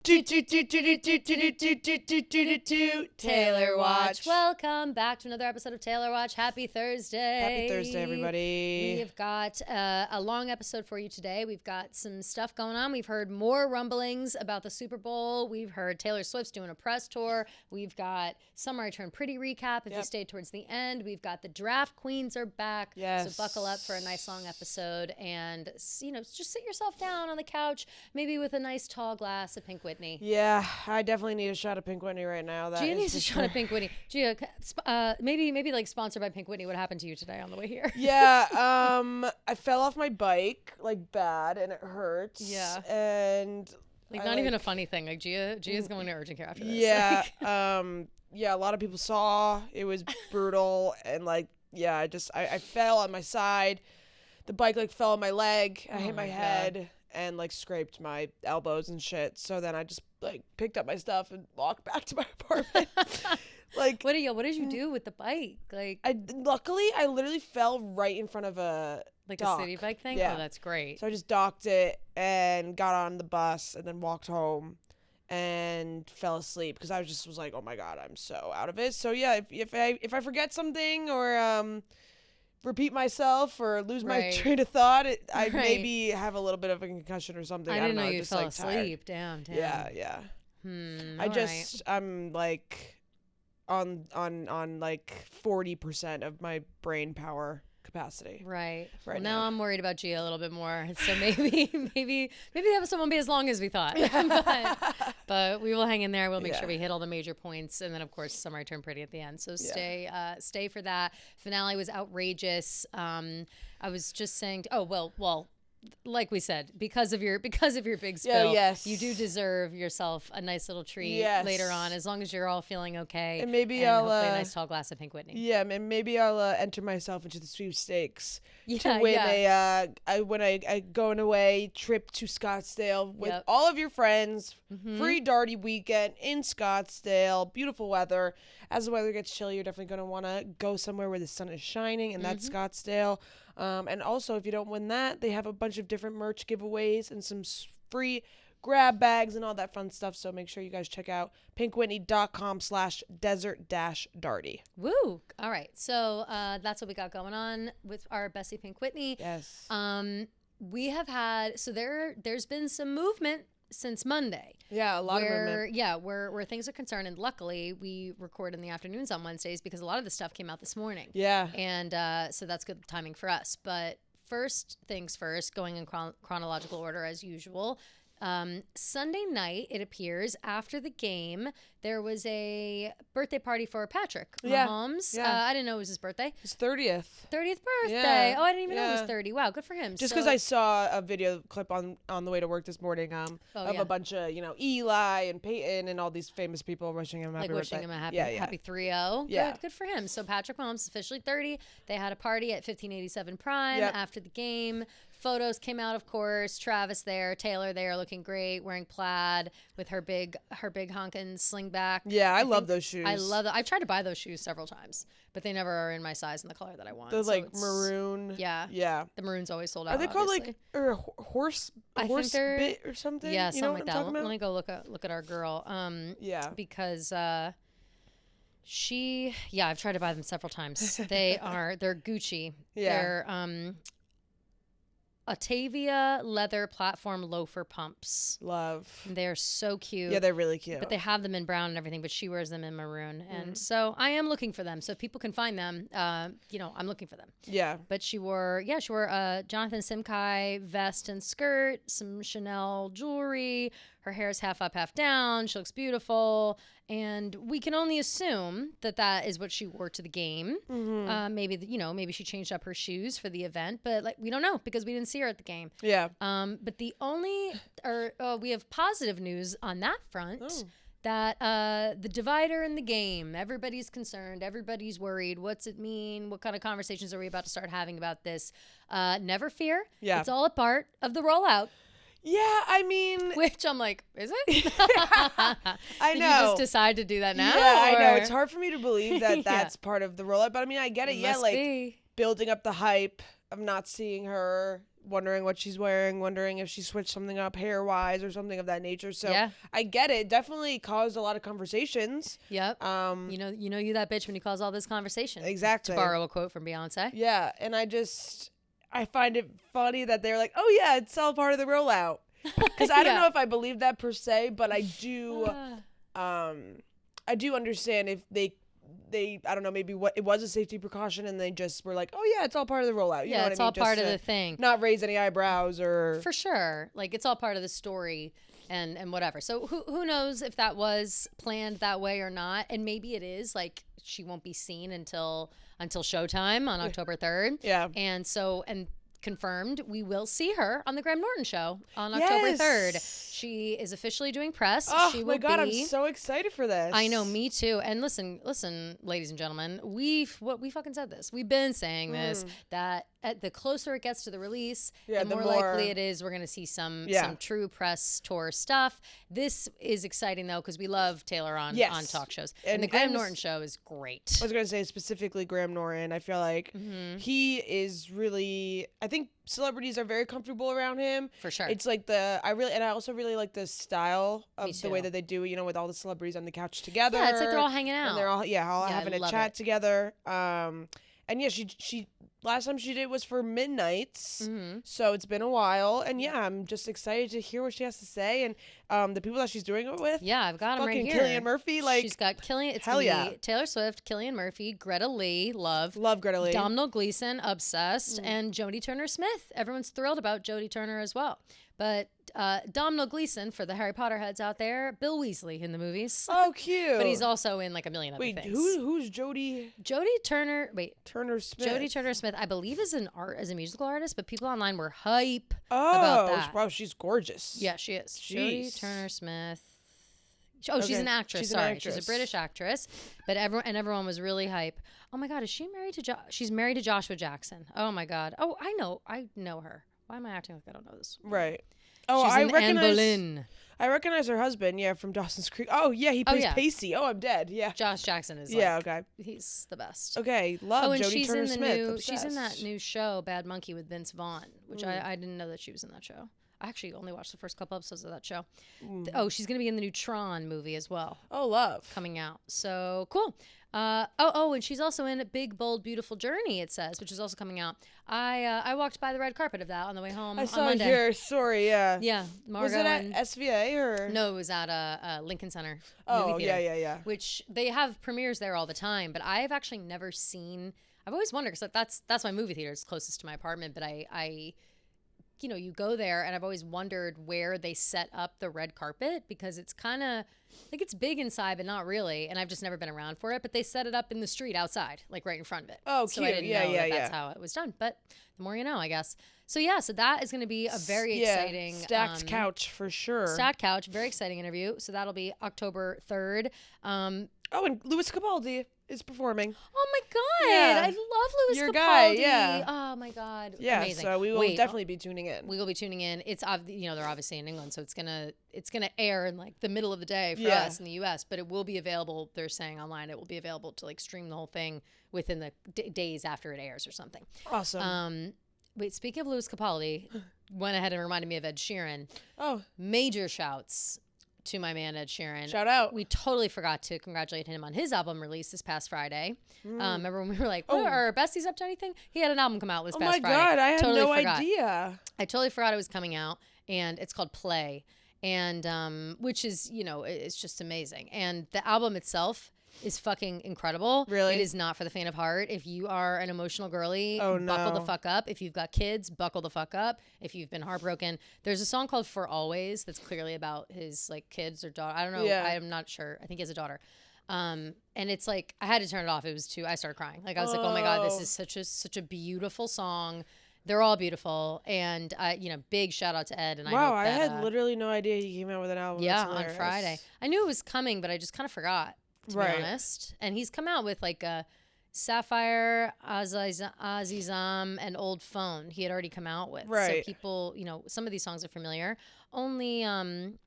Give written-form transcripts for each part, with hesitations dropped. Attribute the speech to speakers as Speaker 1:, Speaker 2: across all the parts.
Speaker 1: Taylor Watch. Welcome back to another episode of Taylor Watch. Happy Thursday.
Speaker 2: Happy Thursday, everybody.
Speaker 1: We've got a long episode for you today. We've got some stuff going on. We've heard more rumblings about the Super Bowl. We've heard Taylor Swift's doing a press tour. We've got Summer I Turned Pretty recap if you stayed towards the end. We've got the draft queens are back.
Speaker 2: Yes.
Speaker 1: So buckle up for a nice long episode and, you know, just sit yourself down on the couch, maybe with a nice tall glass of Pink Whitney.
Speaker 2: Yeah, I definitely need a shot of Pink Whitney right now.
Speaker 1: Gia needs a shot of Pink Whitney. Gia, maybe like sponsored by Pink Whitney. What happened to you today on the way here?
Speaker 2: Yeah, I fell off my bike like bad and it hurts.
Speaker 1: Yeah.
Speaker 2: And
Speaker 1: like not even a funny thing. Like Gia's going to urgent care after this.
Speaker 2: Yeah. Yeah, a lot of people saw it was brutal and like yeah, I fell on my side. The bike like fell on my leg. I hit my head and like scraped my elbows and shit. So then I just like picked up my stuff and walked back to my apartment. Like
Speaker 1: what did you do with the bike? Like
Speaker 2: luckily I literally fell right in front of a dock.
Speaker 1: A city bike thing?
Speaker 2: Yeah.
Speaker 1: Oh, that's great.
Speaker 2: So I just docked it and got on the bus and then walked home and fell asleep because I was like, oh my God, I'm so out of it. So yeah, if I forget something or repeat myself or lose my train of thought, I maybe have a little bit of a concussion or something.
Speaker 1: I didn't know you
Speaker 2: just
Speaker 1: fell
Speaker 2: like
Speaker 1: asleep.
Speaker 2: Tired.
Speaker 1: Damn.
Speaker 2: Yeah. I'm like on like 40% of my brain power capacity.
Speaker 1: Right
Speaker 2: now.
Speaker 1: Now I'm worried about Gia a little bit more. So maybe the episode won't be as long as we thought. but we will hang in there. We'll make sure we hit all the major points, and then of course Summer I Turned Pretty at the end. So stay for that. Finale was outrageous. I was just saying, like we said, because of your big spill, you do deserve yourself a nice little treat later on, as long as you're all feeling okay.
Speaker 2: And maybe
Speaker 1: hopefully a nice tall glass of Pink Whitney.
Speaker 2: Yeah, and maybe I'll enter myself into the sweepstakes to win when I go on a away trip to Scottsdale with all of your friends. Free Darty weekend in Scottsdale. Beautiful weather. As the weather gets chilly, you're definitely going to want to go somewhere where the sun is shining, and that's Scottsdale. And also, if you don't win that, they have a bunch of different merch giveaways and some free grab bags and all that fun stuff. So make sure you guys check out pinkwhitney.com/desert-darty.
Speaker 1: Woo! All right. So that's what we got going on with our Bessie Pink Whitney.
Speaker 2: Yes.
Speaker 1: We have had, so there's been some movement since Monday.
Speaker 2: Yeah, a lot of movement.
Speaker 1: Yeah, where things are concerned. And luckily, we record in the afternoons on Wednesdays because a lot of the stuff came out this morning.
Speaker 2: Yeah.
Speaker 1: And so that's good timing for us. But first things first, going in chronological order as usual. Sunday night, it appears, after the game, there was a birthday party for Patrick Mahomes.
Speaker 2: Yeah.
Speaker 1: I didn't know it was his birthday.
Speaker 2: His 30th.
Speaker 1: 30th birthday.
Speaker 2: Yeah.
Speaker 1: Oh, I didn't even know it was 30. Wow, good for him.
Speaker 2: Just because I saw a video clip on the way to work this morning of a bunch of, Eli and Peyton and all these famous people wishing him a happy birthday.
Speaker 1: Wishing him a happy 3-0.
Speaker 2: Yeah.
Speaker 1: Good for him. So Patrick Mahomes is officially 30. They had a party at 1587 Prime after the game. Photos came out, of course. Travis there, Taylor there, looking great, wearing plaid with her big honkin' slingback.
Speaker 2: Yeah, I love those shoes.
Speaker 1: I love that. I've tried to buy those shoes several times, but they never are in my size and the color that I want.
Speaker 2: They're like maroon.
Speaker 1: Yeah.
Speaker 2: Yeah.
Speaker 1: The maroon's always sold out.
Speaker 2: Are they called like horse bit or something?
Speaker 1: Yeah, something like that. Let me go look at our girl. Because I've tried to buy them several times. They're Gucci.
Speaker 2: Yeah.
Speaker 1: They're Atavia leather platform loafer pumps.
Speaker 2: Love.
Speaker 1: They're so cute.
Speaker 2: Yeah, they're really cute.
Speaker 1: But they have them in brown and everything, but she wears them in maroon. And so I am looking for them. So if people can find them, I'm looking for them.
Speaker 2: Yeah.
Speaker 1: But she wore a Jonathan Simkai vest and skirt, some Chanel jewelry. Her hair is half up, half down. She looks beautiful. And we can only assume that is what she wore to the game. Maybe she changed up her shoes for the event, but we don't know because we didn't see her at the game.
Speaker 2: Yeah.
Speaker 1: But we have positive news on that front. Oh. That the divider in the game, everybody's concerned, everybody's worried. What's it mean? What kind of conversations are we about to start having about this? Never fear. Yeah. It's all a part of the rollout.
Speaker 2: Yeah, I mean...
Speaker 1: Which I'm like, is it?
Speaker 2: I know.
Speaker 1: Did you just decide to do that now?
Speaker 2: Yeah, I know. It's hard for me to believe that that's part of the rollout, but I mean, I get it.
Speaker 1: Must be.
Speaker 2: Building up the hype of not seeing her wondering what she's wearing, wondering if she switched something up hair-wise or something of that nature. So
Speaker 1: yeah.
Speaker 2: I get it. Definitely caused a lot of conversations.
Speaker 1: Yep. You know you that bitch when you cause all this conversation.
Speaker 2: Exactly.
Speaker 1: To borrow a quote from Beyonce.
Speaker 2: Yeah, and I find it funny that they're like, oh yeah, it's all part of the rollout. Because I don't know if I believe that per se, but I do understand if they I don't know, maybe it was a safety precaution and they just were like, oh yeah, it's all part of the rollout. You know what
Speaker 1: it's
Speaker 2: I mean?
Speaker 1: all part of the thing.
Speaker 2: Not raise any eyebrows or.
Speaker 1: For sure. Like, it's all part of the story and whatever. So who knows if that was planned that way or not. And maybe it is. Like, she won't be seen until showtime on October 3rd.
Speaker 2: Yeah.
Speaker 1: And confirmed, we will see her on the Graham Norton show on October 3rd. She is officially doing press.
Speaker 2: Oh
Speaker 1: she
Speaker 2: my God, I'm so excited for this.
Speaker 1: I know, me too. And listen, ladies and gentlemen, we fucking said this. We've been saying this, that the closer it gets to the release, the more likely it is we're going to see some true press tour stuff. This is exciting though, because we love Taylor on talk shows. And the Graham Norton show is great.
Speaker 2: I was going to say specifically Graham Norton. I feel like he is really, I think celebrities are very comfortable around him.
Speaker 1: For sure.
Speaker 2: It's like I also really like the style of the way that they do it, with all the celebrities on the couch together.
Speaker 1: Yeah, it's like they're all hanging out.
Speaker 2: And they're all having a chat together. And yeah, she last time she did was for Midnights. So it's been a while. And yeah, I'm just excited to hear what she has to say. And the people that she's doing it with.
Speaker 1: Yeah, I've got them right here.
Speaker 2: Cillian Murphy. Like,
Speaker 1: she's got Cillian. It's
Speaker 2: hell yeah.
Speaker 1: Taylor Swift, Cillian Murphy, Greta Lee, love
Speaker 2: Greta Lee.
Speaker 1: Domhnall Gleeson, obsessed, and Jodie Turner-Smith. Everyone's thrilled about Jodie Turner as well. But Domhnall Gleeson, for the Harry Potter heads out there, Bill Weasley in the movies.
Speaker 2: Oh, cute.
Speaker 1: But he's also in like a million other things.
Speaker 2: Who's Jodie?
Speaker 1: Jodie Turner.
Speaker 2: Turner-Smith.
Speaker 1: Jodie Turner-Smith, I believe, is a musical artist, but people online were hype about that.
Speaker 2: Wow, she's gorgeous.
Speaker 1: Yeah, she is.
Speaker 2: Jeez.
Speaker 1: Jodie Turner-Smith. She's an actress. She's a British actress, but everyone was really hype. Oh my God, is she married to? She's married to Joshua Jackson. Oh my God. Oh, I know her. Why am I acting like I don't know this?
Speaker 2: Right. Oh,
Speaker 1: she's in Anne Boleyn.
Speaker 2: I recognize her husband. Yeah, from Dawson's Creek. Oh yeah, he plays Pacey. Oh, I'm dead. Yeah.
Speaker 1: Josh Jackson is.
Speaker 2: Okay.
Speaker 1: He's the best.
Speaker 2: Okay, love
Speaker 1: and
Speaker 2: Jodie Turner-Smith.
Speaker 1: She's in that new show, Bad Monkey, with Vince Vaughn, which I didn't know that she was in that show. I actually only watched the first couple episodes of that show. She's going to be in the new Tron movie as well.
Speaker 2: Oh, love.
Speaker 1: Coming out. So cool. And she's also in Big, Bold, Beautiful Journey, it says, which is also coming out. I walked by the red carpet of that on the way home on Monday.
Speaker 2: Your story, yeah.
Speaker 1: Yeah. Margot.
Speaker 2: Was it at SVA or?
Speaker 1: No, it was at Lincoln Center
Speaker 2: movie
Speaker 1: theater,
Speaker 2: yeah.
Speaker 1: Which they have premieres there all the time, but I've actually never seen. I've always wondered, because that's my movie theater. It's closest to my apartment, but I you go there, and I've always wondered where they set up the red carpet, because it's kind of like it's big inside, but not really. And I've just never been around for it. But they set it up in the street outside, like right in front of it.
Speaker 2: Oh,
Speaker 1: so
Speaker 2: cute.
Speaker 1: I didn't know that's how it was done. But the more you know, I guess. So so that is going to be a very exciting
Speaker 2: stacked couch for sure.
Speaker 1: Stacked couch, very exciting interview. So that'll be October 3rd.
Speaker 2: And Louis Capaldi is performing.
Speaker 1: Oh my God.
Speaker 2: Yeah.
Speaker 1: I love Louis Capaldi.
Speaker 2: Guy, yeah.
Speaker 1: Oh my God.
Speaker 2: Yeah,
Speaker 1: amazing.
Speaker 2: So we will definitely be tuning in.
Speaker 1: We will be tuning in. It's they're obviously in England, so it's gonna air in like the middle of the day for us in the US, but it will be available, they're saying online, it will be available to like stream the whole thing within the days after it airs or something.
Speaker 2: Awesome.
Speaker 1: Speaking of Louis Capaldi, went ahead and reminded me of Ed Sheeran.
Speaker 2: Oh.
Speaker 1: Major shouts to my man Ed Sheeran.
Speaker 2: Shout out.
Speaker 1: We totally forgot to congratulate him on his album release this past Friday. Remember when we were like, are our besties up to anything? He had an album come out this past Friday.
Speaker 2: Oh my God, I had
Speaker 1: totally
Speaker 2: no
Speaker 1: forgot.
Speaker 2: idea.
Speaker 1: I totally forgot it was coming out, and it's called Play, and which is, it's just amazing. And the album itself is fucking incredible.
Speaker 2: Really?
Speaker 1: It is not for the faint of heart. If you are an emotional girly,
Speaker 2: no.
Speaker 1: Buckle the fuck up. If you've got kids, buckle the fuck up. If you've been heartbroken, there's a song called For Always that's clearly about his like kids or daughter. I don't know.
Speaker 2: Yeah.
Speaker 1: I'm not sure. I think he has a daughter. And it's like, I had to turn it off. It was I started crying. Like I was like, oh my God, this is such a beautiful song. They're all beautiful, and big shout out to Ed. And
Speaker 2: I had literally no idea he came out with an album.
Speaker 1: Yeah, on Friday. I knew it was coming, but I just kind of forgot, to be honest. And he's come out with like Sapphire, Azizam, and Old Phone he had already come out with.
Speaker 2: Right.
Speaker 1: So people, some of these songs are familiar. Only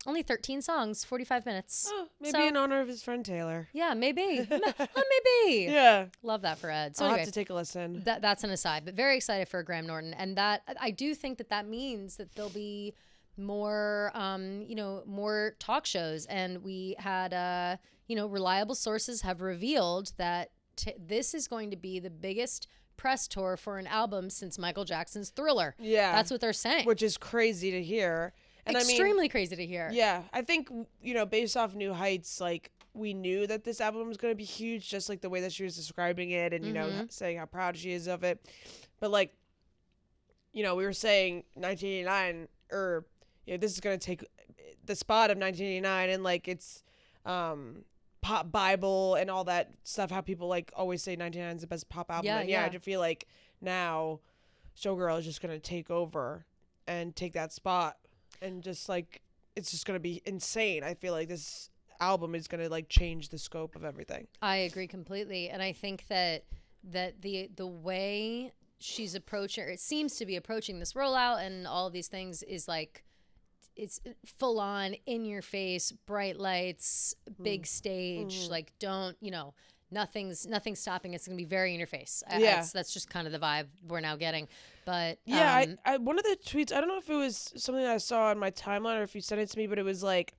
Speaker 1: 13 songs, 45 minutes.
Speaker 2: Oh, maybe in honor of his friend Taylor.
Speaker 1: Yeah, maybe. Maybe.
Speaker 2: Yeah.
Speaker 1: Love that for Ed. So
Speaker 2: I'll
Speaker 1: anyway,
Speaker 2: have to take a listen.
Speaker 1: That's an aside, but very excited for Graham Norton. And that I do think that means that there'll be more, more talk shows. And we had, reliable sources have revealed that this is going to be the biggest press tour for an album since Michael Jackson's Thriller.
Speaker 2: Yeah.
Speaker 1: That's what they're saying.
Speaker 2: Which is crazy to hear. And
Speaker 1: extremely crazy to hear.
Speaker 2: Yeah. I think, based off New Heights, like, we knew that this album was going to be huge, just like the way that she was describing it and, saying how proud she is of it. But, like, we were saying 1989, or, this is going to take the spot of 1989, and, like, it's pop Bible and all that stuff, how people, like, always say 1989 is the best pop album. I just feel like now Showgirl is just going to take over and take that spot. And just like, it's just going to be insane. I feel like this album is going to like change the scope of everything.
Speaker 1: I agree completely. And I think that the way she's approaching, or it seems to be approaching this rollout and all of these things is like, it's full on, in your face, bright lights, big stage, like nothing's stopping. It's going to be very in your face. That's just kind of the vibe we're now getting. But
Speaker 2: yeah, I one of the tweets, I don't know if it was something that I saw on my timeline or if you sent it to me, but it was like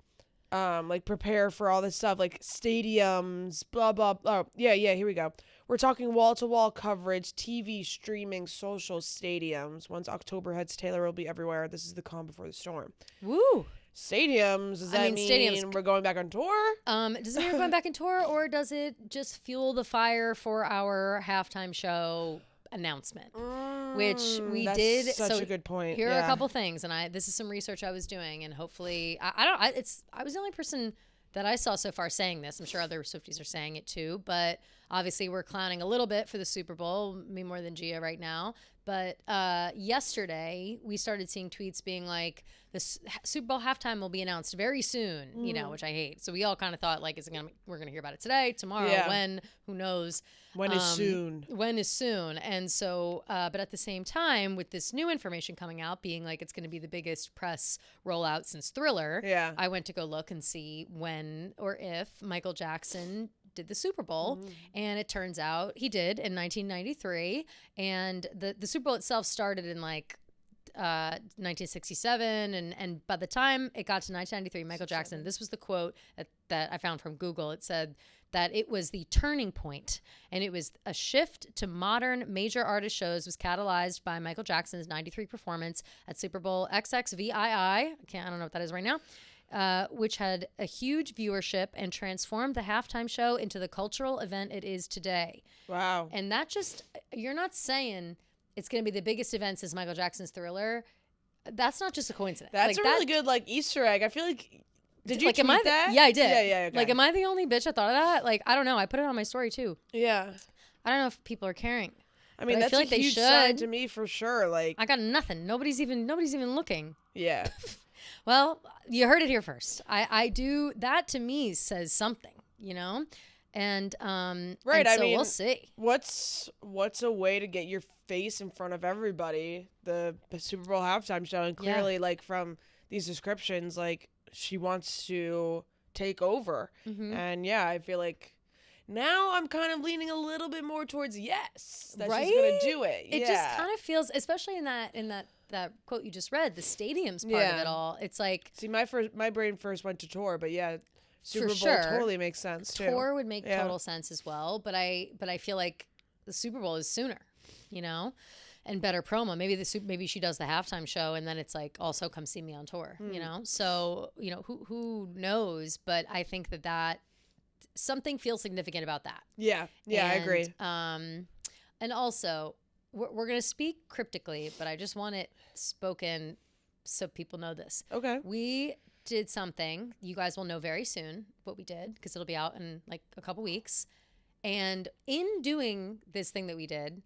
Speaker 2: prepare for all this stuff, like stadiums, blah, blah, blah. Oh, yeah, here we go. We're talking wall-to-wall coverage, TV, streaming, social, stadiums. Once October hits, Taylor will be everywhere. This is the calm before the storm.
Speaker 1: Woo!
Speaker 2: Stadiums, does that mean stadiums, we're going back on tour?
Speaker 1: Does it mean we're going back on tour, or does it just fuel the fire for our halftime show announcement? Which we did.
Speaker 2: Such a good point.
Speaker 1: Here are a couple things, and this is some research I was doing, and hopefully I was the only person that I saw so far saying this. I'm sure other Swifties are saying it too, but obviously we're clowning a little bit for the Super Bowl, me more than Gia right now. But yesterday we started seeing tweets being like, the Super Bowl halftime will be announced very soon, which I hate. So we all kind of thought like, we're gonna hear about it today, tomorrow, when, who knows?
Speaker 2: When is soon?
Speaker 1: When is soon? And so, but at the same time, with this new information coming out, being like it's going to be the biggest press rollout since Thriller, I went to go look and see when or if Michael Jackson did the Super Bowl, and it turns out he did in 1993, and the Super Bowl itself started in like 1967, and by the time it got to 1993, Michael Jackson, this was the quote that I found from Google. It said that it was the turning point, and it was a shift to modern major artist shows was catalyzed by Michael Jackson's 93 performance at Super Bowl XXVII. I don't know what that is right now. Which had a huge viewership and transformed the halftime show into the cultural event it is today.
Speaker 2: Wow.
Speaker 1: And that you're not saying it's going to be the biggest event since Michael Jackson's Thriller. That's not just a coincidence.
Speaker 2: That's like, really good like Easter egg. I feel like, did you tweet that?
Speaker 1: Yeah, I did.
Speaker 2: Yeah. Okay.
Speaker 1: Like, am I the only bitch that thought of that? Like, I don't know. I put it on my story too.
Speaker 2: Yeah.
Speaker 1: I don't know if people are caring.
Speaker 2: I mean, that's a huge sign to me for sure. Like,
Speaker 1: I got nothing. Nobody's even looking.
Speaker 2: Yeah.
Speaker 1: Well, you heard it here first. I do. That to me says something, and
Speaker 2: right.
Speaker 1: And so we'll see.
Speaker 2: What's a way to get your face in front of everybody? The Super Bowl halftime show, and clearly, like from these descriptions, like she wants to take over, and I feel like now I'm kind of leaning a little bit more towards yes, that she's gonna do it.
Speaker 1: It just kind of feels, especially in that quote you just read, the stadiums part of it all. It's like,
Speaker 2: see, my brain first went to tour, but Super Bowl totally makes sense too.
Speaker 1: Tour would make total sense as well, but I feel like the Super Bowl is sooner, and better promo. Maybe she does the halftime show and then it's like, also come see me on tour, So, who knows? But I think that something feels significant about that.
Speaker 2: Yeah, I agree.
Speaker 1: And also, we're going to speak cryptically, but I just want it spoken so people know this.
Speaker 2: Okay.
Speaker 1: We did something. You guys will know very soon what we did because it'll be out in like a couple weeks. And in doing this thing that we did,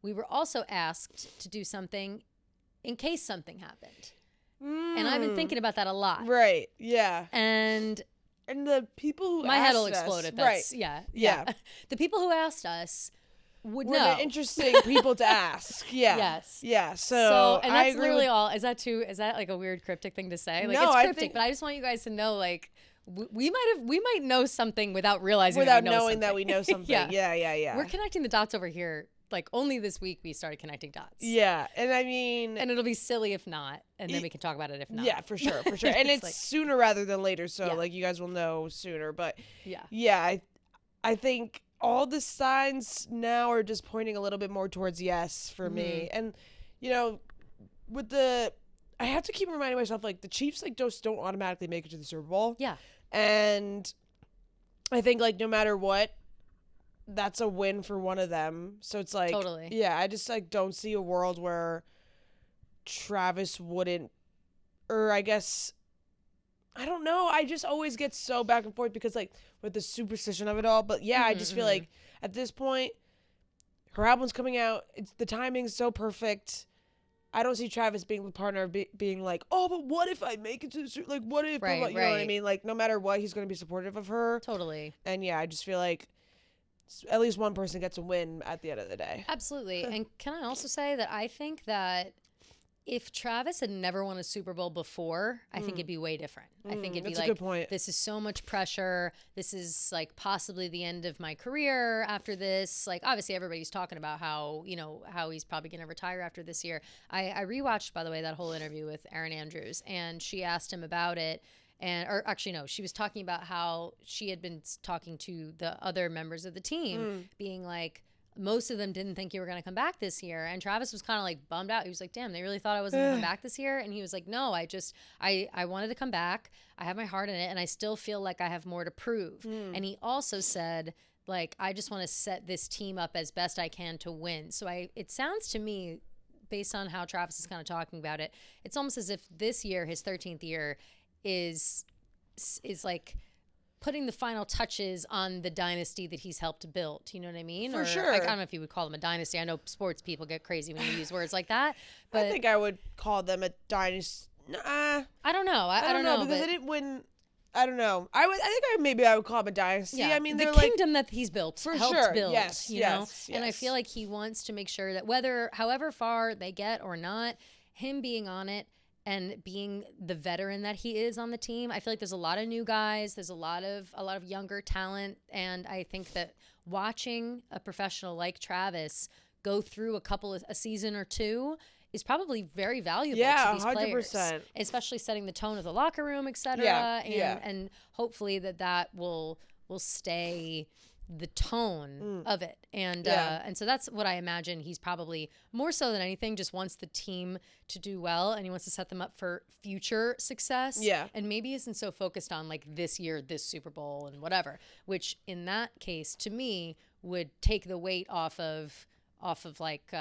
Speaker 1: we were also asked to do something in case something happened. And I've been thinking about that a lot.
Speaker 2: Right. Yeah.
Speaker 1: And
Speaker 2: the people who
Speaker 1: my
Speaker 2: asked
Speaker 1: head will
Speaker 2: us,
Speaker 1: explode at
Speaker 2: right.
Speaker 1: this. Yeah. The people who asked us would
Speaker 2: were
Speaker 1: know.
Speaker 2: the interesting people to ask. Yeah.
Speaker 1: Yes.
Speaker 2: Yeah. So
Speaker 1: and that's literally all. Is that like a weird cryptic thing to say? Like,
Speaker 2: no,
Speaker 1: it's cryptic, but I just want you guys to know, like, we might know something without realizing
Speaker 2: without
Speaker 1: that we know
Speaker 2: knowing
Speaker 1: something.
Speaker 2: that we know something. Yeah.
Speaker 1: We're connecting the dots over here. Like, only this week we started connecting dots.
Speaker 2: Yeah, and I mean,
Speaker 1: and it'll be silly if not, and then we can talk about it if not.
Speaker 2: Yeah, for sure. And it's like, sooner rather than later, so like you guys will know sooner. But I think all the signs now are just pointing a little bit more towards yes for me. And you know, I have to keep reminding myself, like, the Chiefs like just don't automatically make it to the Super Bowl.
Speaker 1: Yeah,
Speaker 2: and I think, like, no matter what, that's a win for one of them. So it's like,
Speaker 1: totally.
Speaker 2: Yeah, I just like don't see a world where Travis wouldn't, or I guess, I don't know. I just always get so back and forth because, like, with the superstition of it all. But yeah, I just feel like at this point, her album's coming out. The timing's so perfect. I don't see Travis being the partner, being like, oh, but what if I make it to the, like, what if, you know what I mean? Like, no matter what, he's going to be supportive of her.
Speaker 1: Totally.
Speaker 2: And yeah, I just feel like at least one person gets a win at the end of the day.
Speaker 1: Absolutely. And can I also say that I think that if Travis had never won a Super Bowl before, I think it'd be way different. I think it'd be like,
Speaker 2: a good point.
Speaker 1: This is so much pressure. This is like possibly the end of my career after this. Like, obviously everybody's talking about how he's probably going to retire after this year. I rewatched, by the way, that whole interview with Erin Andrews, and she asked him about it. She was talking about how she had been talking to the other members of the team, being like, most of them didn't think you were going to come back this year. And Travis was kind of like bummed out. He was like, damn, they really thought I wasn't going to come back this year. And he was like, no, I wanted to come back. I have my heart in it. And I still feel like I have more to prove. And he also said, like, I just want to set this team up as best I can to win. So it sounds to me, based on how Travis is kind of talking about it, it's almost as if this year, his 13th year, is like putting the final touches on the dynasty that he's helped build. You know what I mean?
Speaker 2: For sure.
Speaker 1: I don't know if you would call them a dynasty. I know sports people get crazy when you use words like that. But
Speaker 2: I think I would call them a dynasty.
Speaker 1: I don't know. I don't know
Speaker 2: because they didn't win. I don't know. I would call them a dynasty.
Speaker 1: Yeah,
Speaker 2: I mean,
Speaker 1: the
Speaker 2: they're
Speaker 1: kingdom that he's built,
Speaker 2: for
Speaker 1: helped
Speaker 2: sure.
Speaker 1: build.
Speaker 2: Yes,
Speaker 1: you know? And I feel like he wants to make sure that however far they get or not, him being on it and being the veteran that he is on the team, I feel like there's a lot of new guys. There's a lot of younger talent, and I think that watching a professional like Travis go through a season or two is probably very valuable to these 100%. Players, especially setting the tone of the locker room, et cetera. And hopefully that will stay the tone of it. And so that's what I imagine. He's probably, more so than anything, just wants the team to do well, and he wants to set them up for future success. Yeah. And maybe isn't so focused on like this year, this Super Bowl and whatever, which in that case, to me, would take the weight off of like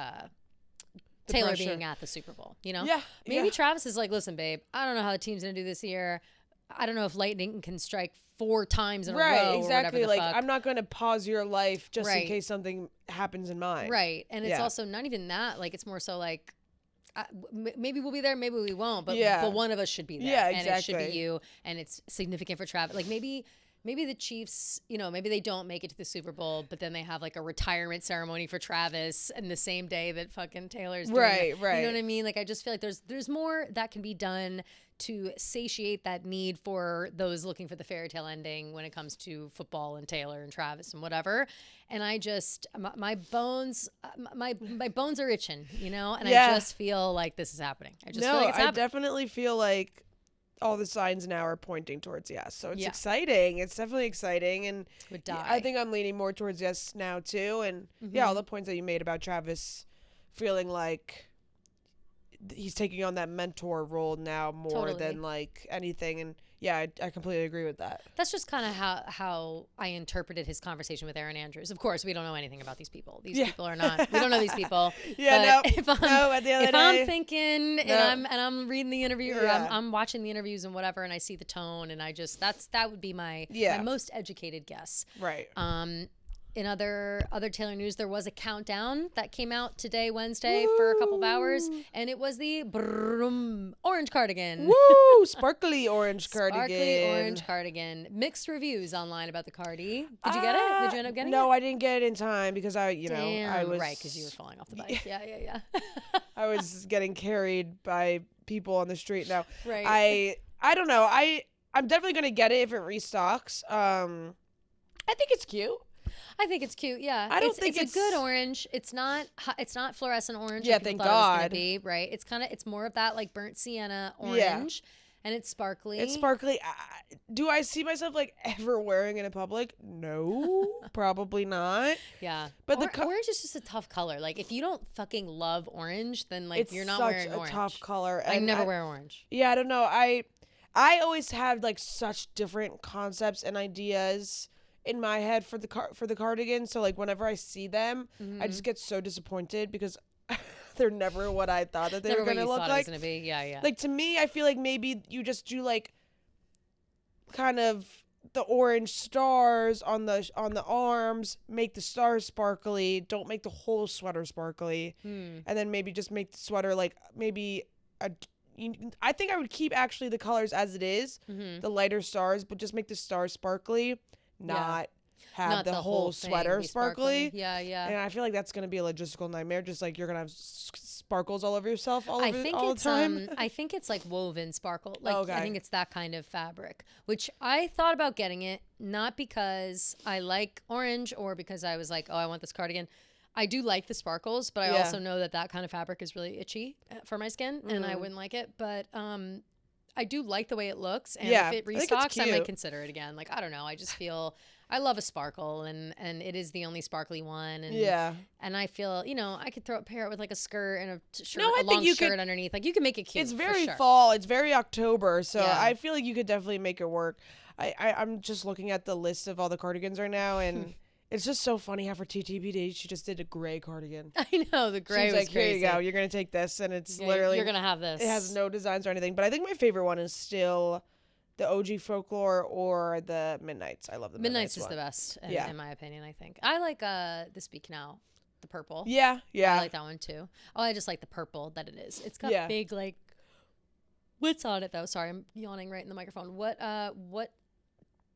Speaker 1: Taylor pressure. Being at the Super Bowl, you know? Maybe Travis is like, listen, babe, I don't know how the team's going to do this year. I don't know if lightning can strike 4 times in a row. Right,
Speaker 2: exactly.
Speaker 1: Or
Speaker 2: like,
Speaker 1: fuck.
Speaker 2: I'm not going to pause your life just in case something happens in mine.
Speaker 1: Right. And it's also not even that. Like, it's more so like, maybe we'll be there, maybe we won't. But one of us should be there.
Speaker 2: Yeah, exactly.
Speaker 1: And it should be you. And it's significant for Travis. Like, maybe the Chiefs, maybe they don't make it to the Super Bowl, but then they have like a retirement ceremony for Travis and the same day that fucking Taylor's doing it. Right. You know what I mean? Like, I just feel like there's more that can be done to satiate that need for those looking for the fairy tale ending when it comes to football and Taylor and Travis and whatever. And I just, my bones are itching, and I just feel like this is happening. I just feel like it's happening.
Speaker 2: I definitely feel like all the signs now are pointing towards yes. So it's exciting. It's definitely exciting. And I think I'm leaning more towards yes now too. And all the points that you made about Travis feeling like he's taking on that mentor role now more than like anything. And I completely agree with that.
Speaker 1: That's just kind of how I interpreted his conversation with Erin Andrews. Of course, we don't know anything about these people. These people are not. We don't know these people. If I'm thinking and I'm reading the interview or I'm watching the interviews and whatever, and I see the tone, and that would be my most educated guess.
Speaker 2: Right.
Speaker 1: in other Taylor news, there was a countdown that came out today, Wednesday, for a couple of hours, and it was the orange cardigan.
Speaker 2: Woo! Sparkly orange cardigan.
Speaker 1: Sparkly orange cardigan. Mixed reviews online about the cardi. Did you get it? Did you end up getting it?
Speaker 2: No, I didn't get it in time because I was
Speaker 1: right, because you were falling off the bike. Yeah.
Speaker 2: I was getting carried by people on the street. No,
Speaker 1: right.
Speaker 2: I don't know. I'm definitely gonna get it if it restocks. I think it's cute.
Speaker 1: I think it's cute. Yeah, it's a good orange. It's not fluorescent orange.
Speaker 2: Yeah,
Speaker 1: like
Speaker 2: thank
Speaker 1: God. It was gonna
Speaker 2: be,
Speaker 1: right. It's more of that like burnt sienna orange, and it's sparkly.
Speaker 2: It's sparkly. Do I see myself like ever wearing it in public? No, probably not.
Speaker 1: Yeah,
Speaker 2: but
Speaker 1: orange is just a tough color. Like if you don't fucking love orange, then like you're not wearing orange.
Speaker 2: It's such a tough color.
Speaker 1: I never wear orange.
Speaker 2: Yeah, I don't know. I always have like such different concepts and ideas in my head for the cardigan. So like whenever I see them, I just get so disappointed because they're never what I thought that they were gonna look like.
Speaker 1: It was gonna be. Yeah.
Speaker 2: Like to me, I feel like maybe you just do like kind of the orange stars on the arms, make the stars sparkly. Don't make the whole sweater sparkly, and then maybe just make the sweater like maybe I think I would keep actually the colors as it is, the lighter stars, but just make the stars sparkly. Not have the whole sweater sparkly.
Speaker 1: Yeah.
Speaker 2: And I feel like that's going to be a logistical nightmare. Just like you're going to have sparkles all over yourself all the time.
Speaker 1: I think it's like woven sparkle. Like
Speaker 2: okay.
Speaker 1: I think it's that kind of fabric, which I thought about getting it, not because I like orange or because I was like, oh, I want this cardigan. I do like the sparkles, but I also know that kind of fabric is really itchy for my skin and I wouldn't like it. But I do like the way it looks, and if it restocks, I might consider it again. Like I don't know, I just feel I love a sparkle, and it is the only sparkly one, and and I feel I could pair it with like a skirt and a shirt, a long shirt underneath. Like you can make it cute.
Speaker 2: It's very fall. It's very October, so I feel like you could definitely make it work. I'm just looking at the list of all the cardigans right now, and it's just so funny how for TTPD she just did a gray cardigan.
Speaker 1: I know, the gray was
Speaker 2: like,
Speaker 1: crazy.
Speaker 2: Here you go, you're gonna take this, and it's literally
Speaker 1: you're gonna have this.
Speaker 2: It has no designs or anything, but I think my favorite one is still the OG Folklore or the Midnights. I love the Midnights.
Speaker 1: Is the best, in my opinion. I think I like the Speak Now, the purple.
Speaker 2: Yeah.
Speaker 1: I like that one too. Oh, I just like the purple that it is. It's got big like. What's on it though? Sorry, I'm yawning right in the microphone. What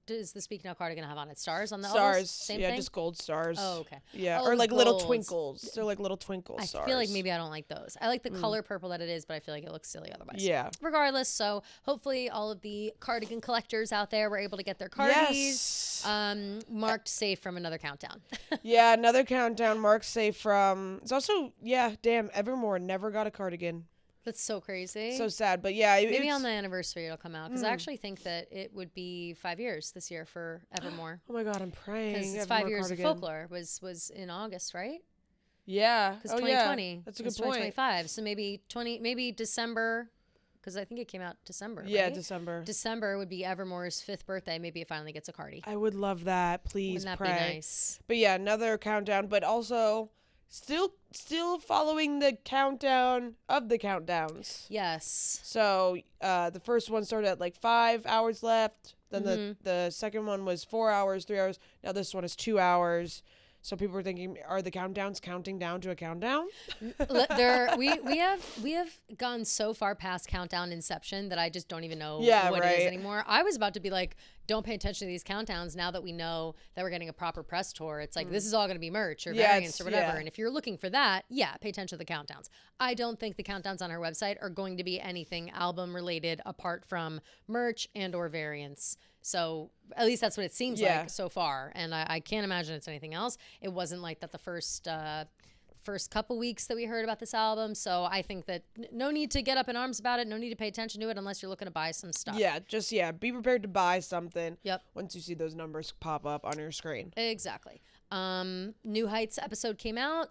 Speaker 1: does the Speak Now cardigan have on it? Stars on the
Speaker 2: stars?
Speaker 1: Same thing?
Speaker 2: Just gold stars.
Speaker 1: Oh, okay.
Speaker 2: Yeah, or like little twinkles. They're like little twinkle stars.
Speaker 1: I feel like maybe I don't like those. I like the color purple that it is, but I feel like it looks silly otherwise.
Speaker 2: Yeah.
Speaker 1: Regardless, so hopefully all of the cardigan collectors out there were able to get their cardies marked safe from another countdown.
Speaker 2: Yeah, another countdown marked safe from. It's also damn. Evermore never got a cardigan.
Speaker 1: That's so crazy.
Speaker 2: So sad, but yeah.
Speaker 1: Maybe on the anniversary it'll come out, because I actually think that it would be 5 years this year for Evermore.
Speaker 2: Oh my God, I'm praying.
Speaker 1: Because it's 5 years of Folklore was in August, right?
Speaker 2: Yeah.
Speaker 1: Because 2020.
Speaker 2: Yeah. That's a good point.
Speaker 1: 2025. So maybe December, because I think it came out December, right?
Speaker 2: Yeah, December.
Speaker 1: December would be Evermore's 5th birthday. Maybe it finally gets a cardie.
Speaker 2: I would love that. Please,
Speaker 1: Wouldn't that
Speaker 2: pray.
Speaker 1: be nice?
Speaker 2: But yeah, another countdown, but also still following the countdown of the countdowns.
Speaker 1: Yes.
Speaker 2: So the first one started at like 5 hours left. Then the second one was 4 hours, 3 hours. Now this one is 2 hours. So people were thinking, are the countdowns counting down to a countdown?
Speaker 1: We have gone so far past countdown inception that I just don't even know what it is anymore. I was about to be like, don't pay attention to these countdowns now that we know that we're getting a proper press tour. It's like, this is all going to be merch or variants or whatever. And if you're looking for that, pay attention to the countdowns. I don't think the countdowns on our website are going to be anything album related apart from merch and or variants. So at least that's what it seems like so far. And I can't imagine it's anything else. It wasn't like that the first couple weeks that we heard about this album. So I think that no need to get up in arms about it. No need to pay attention to it unless you're looking to buy some stuff.
Speaker 2: Yeah, just be prepared to buy something.
Speaker 1: Yep.
Speaker 2: Once you see those numbers pop up on your screen.
Speaker 1: Exactly. New Heights episode came out.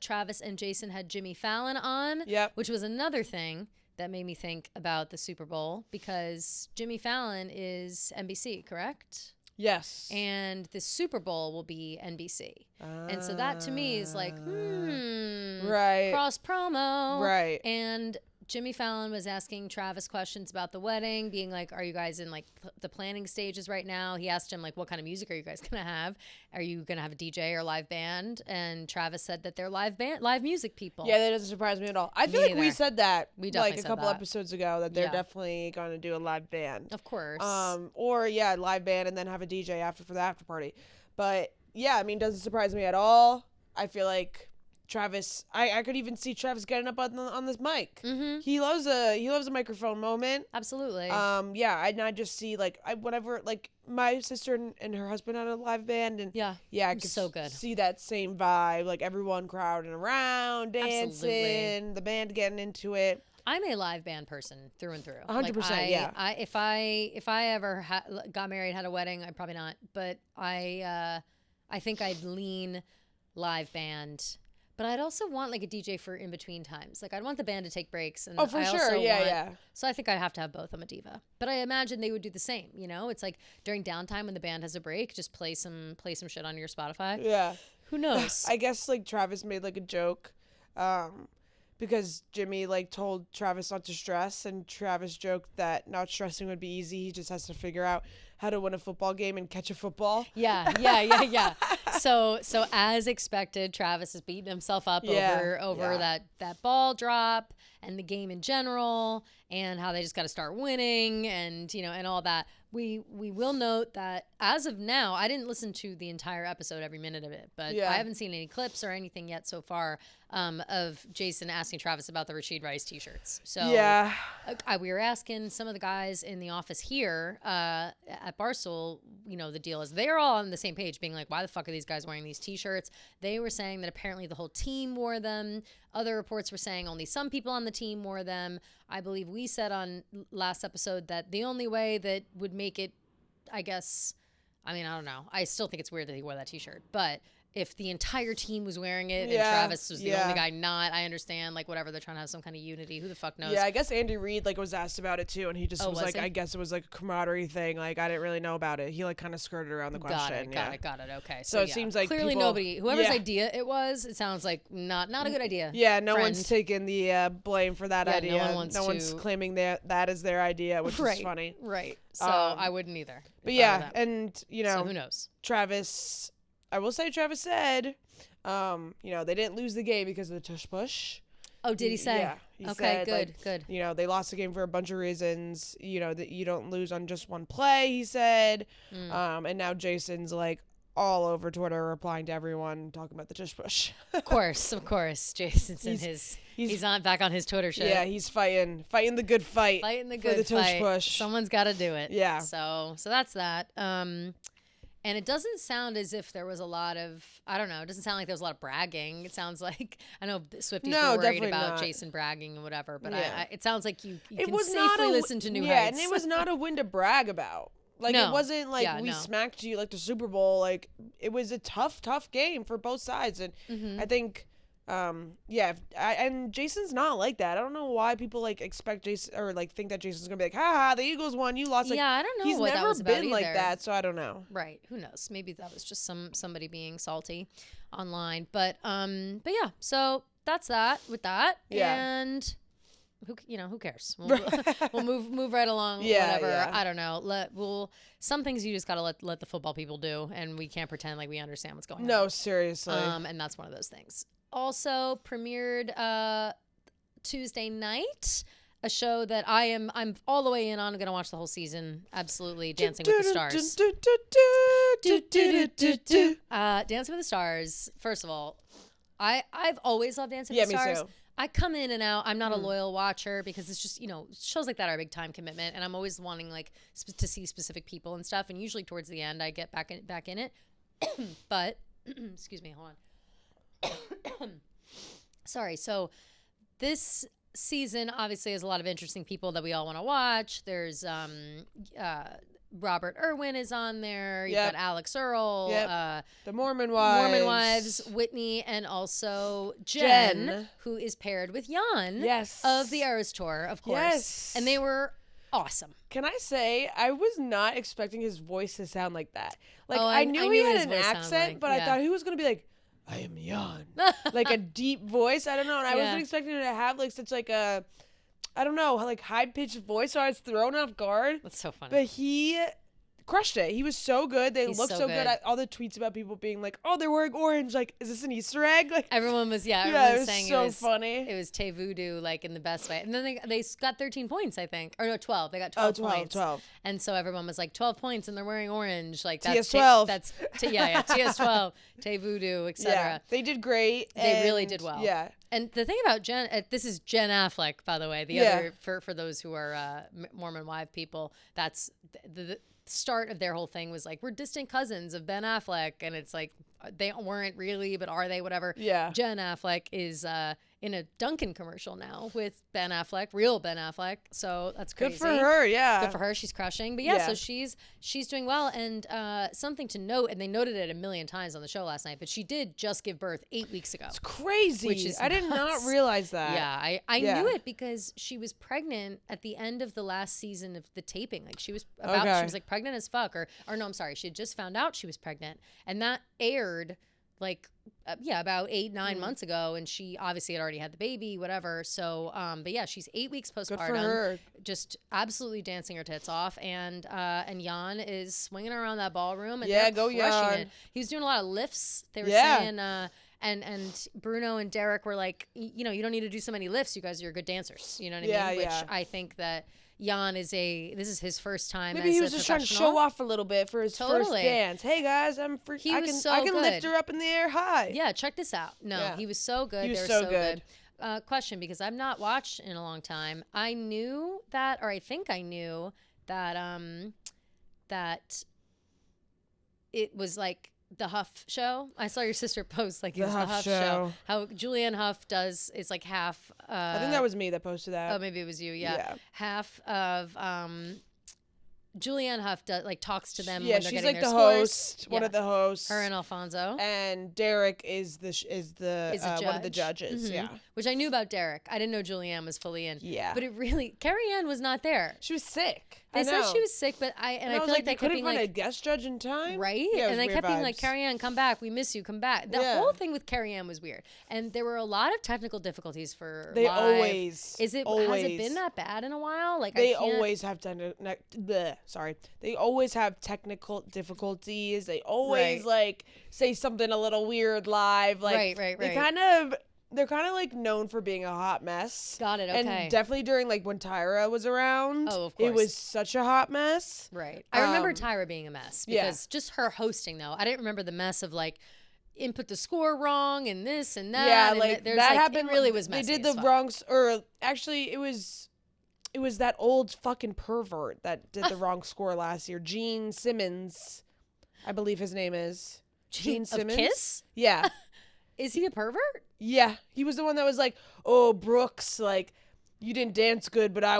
Speaker 1: Travis and Jason had Jimmy Fallon on.
Speaker 2: Yep.
Speaker 1: Which was another thing that made me think about the Super Bowl, because Jimmy Fallon is NBC, correct?
Speaker 2: Yes.
Speaker 1: And the Super Bowl will be NBC. And so that to me is like,
Speaker 2: right.
Speaker 1: cross promo.
Speaker 2: Right.
Speaker 1: And Jimmy Fallon was asking Travis questions about the wedding, being like, are you guys in like the planning stages right now? He asked him like, what kind of music are you guys going to have? Are you going to have a DJ or live band? And Travis said that they're live music people.
Speaker 2: Yeah, that doesn't surprise me at all. I feel like we said that like a couple episodes ago that they're definitely going to do a live band.
Speaker 1: Of course.
Speaker 2: Or live band and then have a DJ after for the after party. But yeah, I mean, doesn't surprise me at all. I feel like Travis, I could even see Travis getting up on this mic.
Speaker 1: Mm-hmm.
Speaker 2: He loves a microphone moment.
Speaker 1: Absolutely.
Speaker 2: I just see like whenever like my sister and her husband had a live band, and I could
Speaker 1: so good.
Speaker 2: see that same vibe, like everyone crowding around, dancing, absolutely. The band getting into it.
Speaker 1: I'm a live band person through and through.
Speaker 2: 100%. Yeah.
Speaker 1: If I ever got married, had a wedding, I'd probably not, but I think I'd lean live band. But I'd also want like a DJ for in between times. Like I'd want the band to take breaks. And
Speaker 2: for sure. Yeah.
Speaker 1: So I think I'd have to have both. I'm a diva. But I imagine they would do the same. You know, it's like during downtime when the band has a break, just play some shit on your Spotify.
Speaker 2: Yeah.
Speaker 1: Who knows?
Speaker 2: I guess like Travis made like a joke, because Jimmy like told Travis not to stress, and Travis joked that not stressing would be easy. He just has to figure out how to win a football game and catch a football.
Speaker 1: Yeah. So as expected, Travis is beating himself up over that ball drop and the game in general, and how they just got to start winning, and and all that. We will note that as of now, I didn't listen to the entire episode, every minute of it, but I haven't seen any clips or anything yet so far of Jason asking Travis about the Rashid Rice t-shirts. So we were asking some of the guys in the office here at Barstool, the deal is they're all on the same page, being like, why the fuck are these guys wearing these t-shirts? They were saying that apparently the whole team wore them. Other reports were saying only some people on the team wore them. I believe we said on last episode that the only way that would make it, I don't know. I still think it's weird that he wore that t-shirt, but if the entire team was wearing it and Travis was the only guy not, I understand, like, whatever, they're trying to have some kind of unity. Who the fuck knows?
Speaker 2: Yeah, I guess Andy Reid, like, was asked about it, too, and he just was like, I guess it was, like, a camaraderie thing. Like, I didn't really know about it. He, like, kind of skirted around the question.
Speaker 1: Got it. Okay.
Speaker 2: So it seems like
Speaker 1: clearly whoever's idea it was, it sounds like not a good idea.
Speaker 2: Yeah, no one's taking the blame for that idea. No one's claiming that is their idea, which is funny.
Speaker 1: Right. So I wouldn't either.
Speaker 2: But yeah, and,
Speaker 1: so who knows?
Speaker 2: Travis, I will say Travis said, they didn't lose the game because of the tush push.
Speaker 1: Oh, did he say?
Speaker 2: Yeah. He said, good. They lost the game for a bunch of reasons. That you don't lose on just one play, he said. And now Jason's like all over Twitter replying to everyone talking about the tush push.
Speaker 1: Of course. Jason's he's on back on his Twitter shit.
Speaker 2: Yeah, he's fighting the good fight.
Speaker 1: Fighting the good
Speaker 2: tush push.
Speaker 1: Someone's got to do it.
Speaker 2: Yeah.
Speaker 1: So that's that. And it doesn't sound as if there was a lot of, I don't know, it doesn't sound like there was a lot of bragging. It sounds like, I know Swifties were worried about Jason bragging and whatever, but it sounds like you can safely listen to New Heights.
Speaker 2: Yeah, and it was not a win to brag about. Like, it wasn't like we smacked you like the Super Bowl. Like, it was a tough game for both sides. And I think, and Jason's not like that. I don't know why people like expect Jason or like think that Jason's gonna be like, ha, the Eagles won, you lost. Like,
Speaker 1: I don't know.
Speaker 2: He's
Speaker 1: what
Speaker 2: never
Speaker 1: that was
Speaker 2: been
Speaker 1: about
Speaker 2: like
Speaker 1: either.
Speaker 2: that, so I don't know.
Speaker 1: Right? Who knows? Maybe that was just somebody being salty online. But yeah. So that's that with that.
Speaker 2: Yeah.
Speaker 1: And who cares? We'll move right along. Whatever.
Speaker 2: Yeah.
Speaker 1: I don't know. Some things you just gotta let the football people do, and we can't pretend like we understand what's going on.
Speaker 2: No, seriously.
Speaker 1: And that's one of those things. Also premiered Tuesday night, a show that I'm all the way in on. I'm gonna watch the whole season. Absolutely, Dancing with the Stars. Dancing with the Stars. First of all, I've always loved Dancing with the Stars.
Speaker 2: Me too.
Speaker 1: I come in and out. I'm not a loyal watcher because it's just, shows like that are a big time commitment, and I'm always wanting like to see specific people and stuff. And usually towards the end, I get back in it. But excuse me, hold on. Sorry. So this season obviously has a lot of interesting people that we all want to watch. There's Robert Irwin is on there. You've got Alex Earl.
Speaker 2: The Mormon Wives.
Speaker 1: Whitney, and also Jen, who is paired with Jan of the Eras Tour, of course.
Speaker 2: Yes.
Speaker 1: And they were awesome.
Speaker 2: Can I say, I was not expecting his voice to sound like that. Like, I knew he had an accent, but I thought he was going to be like, I am Jan. Like a deep voice. I don't know. And I wasn't expecting him to have like such like a I don't know, like high-pitched voice, so I was thrown off guard.
Speaker 1: That's so funny.
Speaker 2: But he crushed it. He was so good. They looked so good. All the tweets about people being like, "Oh, they're wearing orange. Like, is this an Easter egg?" Like
Speaker 1: everyone was, everyone was saying
Speaker 2: so funny.
Speaker 1: It was Tay Voodoo, like in the best way. And then they got 13 points, I think, or no, 12. They got 12 points.
Speaker 2: 12.
Speaker 1: And so everyone was like 12 points, and they're wearing orange. Like that's
Speaker 2: TS12.
Speaker 1: TS12, Tay Voodoo, etc.
Speaker 2: Yeah, they did great.
Speaker 1: They really did well.
Speaker 2: Yeah.
Speaker 1: And the thing about Jen, this is Jen Affleck, by the way. The other for those who are Mormon wife people, that's the start of their whole thing was like, we're distant cousins of Ben Affleck, and it's like they weren't really, but are they? Whatever.
Speaker 2: Yeah.
Speaker 1: Jen Affleck is in a Dunkin' commercial now with Ben Affleck, real Ben Affleck. So that's crazy.
Speaker 2: Good for her. Yeah.
Speaker 1: Good for her. She's crushing. But yeah, so she's doing well. And something to note, and they noted it a million times on the show last night, but she did just give birth 8 weeks ago.
Speaker 2: It's crazy.
Speaker 1: Which is
Speaker 2: I did not realize that.
Speaker 1: Yeah, I knew it because she was pregnant at the end of the last season of the taping. Like she was she was like pregnant as fuck, or no, I'm sorry, she had just found out she was pregnant, and that aired like about 8-9 months ago, and she obviously had already had the baby, whatever. So but yeah, she's 8 weeks postpartum.
Speaker 2: Good for her.
Speaker 1: Just absolutely dancing her tits off, and Jan is swinging around that ballroom, and
Speaker 2: go
Speaker 1: crushing
Speaker 2: Jan.
Speaker 1: it. He was doing a lot of lifts. They were saying and Bruno and Derek were like, you know, you don't need to do so many lifts. You guys are good dancers. You know what I mean? Which I think that Jan this is his first time.
Speaker 2: Maybe he was just trying to show off a little bit for his first dance. Hey guys, I can lift her up in the air high.
Speaker 1: Yeah, check this out. No, he was so good.
Speaker 2: He was so good.
Speaker 1: Question, because I've not watched in a long time. I knew that, or I think I knew that that it was like the Huff show. I saw your sister post like it was the Huff show. How Julianne Hough is like half.
Speaker 2: I think that was me that posted that.
Speaker 1: Oh, maybe it was you. Yeah. Half of Julianne Hough talks to them.
Speaker 2: Yeah,
Speaker 1: when they're
Speaker 2: she's
Speaker 1: getting
Speaker 2: like
Speaker 1: their
Speaker 2: the
Speaker 1: scores.
Speaker 2: host, one of the hosts.
Speaker 1: Her and Alfonso.
Speaker 2: And Derek is one of the judges.
Speaker 1: Mm-hmm.
Speaker 2: Yeah.
Speaker 1: Which I knew about Derek. I didn't know Julianne was fully in.
Speaker 2: Yeah.
Speaker 1: But Carrie Ann was not there.
Speaker 2: She was sick.
Speaker 1: They said she was sick, but I feel like they kept being like,
Speaker 2: a guest judge in time,
Speaker 1: right?
Speaker 2: Yeah,
Speaker 1: and they kept being like, Carrie Ann, come back, we miss you, come back. The whole thing with Carrie Ann was weird, and there were a lot of technical difficulties for.
Speaker 2: They
Speaker 1: live.
Speaker 2: always.
Speaker 1: Has it been that bad in a while? Like
Speaker 2: they always have They always have technical difficulties. They always say something a little weird live. Like
Speaker 1: right.
Speaker 2: They're kind of like known for being a hot mess.
Speaker 1: Got it. Okay.
Speaker 2: And definitely during like when Tyra was around.
Speaker 1: Oh, of course.
Speaker 2: It was such a hot mess.
Speaker 1: Right. I remember Tyra being a mess because just her hosting though. I didn't remember the mess of like input the score wrong and this and that.
Speaker 2: Yeah,
Speaker 1: and
Speaker 2: like
Speaker 1: that
Speaker 2: happened.
Speaker 1: It really was messy.
Speaker 2: They did the wrong, or actually it was that old fucking pervert that did the wrong score last year. Gene Simmons, I believe his name is. Gene Simmons.
Speaker 1: Of Kiss?
Speaker 2: Yeah.
Speaker 1: Is he a pervert?
Speaker 2: Yeah, he was the one that was like, "Oh, Brooks, like you didn't dance good, but I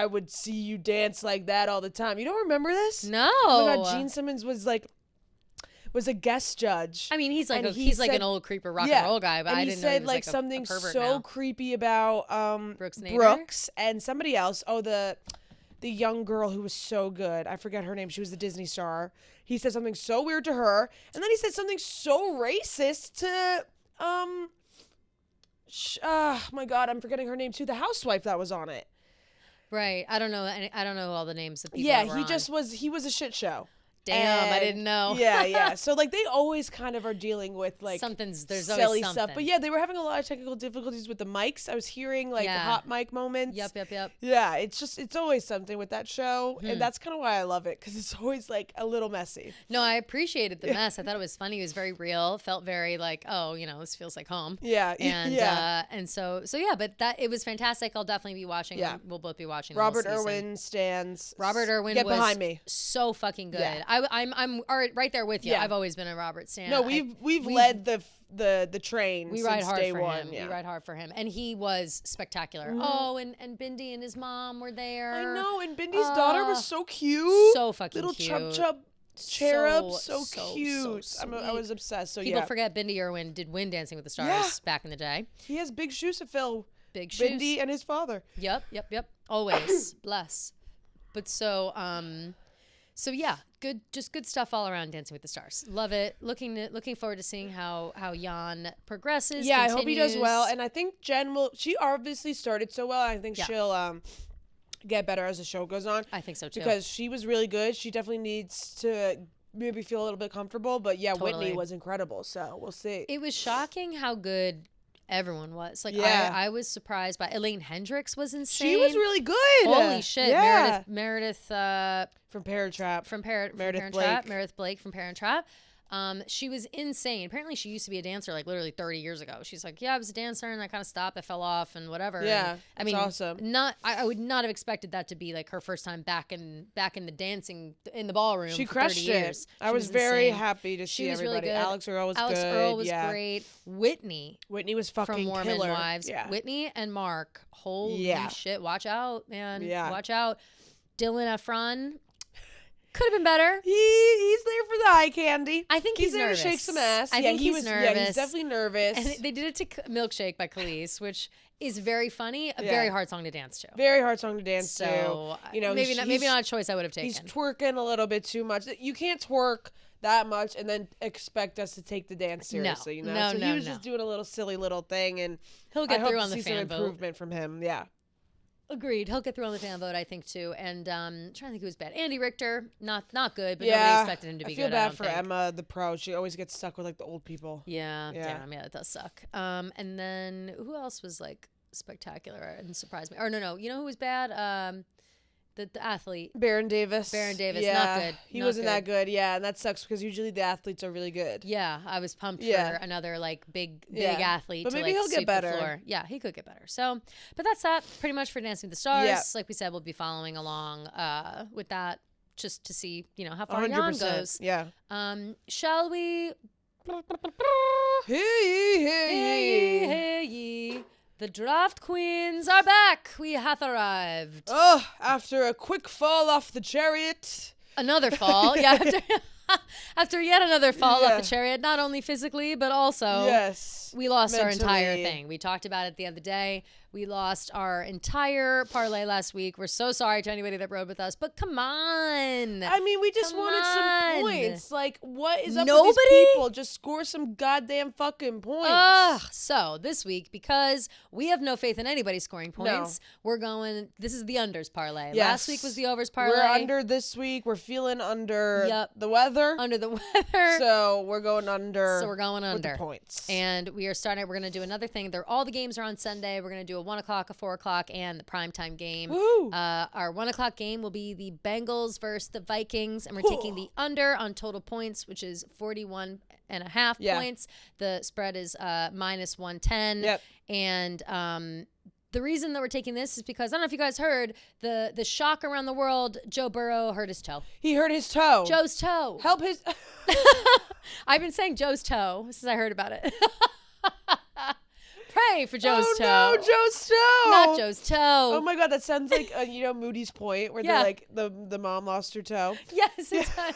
Speaker 2: would see you dance like that all the time." You don't remember this?
Speaker 1: No.
Speaker 2: Oh my God, Gene Simmons was a guest judge.
Speaker 1: I mean, he's like an old creeper rock and roll guy, but
Speaker 2: and
Speaker 1: I didn't know he was
Speaker 2: like something so creepy about Brooks and somebody else. Oh, the young girl who was so good. I forget her name. She was the Disney star. He said something so weird to her, and then he said something so racist to my God, I'm forgetting her name too. The housewife that was on it.
Speaker 1: Right. I don't know all the names of people.
Speaker 2: Yeah,
Speaker 1: he
Speaker 2: he was a shit show.
Speaker 1: Damn, I didn't know.
Speaker 2: Yeah. So like they always kind of are dealing with like
Speaker 1: there's
Speaker 2: silly
Speaker 1: always
Speaker 2: stuff.
Speaker 1: something.
Speaker 2: But yeah, they were having a lot of technical difficulties with the mics. I was hearing like hot mic moments.
Speaker 1: Yep.
Speaker 2: Yeah, it's always something with that show, and that's kind of why I love it, because it's always like a little messy.
Speaker 1: No, I appreciated the mess. I thought it was funny. It was very real. Felt very like, oh, you know, this feels like home.
Speaker 2: Yeah.
Speaker 1: And so yeah, but it was fantastic. I'll definitely be watching.
Speaker 2: Yeah.
Speaker 1: We'll both be watching.
Speaker 2: Robert Irwin stands.
Speaker 1: Robert Irwin
Speaker 2: Get
Speaker 1: was
Speaker 2: behind me.
Speaker 1: So fucking good.
Speaker 2: Yeah.
Speaker 1: I'm right there with you.
Speaker 2: Yeah.
Speaker 1: I've always been a Robert stan.
Speaker 2: No, we've led the train.
Speaker 1: We
Speaker 2: since
Speaker 1: ride hard
Speaker 2: day
Speaker 1: for
Speaker 2: one.
Speaker 1: him.
Speaker 2: Yeah.
Speaker 1: We ride hard for him, and he was spectacular.
Speaker 2: Mm-hmm.
Speaker 1: Oh, and Bindi and his mom were there.
Speaker 2: I know, and Bindi's daughter was so cute.
Speaker 1: So fucking
Speaker 2: little
Speaker 1: cute.
Speaker 2: chub cherub, so
Speaker 1: So
Speaker 2: cute.
Speaker 1: sweet.
Speaker 2: I was obsessed. So
Speaker 1: People
Speaker 2: yeah,
Speaker 1: forget Bindi Irwin did win Dancing with the Stars back in the day.
Speaker 2: he has big shoes to fill.
Speaker 1: Big shoes.
Speaker 2: Bindi and his father.
Speaker 1: Yep. Always bless. But so So yeah, just good stuff all around. Dancing with the Stars, love it. Looking forward to seeing how Jan progresses.
Speaker 2: Yeah,
Speaker 1: continues.
Speaker 2: I hope he does well, and I think Jen will. She obviously started so well. I think she'll get better as the show goes on.
Speaker 1: I think so too,
Speaker 2: because she was really good. She definitely needs to maybe feel a little bit comfortable, but yeah,
Speaker 1: Totally.
Speaker 2: Whitney was incredible. So we'll see.
Speaker 1: It was shocking how good everyone was. Like I was surprised by Elaine Hendricks was insane.
Speaker 2: She was really good.
Speaker 1: Holy shit.
Speaker 2: Yeah.
Speaker 1: Meredith
Speaker 2: from Parent Trap.
Speaker 1: Meredith Blake from Parent Trap. She was insane. Apparently she used to be a dancer like literally 30 years ago. She's like, yeah, I was a dancer and I kind of stopped. I fell off and whatever.
Speaker 2: Yeah,
Speaker 1: and, I mean,
Speaker 2: awesome.
Speaker 1: I would not have expected that to be like her first time back in the dancing in the ballroom.
Speaker 2: She
Speaker 1: for
Speaker 2: crushed
Speaker 1: 30 years.
Speaker 2: it. I was very happy to
Speaker 1: she
Speaker 2: see
Speaker 1: was
Speaker 2: everybody.
Speaker 1: Really good.
Speaker 2: Alex Earl was
Speaker 1: Alex
Speaker 2: good.
Speaker 1: Earl was great. Whitney
Speaker 2: was fucking
Speaker 1: from Mormon
Speaker 2: killer.
Speaker 1: Wives.
Speaker 2: Yeah.
Speaker 1: Whitney and Mark. Holy shit. Watch out, man.
Speaker 2: Yeah.
Speaker 1: Watch out. Dylan Efron. Could have been better.
Speaker 2: He's there for the eye candy.
Speaker 1: I think he's
Speaker 2: there
Speaker 1: nervous.
Speaker 2: to shake some ass.
Speaker 1: I think he's nervous.
Speaker 2: Yeah, he's definitely nervous.
Speaker 1: And they did it to Milkshake by Khalees, which is very funny. A very hard song to dance to.
Speaker 2: Very hard song to dance
Speaker 1: to.
Speaker 2: You know,
Speaker 1: maybe not a choice I would have taken.
Speaker 2: He's twerking a little bit too much. You can't twerk that much and then expect us to take the dance seriously.
Speaker 1: No,
Speaker 2: so he was just doing a little silly little thing, and
Speaker 1: he'll get through on the
Speaker 2: fan
Speaker 1: fan vote.
Speaker 2: Improvement from him. Yeah.
Speaker 1: Agreed. He'll get through on the fan vote, I think, too. And trying to think who was bad. Andy Richter, not good, but nobody expected him to be good.
Speaker 2: I feel bad for Emma, the pro. She always gets stuck with like the old people.
Speaker 1: Yeah, damn, yeah, it does suck. And then who else was like spectacular and surprised me? Or no, you know who was bad? The athlete.
Speaker 2: Baron Davis.
Speaker 1: Not good.
Speaker 2: He wasn't that good, and that sucks because usually the athletes are really good.
Speaker 1: Yeah, I was pumped for another like big athlete.
Speaker 2: But
Speaker 1: maybe
Speaker 2: he'll get better.
Speaker 1: The floor. Yeah, he could get better. So, but that's that pretty much for Dancing with the Stars.
Speaker 2: Yeah.
Speaker 1: Like we said, we'll be following along with that just to see, how far Jan goes.
Speaker 2: Yeah.
Speaker 1: Shall we?
Speaker 2: Hey
Speaker 1: ye. The draft queens are back. We hath arrived.
Speaker 2: Oh, after a quick fall off the chariot.
Speaker 1: Another fall. Yeah. After yet another fall off the chariot, not only physically, but also we lost our entire thing. We talked about it at the end of the day. We lost our entire parlay last week. We're so sorry to anybody that rode with us, but come on.
Speaker 2: I mean, we just wanted some points. Like, what is up with these people? Just score some goddamn fucking points.
Speaker 1: So this week, because we have no faith in anybody scoring points, we're going, this is the unders parlay.
Speaker 2: Yes.
Speaker 1: Last week was the overs parlay.
Speaker 2: We're under this week. We're feeling under the weather.
Speaker 1: Under the weather.
Speaker 2: So we're going under.
Speaker 1: With
Speaker 2: the points.
Speaker 1: And we're going to do another thing. All the games are on Sunday. We're going to do a 1 o'clock, a 4 o'clock, and the primetime game.
Speaker 2: Woo.
Speaker 1: Our 1 o'clock game will be the Bengals versus the Vikings, and we're taking the under on total points, which is 41.5 points. The spread is minus 110.
Speaker 2: Yep.
Speaker 1: And the reason that we're taking this is because, I don't know if you guys heard, the shock around the world, Joe Burrow hurt his toe.
Speaker 2: He hurt his toe.
Speaker 1: Joe's toe.
Speaker 2: Help his...
Speaker 1: I've been saying Joe's toe since I heard about it. Pray for Joe's toe.
Speaker 2: No, Joe's toe.
Speaker 1: Not Joe's toe.
Speaker 2: Oh my God, that sounds like Moody's Point, where they're like the mom lost her toe.
Speaker 1: Yes, it does.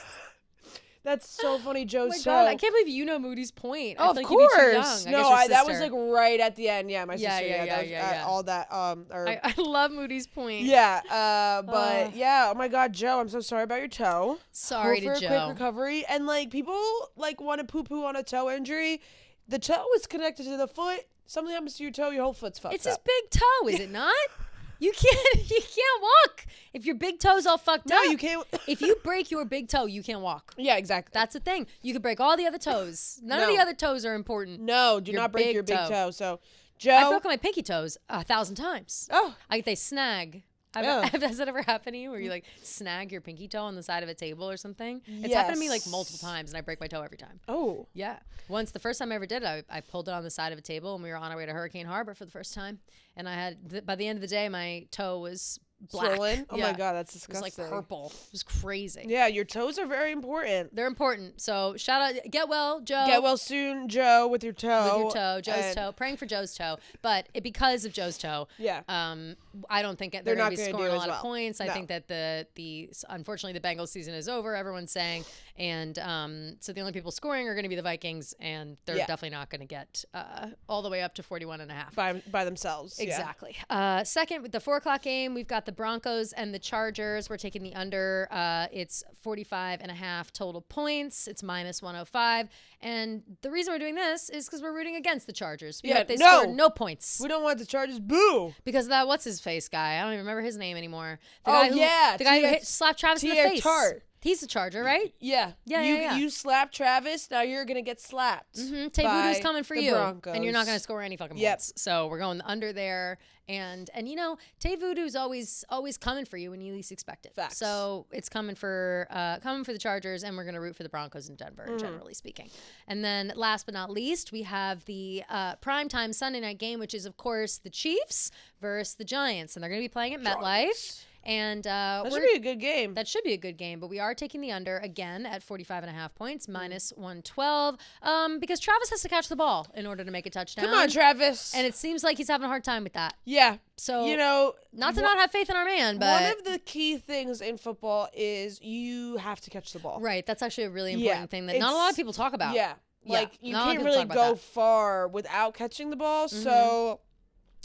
Speaker 2: That's so funny, Joe's toe.
Speaker 1: God, I can't believe you know Moody's Point.
Speaker 2: Oh,
Speaker 1: I feel
Speaker 2: of
Speaker 1: like you'd be too
Speaker 2: course.
Speaker 1: young.
Speaker 2: No, that was like right at the end. Yeah, my sister.
Speaker 1: Yeah.
Speaker 2: All that.
Speaker 1: I love Moody's Point.
Speaker 2: Yeah. But yeah. Oh my God, Joe, I'm so sorry about your toe.
Speaker 1: Sorry
Speaker 2: Hope
Speaker 1: to
Speaker 2: for
Speaker 1: Joe.
Speaker 2: a quick recovery. And like people like want to poo-poo on a toe injury. The toe is connected to the foot. Something happens to your toe, your whole foot's fucked up.
Speaker 1: It's his big toe, is it not? You can't walk if your big toe's all fucked up.
Speaker 2: No, you can't.
Speaker 1: If you break your big toe, you can't walk.
Speaker 2: Yeah, exactly.
Speaker 1: That's the thing. You could break all the other toes. None of the other toes are important.
Speaker 2: No, do not break your big toe. So, Joe.
Speaker 1: I broke my pinky toes 1,000 times.
Speaker 2: Oh.
Speaker 1: They snag. Has that ever happened to you where you like snag your pinky toe on the side of a table or something? It's happened to me like multiple times and I break my toe every time.
Speaker 2: Oh.
Speaker 1: Yeah. Once, the first time I ever did it, I pulled it on the side of a table and we were on our way to Hurricane Harbor for the first time. And I had, by the end of the day, my toe was black.
Speaker 2: Swollen? Oh my God, that's disgusting.
Speaker 1: It was like purple. It was crazy.
Speaker 2: Yeah, your toes are very important.
Speaker 1: They're important. So shout out, get well, Joe.
Speaker 2: Get well soon, Joe, with your toe.
Speaker 1: With your toe, Joe's toe. Praying for Joe's toe. But because of Joe's toe, I don't think they're going to be scoring a lot of points. I think that the unfortunately the Bengals season is over, everyone's saying. And so the only people scoring are going to be the Vikings, and they're definitely not going to get all the way up to 41.5.
Speaker 2: By themselves.
Speaker 1: Exactly. Second, with the 4 o'clock game, we've got the Broncos and the Chargers. We're taking the under. It's 45.5 total points. It's minus 105. And the reason we're doing this is because we're rooting against the Chargers. They scored no points.
Speaker 2: We don't want the Chargers. Boo.
Speaker 1: Because of that, what's his face guy? I don't even remember his name anymore. The guy who slapped Travis in the face. He's the Charger, right?
Speaker 2: Yeah. You slap Travis, now you're going to get slapped.
Speaker 1: Mm-hmm. Tay Voodoo's coming for you.
Speaker 2: Broncos.
Speaker 1: And you're not going to score any fucking points. So we're going under there. And you know, Tay Voodoo's always coming for you when you least expect it.
Speaker 2: Facts.
Speaker 1: So it's coming for the Chargers, and we're going to root for the Broncos in Denver, generally speaking. And then last but not least, we have the primetime Sunday night game, which is, of course, the Chiefs versus the Giants. And they're going to be playing at MetLife. And
Speaker 2: that should be a good game.
Speaker 1: That should be a good game, but we are taking the under again at 45.5 points, minus 112, because Travis has to catch the ball in order to make a touchdown.
Speaker 2: Come on, Travis.
Speaker 1: And it seems like he's having a hard time with that.
Speaker 2: Yeah.
Speaker 1: So, not to not have faith in our man, but
Speaker 2: one of the key things in football is you have to catch the ball.
Speaker 1: Right. That's actually a really important thing that not a lot of people talk about.
Speaker 2: Yeah. Like, you can't really go far without catching the ball. So,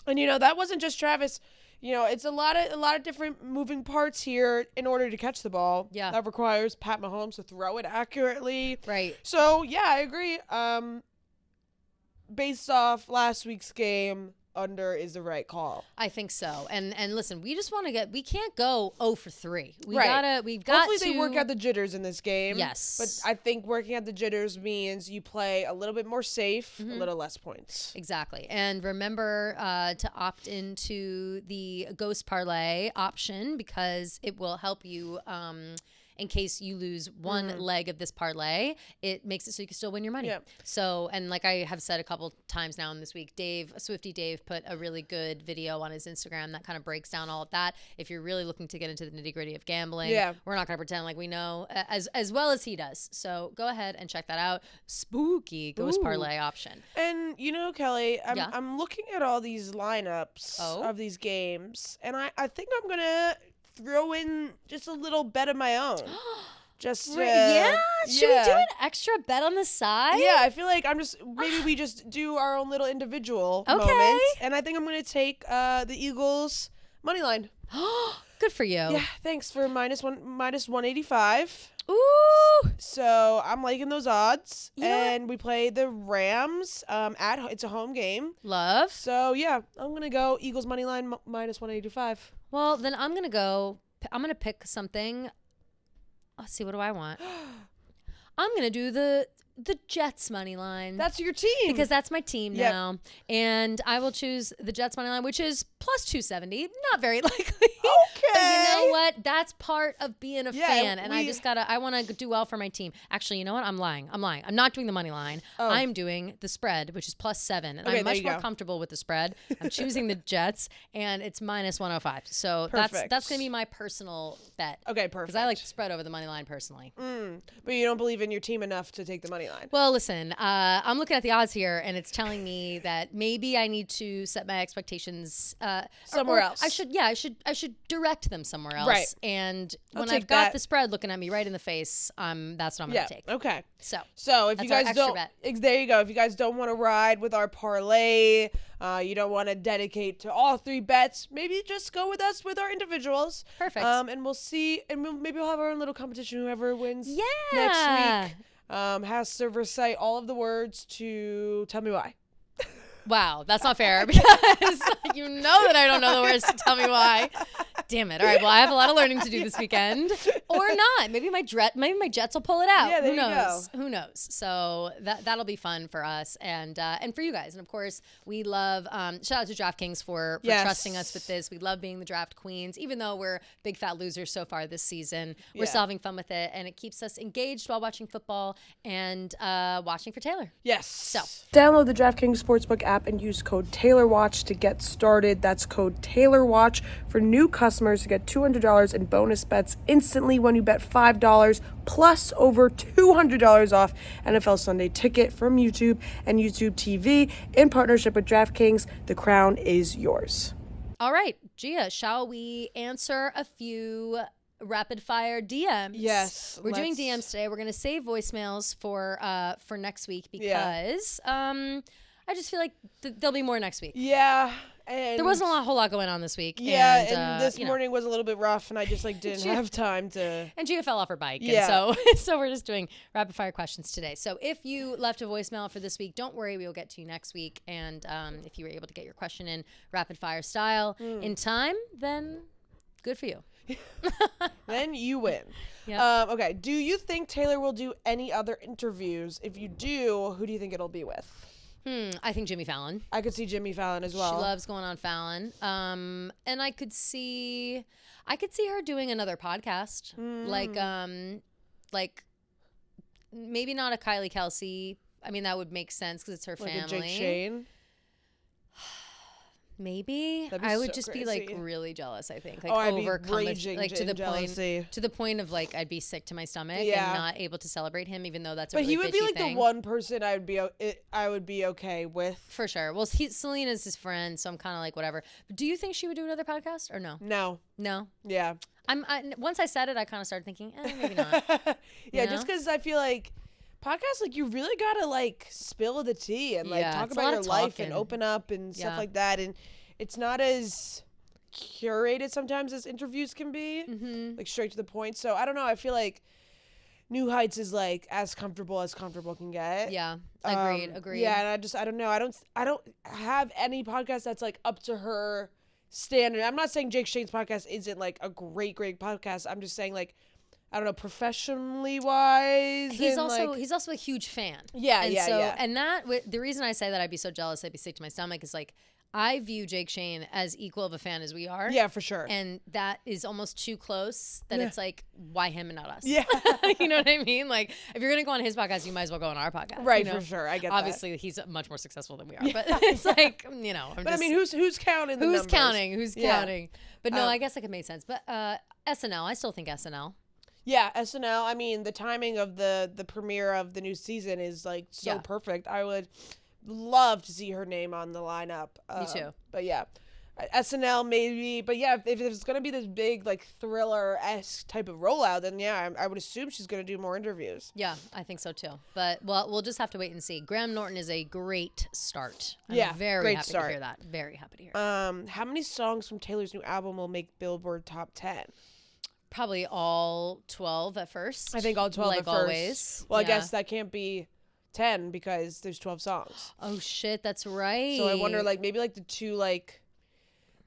Speaker 2: and that wasn't just Travis. It's a lot of different moving parts here in order to catch the ball.
Speaker 1: Yeah.
Speaker 2: That requires Pat Mahomes to throw it accurately.
Speaker 1: Right.
Speaker 2: So, yeah, I agree. Based off last week's game, under is the right call.
Speaker 1: I think so. And listen, we just want to we can't go 0 for 3. We've got
Speaker 2: Hopefully they work out the jitters in this game.
Speaker 1: Yes.
Speaker 2: But I think working out the jitters means you play a little bit more safe, a little less points.
Speaker 1: Exactly. And remember to opt into the Ghost Parlay option, because it will help you in case you lose one leg of this parlay. It makes it so you can still win your money.
Speaker 2: Yeah.
Speaker 1: So, and like I have said a couple times now in this week, Swifty Dave put a really good video on his Instagram that kind of breaks down all of that. If you're really looking to get into the nitty gritty of gambling, we're not going to pretend like we know as well as he does. So go ahead and check that out. Spooky Ghost Parlay option.
Speaker 2: And Kelly, I'm looking at all these lineups of these games, and I think I'm going to throw in just a little bet of my own. Should we do
Speaker 1: an extra bet on the side?
Speaker 2: Yeah, I feel like maybe we just do our own little individual moment. And I think I'm going to take the Eagles money line.
Speaker 1: Good for you.
Speaker 2: Yeah, thanks for minus 185.
Speaker 1: Ooh.
Speaker 2: So I'm liking those odds. And we play the Rams it's a home game.
Speaker 1: Love.
Speaker 2: So yeah, I'm going to go Eagles money line minus 185.
Speaker 1: Well, then I'm going to pick something. Let's see, what do I want? I'm going to do the Jets money line.
Speaker 2: That's your team.
Speaker 1: Because that's my team now. And I will choose the Jets money line, which is plus 270. Not very likely.
Speaker 2: Okay.
Speaker 1: But you know what? That's part of being a fan. And I want to do well for my team. Actually, you know what? I'm lying. I'm not doing the money line. I'm doing the spread, which is plus 7. And I'm much more comfortable with the spread. I'm choosing the Jets, and it's minus 105. So that's going to be my personal bet.
Speaker 2: Okay, perfect.
Speaker 1: Because I like the spread over the money line personally.
Speaker 2: But you don't believe in your team enough to take the money line.
Speaker 1: Well, listen, I'm looking at the odds here, and it's telling me that maybe I need to set my expectations
Speaker 2: somewhere else.
Speaker 1: I should direct them somewhere else.
Speaker 2: Right.
Speaker 1: And when I've got the spread looking at me right in the face, that's what I'm going to take.
Speaker 2: Okay.
Speaker 1: So
Speaker 2: if you guys don't, there you go. If you guys don't want to ride with our parlay, you don't want to dedicate to all 3 bets, maybe just go with us with our individuals.
Speaker 1: Perfect.
Speaker 2: And we'll see, and maybe we'll have our own little competition. Whoever wins next week has to recite all of the words to tell me why.
Speaker 1: Wow, that's not fair, because you know that I don't know the words to tell me why. Damn it. All right, well, I have a lot of learning to do this weekend. Or not. Maybe my Jets will pull it out.
Speaker 2: Yeah, there
Speaker 1: Who knows?
Speaker 2: you go.
Speaker 1: Who knows? So that'll be fun for us and for you guys. And, of course, we love shout out to DraftKings for trusting us with this. We love being the draft queens. Even though we're big fat losers so far this season, we're still having fun with it. And it keeps us engaged while watching football and watching for Taylor.
Speaker 2: Yes.
Speaker 1: So
Speaker 2: download the DraftKings Sportsbook app and use code TaylorWatch to get started. That's code TaylorWatch for new customers to get $200 in bonus bets instantly when you bet $5, plus over $200 off NFL Sunday Ticket from YouTube and YouTube TV in partnership with DraftKings. The crown is yours.
Speaker 1: All right, Gia, shall we answer a few rapid fire DMs?
Speaker 2: Yes.
Speaker 1: We're doing DMs today. We're going to save voicemails for next week because I just feel like there'll be more next week.
Speaker 2: Yeah. And
Speaker 1: there wasn't a whole lot going on this week.
Speaker 2: Yeah, and this morning was a little bit rough, and I just like didn't have time to.
Speaker 1: And Gia fell off her bike,
Speaker 2: yeah.
Speaker 1: And so we're just doing rapid fire questions today. So if you left a voicemail for this week, don't worry, we will get to you next week. And if you were able to get your question in rapid fire style in time, then good for you.
Speaker 2: Then you win.
Speaker 1: Yep.
Speaker 2: Okay. Do you think Taylor will do any other interviews? If you do, who do you think it'll be with?
Speaker 1: I think Jimmy Fallon.
Speaker 2: I could see Jimmy Fallon as well.
Speaker 1: She loves going on Fallon. And I could see her doing another podcast. Like maybe not a Kylie Kelsey. I mean, that would make sense because it's her family.
Speaker 2: Like a Jake Shane.
Speaker 1: Maybe I would just be like really jealous. I think like
Speaker 2: I'd
Speaker 1: overcome
Speaker 2: be raging
Speaker 1: like to the
Speaker 2: jealousy.
Speaker 1: point of like I'd be sick to my stomach and not able to celebrate him, even though that's a really
Speaker 2: he would be like
Speaker 1: thing.
Speaker 2: The one person I would be okay with
Speaker 1: for sure. Well, Selena's his friend, so I'm kind of like whatever. But do you think she would do another podcast or no? No.
Speaker 2: Yeah.
Speaker 1: Once I said it, I kind of started thinking, maybe not.
Speaker 2: Yeah, just because I feel like podcasts, like you really gotta like spill the tea and like talk about your life and open up and stuff like that, and it's not as curated sometimes as interviews can be, like straight to the point. So I don't know. I feel like New Heights is like as comfortable can get.
Speaker 1: Yeah, agreed.
Speaker 2: Yeah, and I don't know. I don't have any podcast that's like up to her standard. I'm not saying Jake Shane's podcast isn't like a great podcast. I'm just saying like, I don't know, professionally wise.
Speaker 1: He's also a huge fan.
Speaker 2: Yeah,
Speaker 1: And the reason I say that I'd be so jealous, I'd be sick to my stomach, is like I view Jake Shane as equal of a fan as we are.
Speaker 2: Yeah, for sure.
Speaker 1: And that is almost too close that it's like, why him and not us?
Speaker 2: Yeah.
Speaker 1: You know what I mean? Like, if you're going to go on his podcast, you might as well go on our podcast.
Speaker 2: Right, for sure. I get
Speaker 1: Obviously, that. He's much more successful than we are. But it's like,
Speaker 2: I mean, who's counting the numbers?
Speaker 1: Who's counting? But no, I guess like it made sense. But SNL, I still think SNL.
Speaker 2: Yeah, SNL. I mean, the timing of the premiere of the new season is like so perfect. I would love to see her name on the lineup.
Speaker 1: Me too.
Speaker 2: But yeah, SNL maybe. But yeah, if it's gonna be this big like thriller-esque type of rollout, then yeah, I would assume she's gonna do more interviews.
Speaker 1: Yeah, I think so too. But well, we'll just have to wait and see. Graham Norton is a great start. I'm very happy to hear that. Very happy to hear.
Speaker 2: How many songs from Taylor's new album will make Billboard Top 10?
Speaker 1: Probably all 12 at first.
Speaker 2: I think all 12
Speaker 1: like
Speaker 2: at first.
Speaker 1: Always.
Speaker 2: Well, I guess that can't be 10 because there's 12 songs.
Speaker 1: Oh shit, that's right.
Speaker 2: So I wonder like maybe like the two like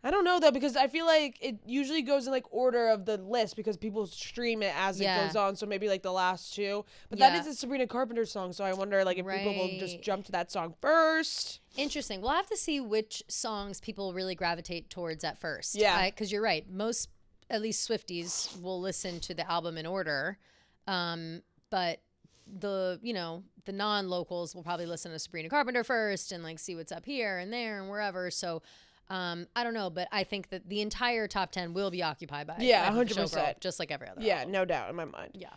Speaker 2: I don't know though, because I feel like it usually goes in like order of the list because people stream it as it goes on. So maybe like the last two. But that is a Sabrina Carpenter song, so I wonder like if people will just jump to that song first.
Speaker 1: Interesting. We'll have to see which songs people really gravitate towards at first.
Speaker 2: Yeah.
Speaker 1: Because you're right. Most, at least Swifties, will listen to the album in order. But the non-locals will probably listen to Sabrina Carpenter first and like see what's up here and there and wherever. So I don't know, but I think that the entire top 10 will be occupied by
Speaker 2: 100%,
Speaker 1: Showgirl, just like every other album.
Speaker 2: No doubt in my mind.
Speaker 1: Yeah.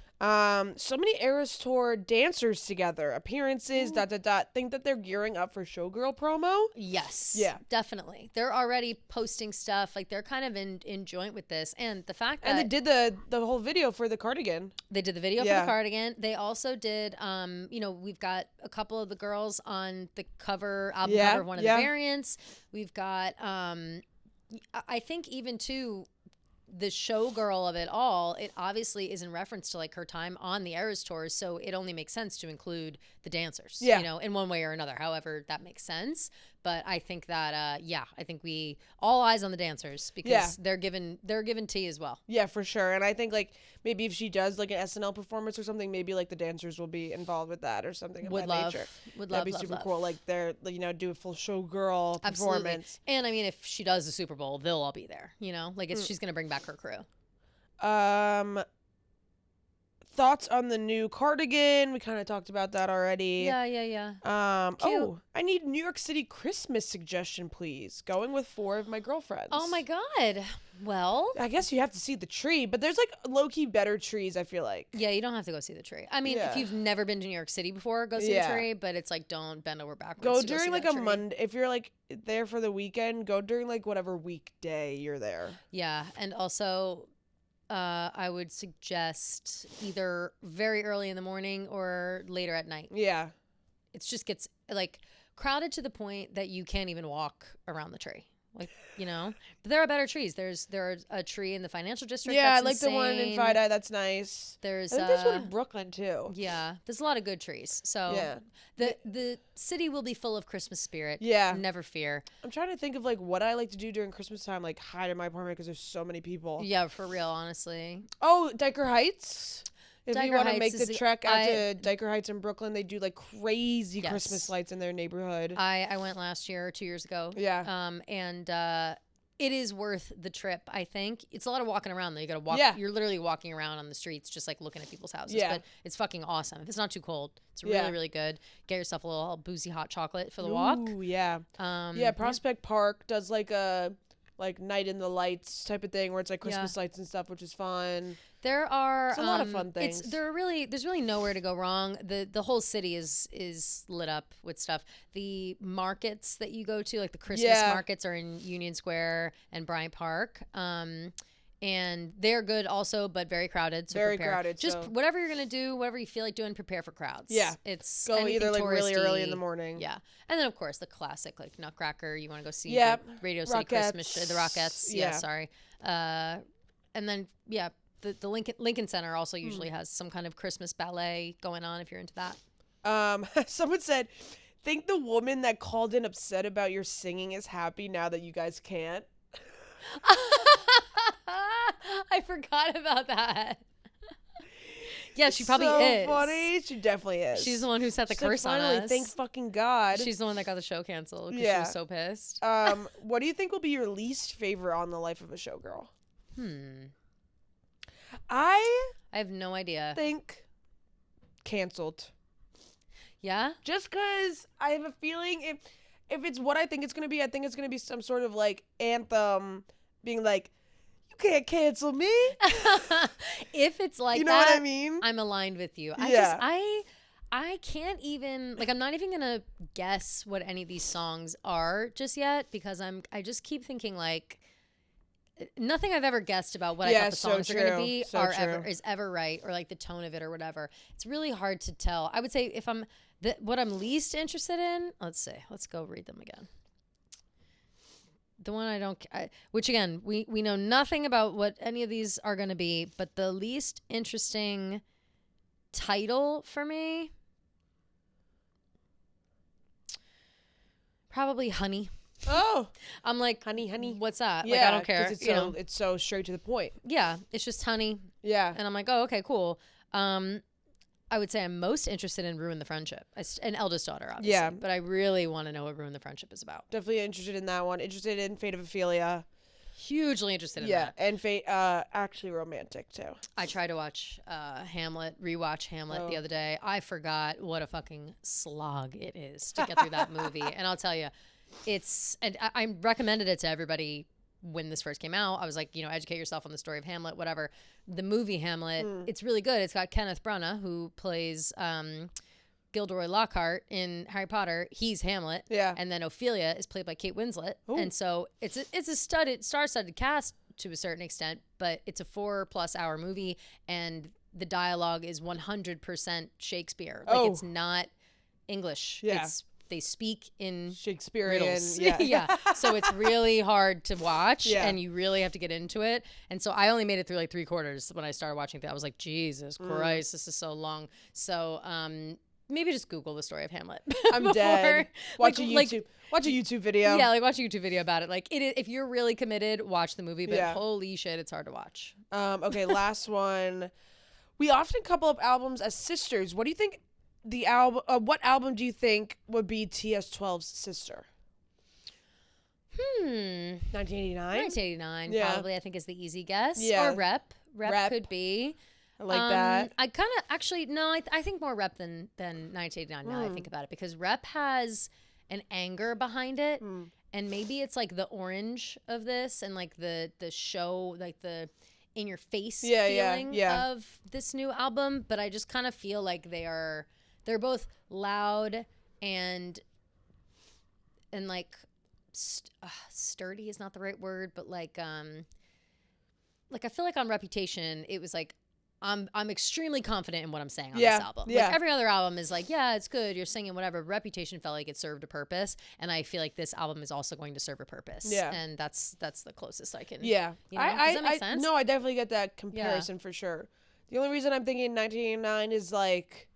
Speaker 2: So many Eras Tour dancers together, appearances, ... Think that they're gearing up for Showgirl promo?
Speaker 1: Yes.
Speaker 2: Yeah.
Speaker 1: Definitely. They're already posting stuff. Like they're kind of in joint with this. And the fact that...
Speaker 2: And they did the whole video for the cardigan.
Speaker 1: They did the video for the cardigan. They also did, we've got a couple of the girls on the album cover of one of the variants. We've got, I think even too, the Showgirl of it all, it obviously is in reference to like her time on the Eras tours, so it only makes sense to include the dancers, in one way or another, however that makes sense. But I think that I think we all eyes on the dancers because they're given tea as well. Yeah,
Speaker 2: for sure. And I think like maybe if she does like an SNL performance or something, maybe like the dancers will be involved with that or something of that nature. That'd be super cool. Like they're do a full Showgirl performance.
Speaker 1: And I mean, if she does the Super Bowl, they'll all be there. Like she's gonna bring back her crew.
Speaker 2: Thoughts on the new cardigan? We kind of talked about that already.
Speaker 1: Yeah.
Speaker 2: Cute. I need New York City Christmas suggestion, please. Going with 4 of my girlfriends.
Speaker 1: Oh my God. Well,
Speaker 2: I guess you have to see the tree, but there's like low-key better trees, I feel like.
Speaker 1: Yeah, you don't have to go see the tree. I mean, if you've never been to New York City before, go see the tree, but it's like don't bend over backwards.
Speaker 2: Go during like a Monday. If you're like there for the weekend, go during like whatever weekday you're there.
Speaker 1: Yeah, and also I would suggest either very early in the morning or later at night.
Speaker 2: Yeah.
Speaker 1: It just gets like crowded to the point that you can't even walk around the tree. Like, you know, but there are better trees. There's a tree in the financial district.
Speaker 2: Yeah,
Speaker 1: that's
Speaker 2: I like
Speaker 1: insane.
Speaker 2: the one in Fide. That's nice. I think there's one in Brooklyn too.
Speaker 1: Yeah, there's a lot of good trees. So
Speaker 2: yeah,
Speaker 1: the city will be full of Christmas spirit.
Speaker 2: Yeah,
Speaker 1: never fear.
Speaker 2: I'm trying to think of like what I like to do during Christmas time, like hide in my apartment because there's so many people.
Speaker 1: Yeah, for real, honestly.
Speaker 2: Oh, Diker Heights. If
Speaker 1: Diker
Speaker 2: you want to
Speaker 1: Heights
Speaker 2: make the trek out to Diker Heights in Brooklyn, they do like crazy Christmas lights in their neighborhood.
Speaker 1: I went last year or 2 years ago.
Speaker 2: Yeah.
Speaker 1: And it is worth the trip, I think. It's a lot of walking around, though. You got to walk.
Speaker 2: Yeah.
Speaker 1: You're literally walking around on the streets just, like, looking at people's houses.
Speaker 2: Yeah.
Speaker 1: But it's fucking awesome. If it's not too cold, it's really, really good. Get yourself a little boozy hot chocolate for the walk.
Speaker 2: Ooh, yeah. Yeah, Prospect Park does, like, a night in the lights type of thing where it's, like, Christmas lights and stuff, which is fun.
Speaker 1: There are
Speaker 2: a lot of fun things.
Speaker 1: There's really nowhere to go wrong. The whole city is lit up with stuff. The markets that you go to, like the Christmas markets, are in Union Square and Bryant Park. And they're good also, but very crowded. So
Speaker 2: very
Speaker 1: prepare.
Speaker 2: crowded.
Speaker 1: Just whatever you're gonna do, whatever you feel like doing, prepare for crowds.
Speaker 2: Yeah,
Speaker 1: it's
Speaker 2: go either like really early in the morning.
Speaker 1: Yeah, and then of course the classic like Nutcracker. You want to go see the Radio City Christmas show, the Rockettes. Yeah, sorry. And then the Lincoln Center also usually has some kind of Christmas ballet going on if you're into that.
Speaker 2: Someone said, think the woman that called in upset about your singing is happy now that you guys can't.
Speaker 1: I forgot about that. Yeah, she probably
Speaker 2: so
Speaker 1: is.
Speaker 2: Funny. She definitely is.
Speaker 1: She's the one who set the curse on
Speaker 2: finally,
Speaker 1: us.
Speaker 2: thank fucking God.
Speaker 1: She's the one that got the show canceled because she was so pissed.
Speaker 2: What do you think will be your least favorite on The Life of a Showgirl? I
Speaker 1: have no idea.
Speaker 2: Think canceled.
Speaker 1: Yeah?
Speaker 2: Just because I have a feeling if it's what I think it's going to be, I think it's going to be some sort of like anthem being like, you can't cancel me.
Speaker 1: If it's like that,
Speaker 2: you know what I mean?
Speaker 1: I'm aligned with you. I can't even, like, I'm not even going to guess what any of these songs are just yet because I just keep thinking like, nothing I've ever guessed about what I thought the songs are going to be is ever right, or like the tone of it or whatever. It's really hard to tell. I would say if what I'm least interested in, let's go read them again. The one which again, we know nothing about what any of these are going to be, but the least interesting title for me, probably Honey.
Speaker 2: Oh,
Speaker 1: I'm like,
Speaker 2: honey.
Speaker 1: What's that?
Speaker 2: Yeah,
Speaker 1: like, I don't care.
Speaker 2: It's so straight to the point.
Speaker 1: Yeah, it's just honey.
Speaker 2: Yeah,
Speaker 1: and I'm like, oh, okay, cool. I would say I'm most interested in Ruin the Friendship, an eldest daughter, obviously. Yeah, but I really want to know what Ruin the Friendship is about.
Speaker 2: Definitely interested in that one. Interested in Fate of Ophelia.
Speaker 1: Hugely interested in that.
Speaker 2: Yeah, and Fate, actually romantic too.
Speaker 1: I tried to watch rewatch Hamlet the other day. I forgot what a fucking slog it is to get through that movie, and I'll tell you. And I recommended it to everybody when this first came out. I was like, educate yourself on the story of Hamlet, whatever. The movie Hamlet, it's really good. It's got Kenneth Branagh, who plays Gilderoy Lockhart in Harry Potter. He's Hamlet.
Speaker 2: Yeah.
Speaker 1: And then Ophelia is played by Kate Winslet. Ooh. And so it's a star-studded cast to a certain extent, but it's a 4+ hour movie, and the dialogue is 100% Shakespeare. Like, it's not English.
Speaker 2: Yeah.
Speaker 1: They speak in
Speaker 2: Shakespearean
Speaker 1: riddles.
Speaker 2: Yeah.
Speaker 1: So it's really hard to watch, and you really have to get into it. And so I only made it through like 3/4 when I started watching it. I was like, Jesus Christ, this is so long. So maybe just Google the story of Hamlet.
Speaker 2: I'm dead. Watch a YouTube video.
Speaker 1: Yeah, like watch a YouTube video about it. Like if you're really committed, watch the movie. But holy shit, it's hard to watch.
Speaker 2: Okay, last one. We often couple up albums as sisters. What do you think? What album do you think would be TS12's sister? 1989?
Speaker 1: 1989, probably, I think, is the easy guess.
Speaker 2: Yeah.
Speaker 1: Or Rep. Rep could be.
Speaker 2: I like that.
Speaker 1: I kind of, actually, no, I think more Rep than 1989 now I think about it. Because Rep has an anger behind it. And maybe it's like the orange of this and like the show, like the in your face feeling of this new album. But I just kind of feel like they're both loud and like sturdy is not the right word, but like I feel like on Reputation it was like I'm extremely confident in what I'm saying on
Speaker 2: Yeah,
Speaker 1: this album.
Speaker 2: yeah.
Speaker 1: Like every other album is like, yeah, it's good, you're singing whatever. Reputation felt like it served a purpose, and I feel like this album is also going to serve a purpose.
Speaker 2: Yeah.
Speaker 1: And that's the closest I can.
Speaker 2: Yeah.
Speaker 1: You know? Does that make sense?
Speaker 2: No, I definitely get that comparison for sure. The only reason I'm thinking 1989 is like,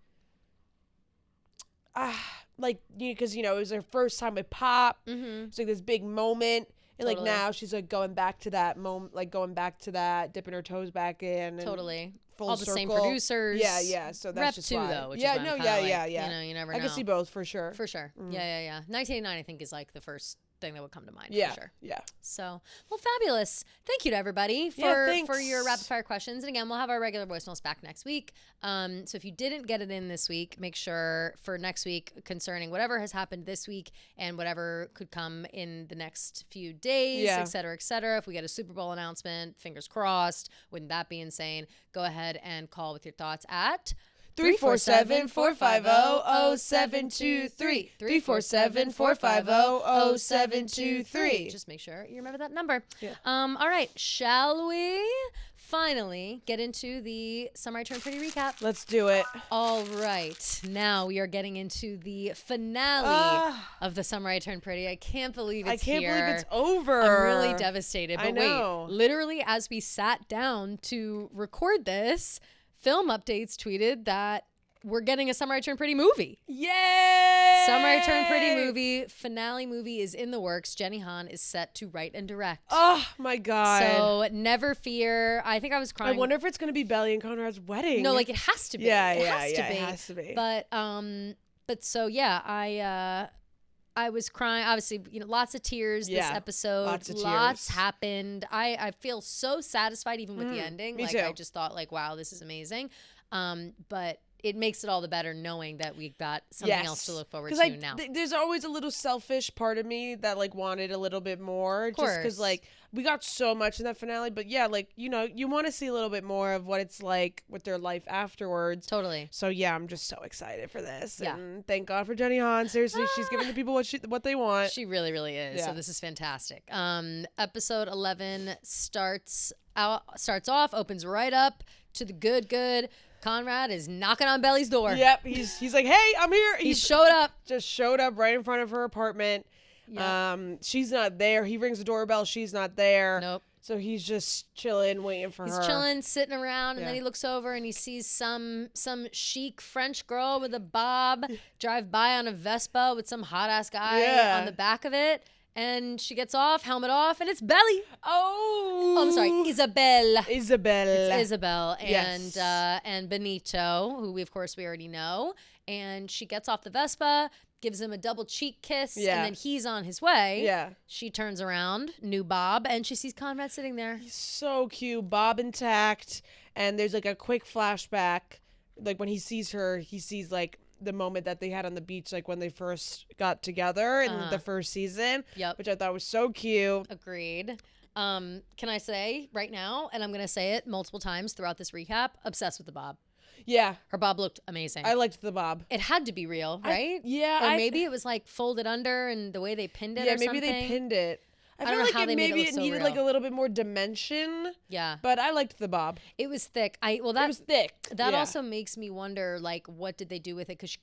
Speaker 2: because, it was her first time with pop.
Speaker 1: Mm-hmm.
Speaker 2: It's like this big moment. And
Speaker 1: Totally.
Speaker 2: like now she's like going back to that moment, like going back to that, dipping her toes back in. And
Speaker 1: Totally.
Speaker 2: Full
Speaker 1: All the
Speaker 2: circle.
Speaker 1: same producers.
Speaker 2: Yeah. So that's
Speaker 1: Rep
Speaker 2: just
Speaker 1: too,
Speaker 2: why.
Speaker 1: though. Which
Speaker 2: Yeah,
Speaker 1: is why
Speaker 2: no,
Speaker 1: I'm kinda
Speaker 2: yeah.
Speaker 1: You know, you never know.
Speaker 2: I can see both for sure.
Speaker 1: For sure. Yeah. 1989, I think, is like the first thing that would come to mind.
Speaker 2: Yeah.
Speaker 1: For sure.
Speaker 2: Yeah.
Speaker 1: So, well, fabulous. Thank you to everybody for your rapid fire questions. And again, we'll have our regular voicemails back next week. So if you didn't get it in this week, make sure for next week concerning whatever has happened this week and whatever could come in the next few days, et cetera, et cetera. If we get a Super Bowl announcement, fingers crossed, wouldn't that be insane? Go ahead and call with your thoughts at
Speaker 2: 347-450-0723. 347-450-0723.
Speaker 1: Just make sure you remember that number.
Speaker 2: Yeah.
Speaker 1: All right. Shall we finally get into the Summer I Turned Pretty recap?
Speaker 2: Let's do it.
Speaker 1: All right. Now we are getting into the finale of the Summer I Turned Pretty. I can't believe it's here.
Speaker 2: I can't believe it's over.
Speaker 1: I'm really devastated. But
Speaker 2: I know.
Speaker 1: wait, literally as we sat down to record this, Film Updates tweeted that we're getting a Summer I Turned Pretty movie.
Speaker 2: Yay!
Speaker 1: Summer I Turned Pretty movie, finale movie is in the works. Jenny Han is set to write and direct.
Speaker 2: Oh my God.
Speaker 1: So never fear. I think I was crying.
Speaker 2: I wonder if it's going to be Belly and Conrad's wedding.
Speaker 1: No, like it has to be.
Speaker 2: Yeah,
Speaker 1: it
Speaker 2: has to be.
Speaker 1: But so yeah, I was crying. Obviously, lots of tears this episode.
Speaker 2: Lots of
Speaker 1: Lots
Speaker 2: tears.
Speaker 1: happened. I feel so satisfied even with the ending.
Speaker 2: Me
Speaker 1: like
Speaker 2: too.
Speaker 1: I just thought like, wow, this is amazing. But it makes it all the better knowing that we got something else to look forward to now.
Speaker 2: There's always a little selfish part of me that like wanted a little bit more, just because like we got so much in that finale. But yeah, like you want to see a little bit more of what it's like with their life afterwards.
Speaker 1: Totally.
Speaker 2: So yeah, I'm just so excited for this.
Speaker 1: Yeah.
Speaker 2: And thank God for Jenny Han. Seriously, she's giving the people what they want.
Speaker 1: She really, really is.
Speaker 2: Yeah.
Speaker 1: So this is fantastic. Episode 11 starts off, opens right up to the good. Conrad is knocking on Belly's door.
Speaker 2: Yep, he's like, hey, I'm here.
Speaker 1: He showed up.
Speaker 2: Just showed up right in front of her apartment.
Speaker 1: Yep.
Speaker 2: She's not there. He rings the doorbell. She's not there.
Speaker 1: Nope.
Speaker 2: So he's just chilling, waiting for her.
Speaker 1: He's chilling, sitting around, and then he looks over and he sees some chic French girl with a bob drive by on a Vespa with some hot ass guy on the back of it. And she gets off, helmet off, and it's Belly.
Speaker 2: Oh,
Speaker 1: I'm sorry, Isabel.
Speaker 2: It's
Speaker 1: Isabel and
Speaker 2: Yes.
Speaker 1: and Benito, who we already know. And she gets off the Vespa, gives him a double cheek kiss, and then he's on his way.
Speaker 2: Yeah.
Speaker 1: She turns around, new Bob, and she sees Conrad sitting there.
Speaker 2: He's so cute, Bob intact, and there's like a quick flashback, like when he sees her, he sees like the moment that they had on the beach, like when they first got together in the first season.
Speaker 1: Yep.
Speaker 2: Which I thought was so cute.
Speaker 1: Agreed. Can I say right now, and I'm going to say it multiple times throughout this recap, obsessed with the bob.
Speaker 2: Yeah.
Speaker 1: Her bob looked amazing.
Speaker 2: I liked the bob.
Speaker 1: It had to be real, right?
Speaker 2: Or
Speaker 1: maybe it was like folded under and the way they pinned it or something.
Speaker 2: Yeah, maybe they pinned it. I
Speaker 1: don't
Speaker 2: feel
Speaker 1: know how
Speaker 2: like
Speaker 1: they made it
Speaker 2: maybe
Speaker 1: look
Speaker 2: it
Speaker 1: so
Speaker 2: needed
Speaker 1: real.
Speaker 2: like a little bit more dimension.
Speaker 1: Yeah.
Speaker 2: But I liked the bob.
Speaker 1: It was thick.
Speaker 2: It was thick.
Speaker 1: That also makes me wonder, like, what did they do with it? Because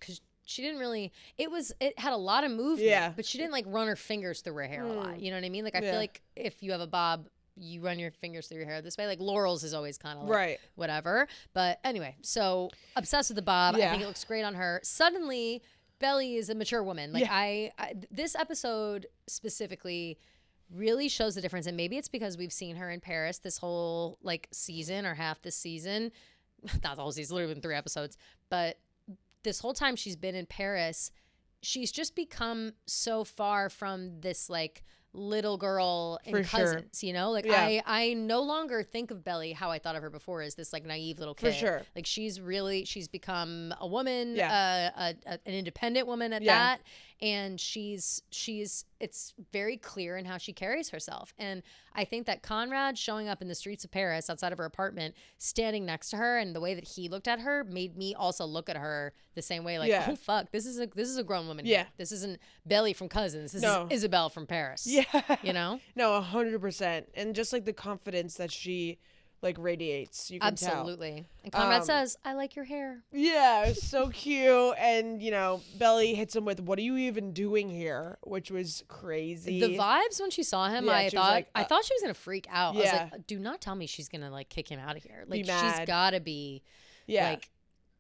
Speaker 1: she didn't really, it had a lot of movement, but she didn't like run her fingers through her hair a lot. You know what I mean? Like, I feel like if you have a bob, you run your fingers through your hair this way. Like Laurel's is always kind of like whatever. But anyway, so obsessed with the bob. I think it looks great on her. Suddenly, Belly is a mature woman. Like this episode specifically really shows the difference. And maybe it's because we've seen her in Paris this whole like season or half this season. Not the whole season, literally been 3 episodes. But this whole time she's been in Paris, she's just become so far from this like little girl in Cousins, you know? Like I no longer think of Belly how I thought of her before as this like naive little kid.
Speaker 2: For sure.
Speaker 1: Like she's become a woman, an independent woman at that. And it's very clear in how she carries herself. And I think that Conrad showing up in the streets of Paris outside of her apartment, standing next to her, and the way that he looked at her made me also look at her the same way. Like, oh fuck, this is a grown woman.
Speaker 2: Yeah.
Speaker 1: Here. This isn't Belly from Cousins. This is Isabel from Paris.
Speaker 2: Yeah.
Speaker 1: You know?
Speaker 2: No, 100%. And just like the confidence that she like radiates. You can
Speaker 1: Absolutely.
Speaker 2: tell.
Speaker 1: And Conrad says, "I like your hair."
Speaker 2: Yeah, it's so cute. And you know, Belly hits him with, "What are you even doing here?" Which was crazy.
Speaker 1: The vibes when she saw him,
Speaker 2: Yeah,
Speaker 1: I
Speaker 2: she was
Speaker 1: thought
Speaker 2: like,
Speaker 1: I thought she was gonna freak out.
Speaker 2: Yeah.
Speaker 1: I was like, "Do not tell me she's gonna like kick him out of here. Like she's
Speaker 2: mad.
Speaker 1: gotta be, like,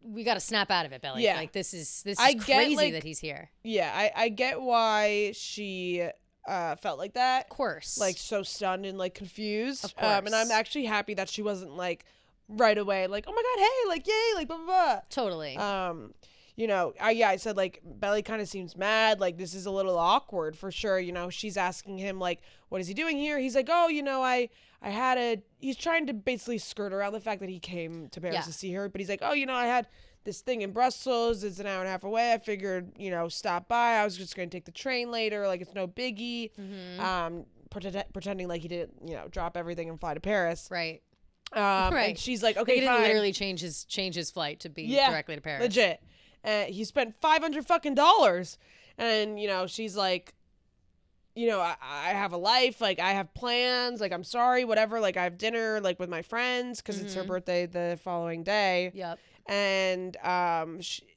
Speaker 1: we gotta snap out of it, Belly.
Speaker 2: Yeah.
Speaker 1: Like this is
Speaker 2: I
Speaker 1: crazy
Speaker 2: get, like,
Speaker 1: that he's here.
Speaker 2: Yeah, I get why she felt like that.
Speaker 1: Of course,
Speaker 2: Like so stunned and like confused.
Speaker 1: Of course.
Speaker 2: And I'm actually happy that she wasn't like right away like, "Oh my god, hey, like yay, like blah blah blah."
Speaker 1: Totally.
Speaker 2: You know, I said like Belly kind of seems mad, like this is a little awkward for sure. You know, she's asking him like, "What is he doing here?" He's like, "Oh, you know, he's trying to basically skirt around the fact that he came to Paris to see her, but he's like, "Oh, you know, I had this thing in Brussels. It's an hour and a half away. I figured, you know, stop by. I was just going to take the train later. Like, it's no biggie." Pretending like he didn't, you know, drop everything and fly to Paris.
Speaker 1: Right.
Speaker 2: Right. And she's like, "Okay,
Speaker 1: he
Speaker 2: fine."
Speaker 1: didn't literally change his flight to be directly to Paris.
Speaker 2: Legit. He spent $500 and, you know, she's like, "You know, I have a life, like I have plans, like I'm sorry, whatever, like I have dinner like with my friends because it's her birthday the following day."
Speaker 1: Yep.
Speaker 2: And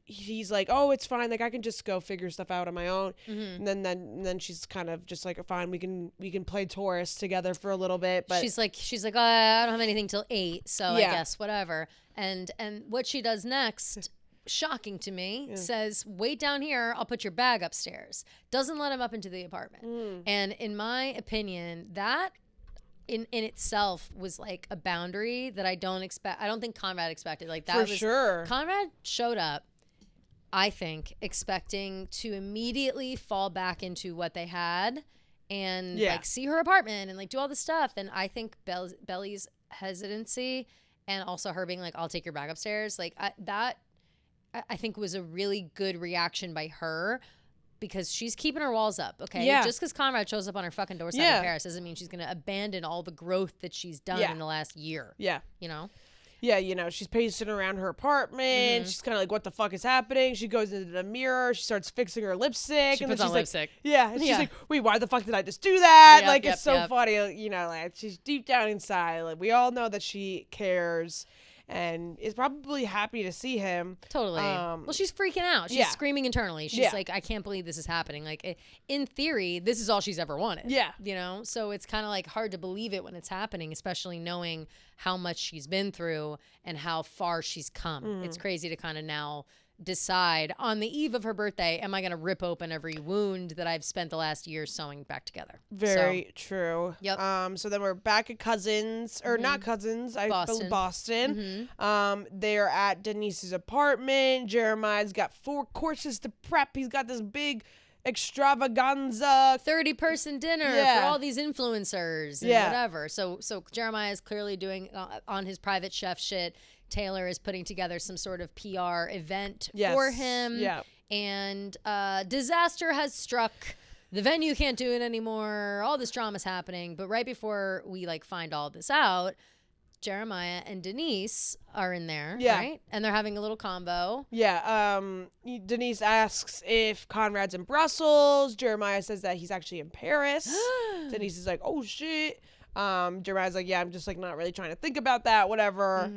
Speaker 2: he's like, "Oh, it's fine, like I can just go figure stuff out on my own." And then she's kind of just like, "Fine, we can play tourist together for a little bit." But
Speaker 1: she's like, I don't have anything till 8, so I guess whatever. And what she does next, shocking to me, says, "Wait down here, I'll put your bag upstairs." Doesn't let him up into the apartment. And in my opinion, that in itself was like a boundary that I don't think Conrad expected. Like that
Speaker 2: for
Speaker 1: was
Speaker 2: sure.
Speaker 1: Conrad showed up, I think, expecting to immediately fall back into what they had and like see her apartment and like do all this stuff. And I think Belly's hesitancy and also her being like, "I'll take your bag upstairs," like I think was a really good reaction by her, because she's keeping her walls up, okay?
Speaker 2: Yeah.
Speaker 1: Just because Conrad shows up on her fucking doorstep in Paris doesn't mean she's going to abandon all the growth that she's done in the last year.
Speaker 2: Yeah.
Speaker 1: You know?
Speaker 2: Yeah, you know, she's pacing around her apartment. She's kind of like, "What the fuck is happening?" She goes into the mirror. She starts fixing her lipstick.
Speaker 1: She
Speaker 2: and
Speaker 1: puts
Speaker 2: then
Speaker 1: on
Speaker 2: she's
Speaker 1: lipstick.
Speaker 2: Like, yeah. And she's like, "Wait, why the fuck did I just do that?"
Speaker 1: Yep,
Speaker 2: like,
Speaker 1: yep,
Speaker 2: it's so
Speaker 1: yep.
Speaker 2: funny. You know, like, she's deep down inside. Like, we all know that she cares and is probably happy to see him.
Speaker 1: Totally. Well, she's freaking out. She's screaming internally. She's like, "I can't believe this is happening." Like, in theory, this is all she's ever wanted.
Speaker 2: Yeah.
Speaker 1: You know? So it's kind of like hard to believe it when it's happening, especially knowing how much she's been through and how far she's come. It's crazy to kind of now decide on the eve of her birthday, am I going to rip open every wound that I've spent the last year sewing back together?
Speaker 2: Very true.
Speaker 1: Yep.
Speaker 2: So then we're back at Cousins, or not Cousins, Boston. They're at Denise's apartment. Jeremiah's got 4 courses to prep. He's got this big extravaganza
Speaker 1: 30-person dinner for all these influencers and whatever. So Jeremiah is clearly doing on his private chef shit. Taylor is putting together some sort of PR event for him. Yeah. And disaster has struck. The venue can't do it anymore. All this drama's happening. But right before we like find all this out, Jeremiah and Denise are in there, right? And they're having a little combo. Yeah.
Speaker 2: Denise asks if Conrad's in Brussels. Jeremiah says that he's actually in Paris. Denise is like, "Oh shit." Jeremiah's like, "Yeah, I'm just like not really trying to think about that, whatever."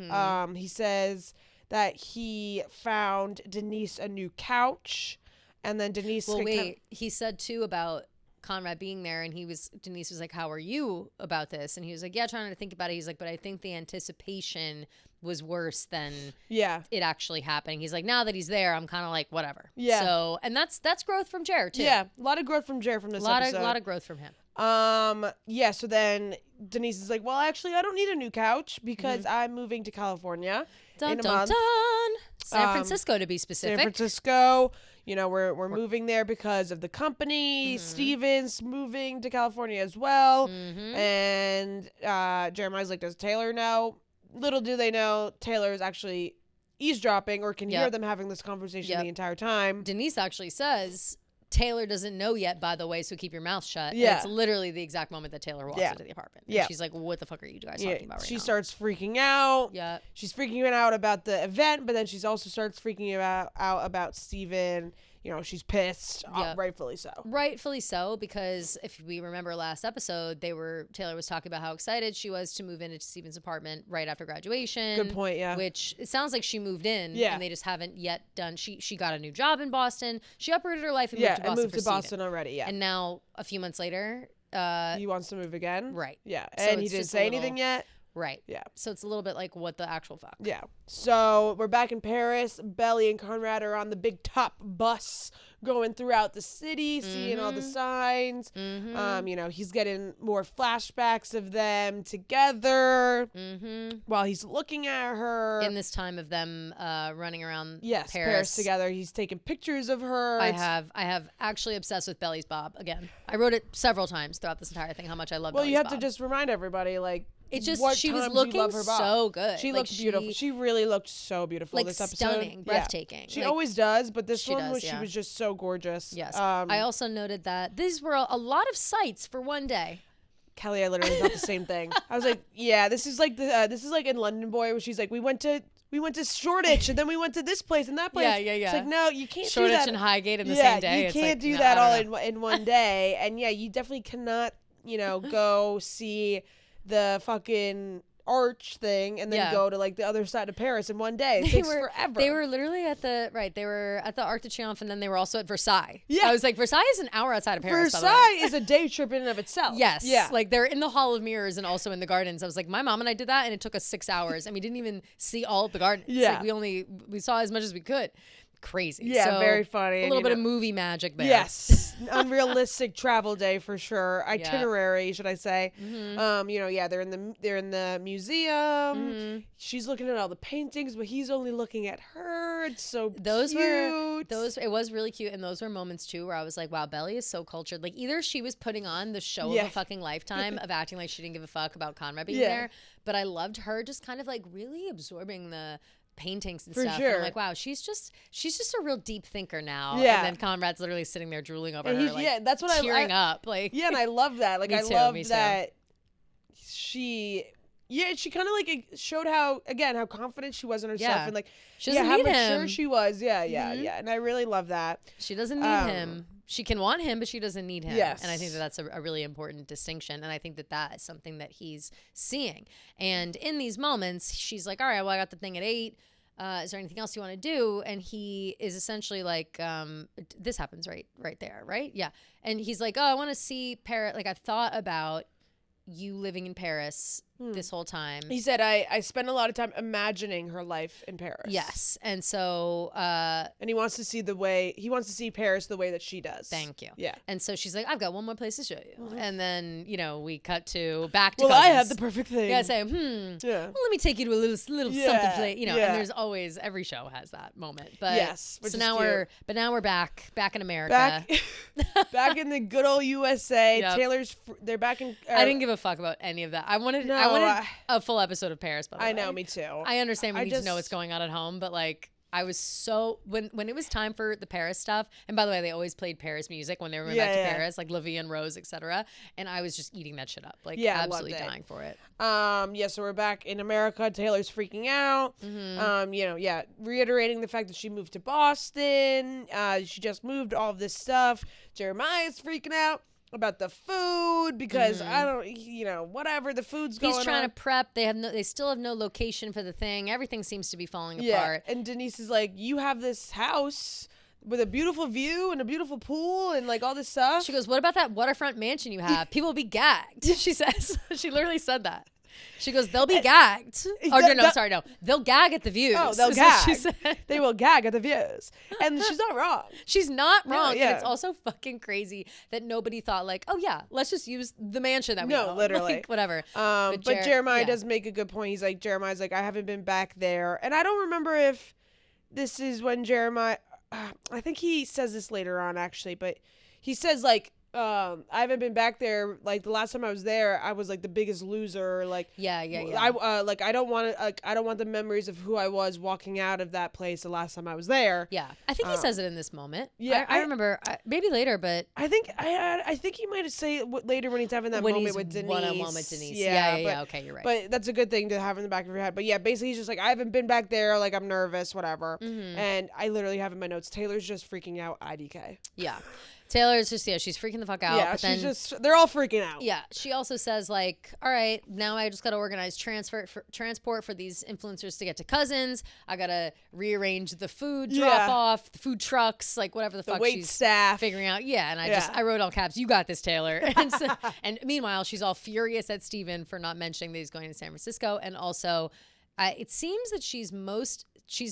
Speaker 2: He says that he found Denise a new couch, and then Denise.
Speaker 1: Well, wait. He said too about Conrad being there, and Denise was like, "How are you about this?" And he was like, "Yeah, trying to think about it." He's like, "But I think the anticipation was worse than it actually happening." He's like, "Now that he's there, I'm kind of like whatever." Yeah. So, and that's growth from Jer too.
Speaker 2: Yeah, a lot of growth from Jer from this episode.
Speaker 1: A lot of growth from him.
Speaker 2: Yeah. So then Denise is like, "Well, actually, I don't need a new couch because I'm moving to California in a month.
Speaker 1: San Francisco, to be specific.
Speaker 2: San Francisco. You know, we're moving there because of the company. Steven's moving to California as well." And Jeremiah's like, "Does Taylor know?" Little do they know, Taylor is actually eavesdropping or can hear them having this conversation the entire time.
Speaker 1: Denise actually says, "Taylor doesn't know yet, by the way, so keep your mouth shut." Yeah. And it's literally the exact moment that Taylor walks into the apartment. And she's like, "What the fuck are you guys talking about right now?"
Speaker 2: She starts freaking out.
Speaker 1: Yeah.
Speaker 2: She's freaking out about the event, but then she's also starts freaking out about Steven, she's pissed.
Speaker 1: Yep.
Speaker 2: Rightfully so.
Speaker 1: Rightfully so, because if we remember last episode, Taylor was talking about how excited she was to move into Steven's apartment right after graduation.
Speaker 2: Good point, yeah.
Speaker 1: Which it sounds like she moved in,
Speaker 2: yeah.
Speaker 1: and they just haven't yet done. She got a new job in Boston. She uprooted her life and moved to Boston
Speaker 2: already, yeah.
Speaker 1: And now, a few months later,
Speaker 2: he wants to move again.
Speaker 1: Right.
Speaker 2: Yeah.
Speaker 1: So
Speaker 2: and he didn't say anything yet.
Speaker 1: Right.
Speaker 2: Yeah.
Speaker 1: So it's a little bit like, what the actual fuck?
Speaker 2: Yeah. So we're back in Paris. Belly and Conrad are on the big top bus going throughout the city, seeing all the signs. He's getting more flashbacks of them together while he's looking at her.
Speaker 1: In this time of them running around
Speaker 2: Paris together. He's taking pictures of her.
Speaker 1: I have actually obsessed with Belly's bob again. I wrote it several times throughout this entire thing, how much I love Belly's bob.
Speaker 2: Well, you have to just remind everybody, like,
Speaker 1: it just, she was looking so good.
Speaker 2: She looked beautiful. She really looked so beautiful this episode.
Speaker 1: Stunning, breathtaking.
Speaker 2: She always does, but this one she was just so gorgeous.
Speaker 1: Yes. I also noted that these were a lot of sights for one day.
Speaker 2: Kelly, I literally thought the same thing. I was like, yeah, this is like in London Boy, where she's like, we went to Shoreditch and then we went to this place and that place.
Speaker 1: Yeah.
Speaker 2: It's like, no, you can't
Speaker 1: Shoreditch
Speaker 2: do that.
Speaker 1: and Highgate in the same day.
Speaker 2: You can't do that all in one day. And yeah, you definitely cannot, go see the fucking arch thing and then go to like the other side of Paris in one day. It takes forever.
Speaker 1: They were literally they were at the Arc de Triomphe, and then they were also at Versailles.
Speaker 2: Yeah.
Speaker 1: I was like, Versailles is an hour outside of Paris.
Speaker 2: Versailles is a day trip in and of itself.
Speaker 1: Yes.
Speaker 2: Yeah.
Speaker 1: Like they're in the Hall of Mirrors and also in the gardens. I was like, my mom and I did that, and it took us 6 hours, and we didn't even see all of the gardens.
Speaker 2: Yeah.
Speaker 1: Like we saw as much as we could. Crazy.
Speaker 2: Yeah,
Speaker 1: so,
Speaker 2: very funny.
Speaker 1: A little bit of movie magic there.
Speaker 2: Yes. Unrealistic travel day for sure. Itinerary, should I say. They're in the museum. She's looking at all the paintings, but he's only looking at her. It's so cute.
Speaker 1: It was really cute, and those were moments too where I was like, wow, Belly is so cultured. Like, either she was putting on the show of a fucking lifetime of acting like she didn't give a fuck about Conrad being there, but I loved her just kind of like really absorbing the paintings and stuff.
Speaker 2: Sure.
Speaker 1: And I'm like, wow, she's just a real deep thinker now.
Speaker 2: Yeah.
Speaker 1: And then Conrad's literally sitting there drooling over her, like,
Speaker 2: that's what
Speaker 1: tearing up. Like,
Speaker 2: yeah, and I love that. Like,
Speaker 1: me
Speaker 2: I
Speaker 1: too,
Speaker 2: love
Speaker 1: me too.
Speaker 2: that she kind of like showed how confident she was in herself and like
Speaker 1: she doesn't
Speaker 2: how
Speaker 1: need
Speaker 2: mature
Speaker 1: him.
Speaker 2: she was. Yeah. And I really love that.
Speaker 1: She doesn't need him. She can want him, but she doesn't need him.
Speaker 2: Yes.
Speaker 1: And I think that's a really important distinction. And I think that is something that he's seeing. And in these moments, she's like, all right, well, I got the thing at 8. Is there anything else you want to do? And he is essentially like, this happens right there, right? Yeah. And he's like, oh, I want to see Paris. Like, I've thought about you living in Paris this whole time.
Speaker 2: He said, I spent a lot of time imagining her life in Paris.
Speaker 1: Yes. And so
Speaker 2: and he wants to see Paris the way that she does.
Speaker 1: Thank you.
Speaker 2: Yeah.
Speaker 1: And so she's like, I've got one more place to show you. And then, we cut back to
Speaker 2: well,
Speaker 1: cousins.
Speaker 2: I have the perfect thing.
Speaker 1: Yeah, say, well, let me take you to a little something place, and there's always, every show has that moment. But
Speaker 2: yes.
Speaker 1: So now we're back in America.
Speaker 2: Back in the good old USA.
Speaker 1: Yep.
Speaker 2: They're back in
Speaker 1: I didn't give a fuck about any of that. I wanted a full episode of Paris, by the way.
Speaker 2: I know, me too.
Speaker 1: I understand we need to know what's going on at home, but like, I was so when it was time for the Paris stuff, and by the way, they always played Paris music when they went back to Paris, like La Vie en Rose, etc. And I was just eating that shit up, like absolutely dying for it.
Speaker 2: So we're back in America. Taylor's freaking out. Reiterating the fact that she moved to Boston. She just moved, all of this stuff. Jeremiah's freaking out about the food because I don't, whatever, the food's going on.
Speaker 1: He's trying to prep. They still have no location for the thing. Everything seems to be falling apart.
Speaker 2: And Denise is like, you have this house with a beautiful view and a beautiful pool and like all this stuff.
Speaker 1: She goes, what about that waterfront mansion you have? People will be gagged. She says. She literally said that. She goes, they'll be gagged. No. They'll gag at the views.
Speaker 2: Oh, they'll gag. They will gag at the views. And she's not wrong.
Speaker 1: She's not wrong. And it's also fucking crazy that nobody thought like, oh yeah, let's just use the mansion that we own.
Speaker 2: Literally.
Speaker 1: Like, whatever.
Speaker 2: But Jeremiah does make a good point. Jeremiah's like, I haven't been back there. And I don't remember if this is when Jeremiah, I think he says this later on actually, but he says like, I haven't been back there. Like the last time I was there, I was like the biggest loser. Like I don't want the memories of who I was walking out of that place the last time I was there.
Speaker 1: Yeah, I think he says it in this moment.
Speaker 2: Yeah,
Speaker 1: I remember maybe later, but
Speaker 2: I think he might have said it later when he's having that moment with Denise.
Speaker 1: One-on-one with Denise. Yeah. Okay, you're right.
Speaker 2: But that's a good thing to have in the back of your head. But yeah, basically he's just like, I haven't been back there. Like I'm nervous, whatever. And I literally have in my notes, Taylor's just freaking out. IDK.
Speaker 1: Yeah. Taylor's just, she's freaking the fuck out.
Speaker 2: Yeah,
Speaker 1: but then,
Speaker 2: they're all freaking out.
Speaker 1: Yeah. She also says, like, all right, now I just got to organize transport for these influencers to get to Cousins. I got to rearrange the food drop off, the food trucks, like whatever the fuck
Speaker 2: wait
Speaker 1: she's
Speaker 2: staff.
Speaker 1: figuring out. Yeah. And I wrote all caps, you got this, Taylor. And meanwhile, she's all furious at Steven for not mentioning that he's going to San Francisco. And also, it seems that she's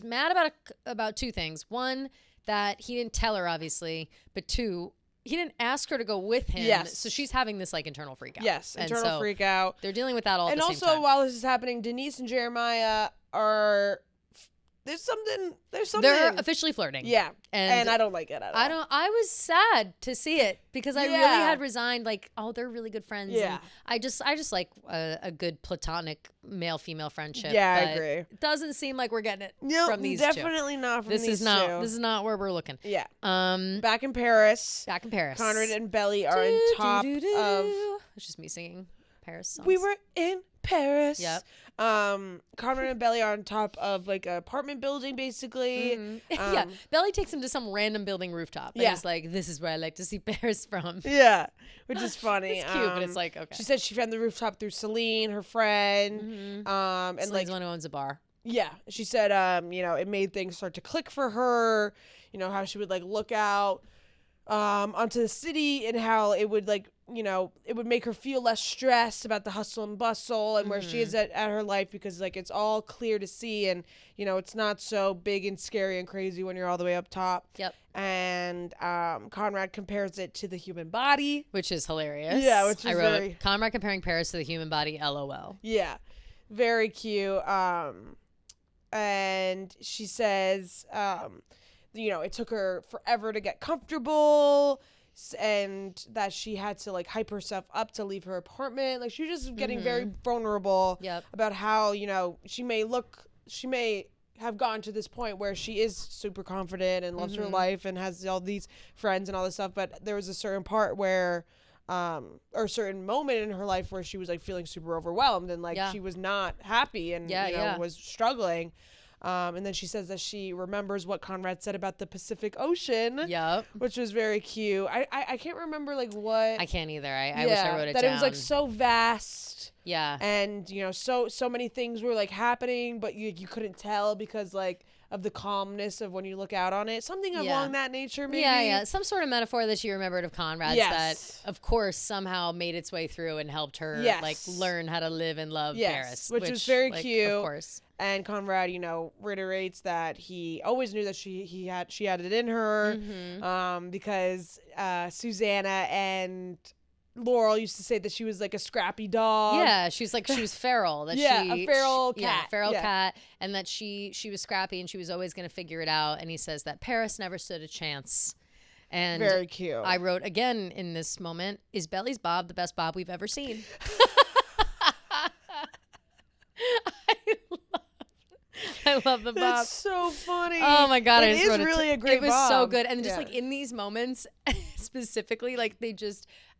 Speaker 1: mad about two things. One, that he didn't tell her, obviously, but two, he didn't ask her to go with him.
Speaker 2: Yes.
Speaker 1: So she's having this like internal freak out.
Speaker 2: Yes, internal freak out.
Speaker 1: They're dealing with that all at the same time.
Speaker 2: And also, while this is happening, Denise and Jeremiah are... There's something.
Speaker 1: They're officially flirting.
Speaker 2: Yeah, and I don't like it at all.
Speaker 1: I was sad to see it because I really had resigned. Like, oh, they're really good friends.
Speaker 2: Yeah.
Speaker 1: And I just like a good platonic male-female friendship.
Speaker 2: Yeah, I
Speaker 1: but
Speaker 2: agree.
Speaker 1: It doesn't seem like we're getting it from these
Speaker 2: definitely
Speaker 1: two.
Speaker 2: not from
Speaker 1: this
Speaker 2: these
Speaker 1: is not.
Speaker 2: two.
Speaker 1: This is not where we're looking.
Speaker 2: Yeah. Back in Paris. Conrad and Belly are on top of.
Speaker 1: It's just me singing Paris songs.
Speaker 2: We were in Paris.
Speaker 1: Yep.
Speaker 2: Conrad and Belly are on top of like an apartment building, basically.
Speaker 1: Yeah. Belly takes him to some random building rooftop. And he's like, this is where I like to see Paris from.
Speaker 2: Yeah. Which is funny.
Speaker 1: It's cute, but it's like, okay.
Speaker 2: She said she found the rooftop through Celine, her friend.
Speaker 1: And
Speaker 2: Celine's
Speaker 1: like, one who owns a bar.
Speaker 2: Yeah. She said, it made things start to click for her. You know, how she would like look out onto the city and how it would like, it would make her feel less stressed about the hustle and bustle and where she is at her life, because like it's all clear to see, and it's not so big and scary and crazy when you're all the way up top.
Speaker 1: Yep.
Speaker 2: And Conrad compares it to the human body,
Speaker 1: which is hilarious.
Speaker 2: Yeah, which is
Speaker 1: I wrote Conrad comparing Paris to the human body, LOL.
Speaker 2: Yeah, very cute. And she says, it took her forever to get comfortable, and that she had to like hype herself up to leave her apartment. Like she was just getting very vulnerable about how, she may have gotten to this point where she is super confident and loves her life and has all these friends and all this stuff. But there was a certain part where, or a certain moment in her life where she was like feeling super overwhelmed and like she was not happy and, was struggling. And then she says that she remembers what Conrad said about the Pacific Ocean.
Speaker 1: Yep.
Speaker 2: Which was very cute. I can't remember like what.
Speaker 1: I can't either. I wish I wrote it down.
Speaker 2: That it was like so vast.
Speaker 1: Yeah.
Speaker 2: And so many things were like happening, but you couldn't tell because like of the calmness of when you look out on it. Something along that nature, maybe.
Speaker 1: Yeah. Some sort of metaphor that she remembered of Conrad's that, of course, somehow made its way through and helped her like learn how to live and love Paris.
Speaker 2: Which was very cute.
Speaker 1: Of course.
Speaker 2: And Conrad, reiterates that he always knew that she had it in her, because Susanna and Laurel used to say that she was like a scrappy dog.
Speaker 1: Yeah, she was feral. That
Speaker 2: a feral cat.
Speaker 1: Yeah, feral cat, and that she was scrappy and she was always going to figure it out. And he says that Paris never stood a chance. And
Speaker 2: very cute.
Speaker 1: I wrote again in this moment, is Belly's Bob the best Bob we've ever seen? I love the Bob.
Speaker 2: It's so funny.
Speaker 1: Oh my God.
Speaker 2: It is really a great Bob.
Speaker 1: It was so good. And just like in these moments specifically, like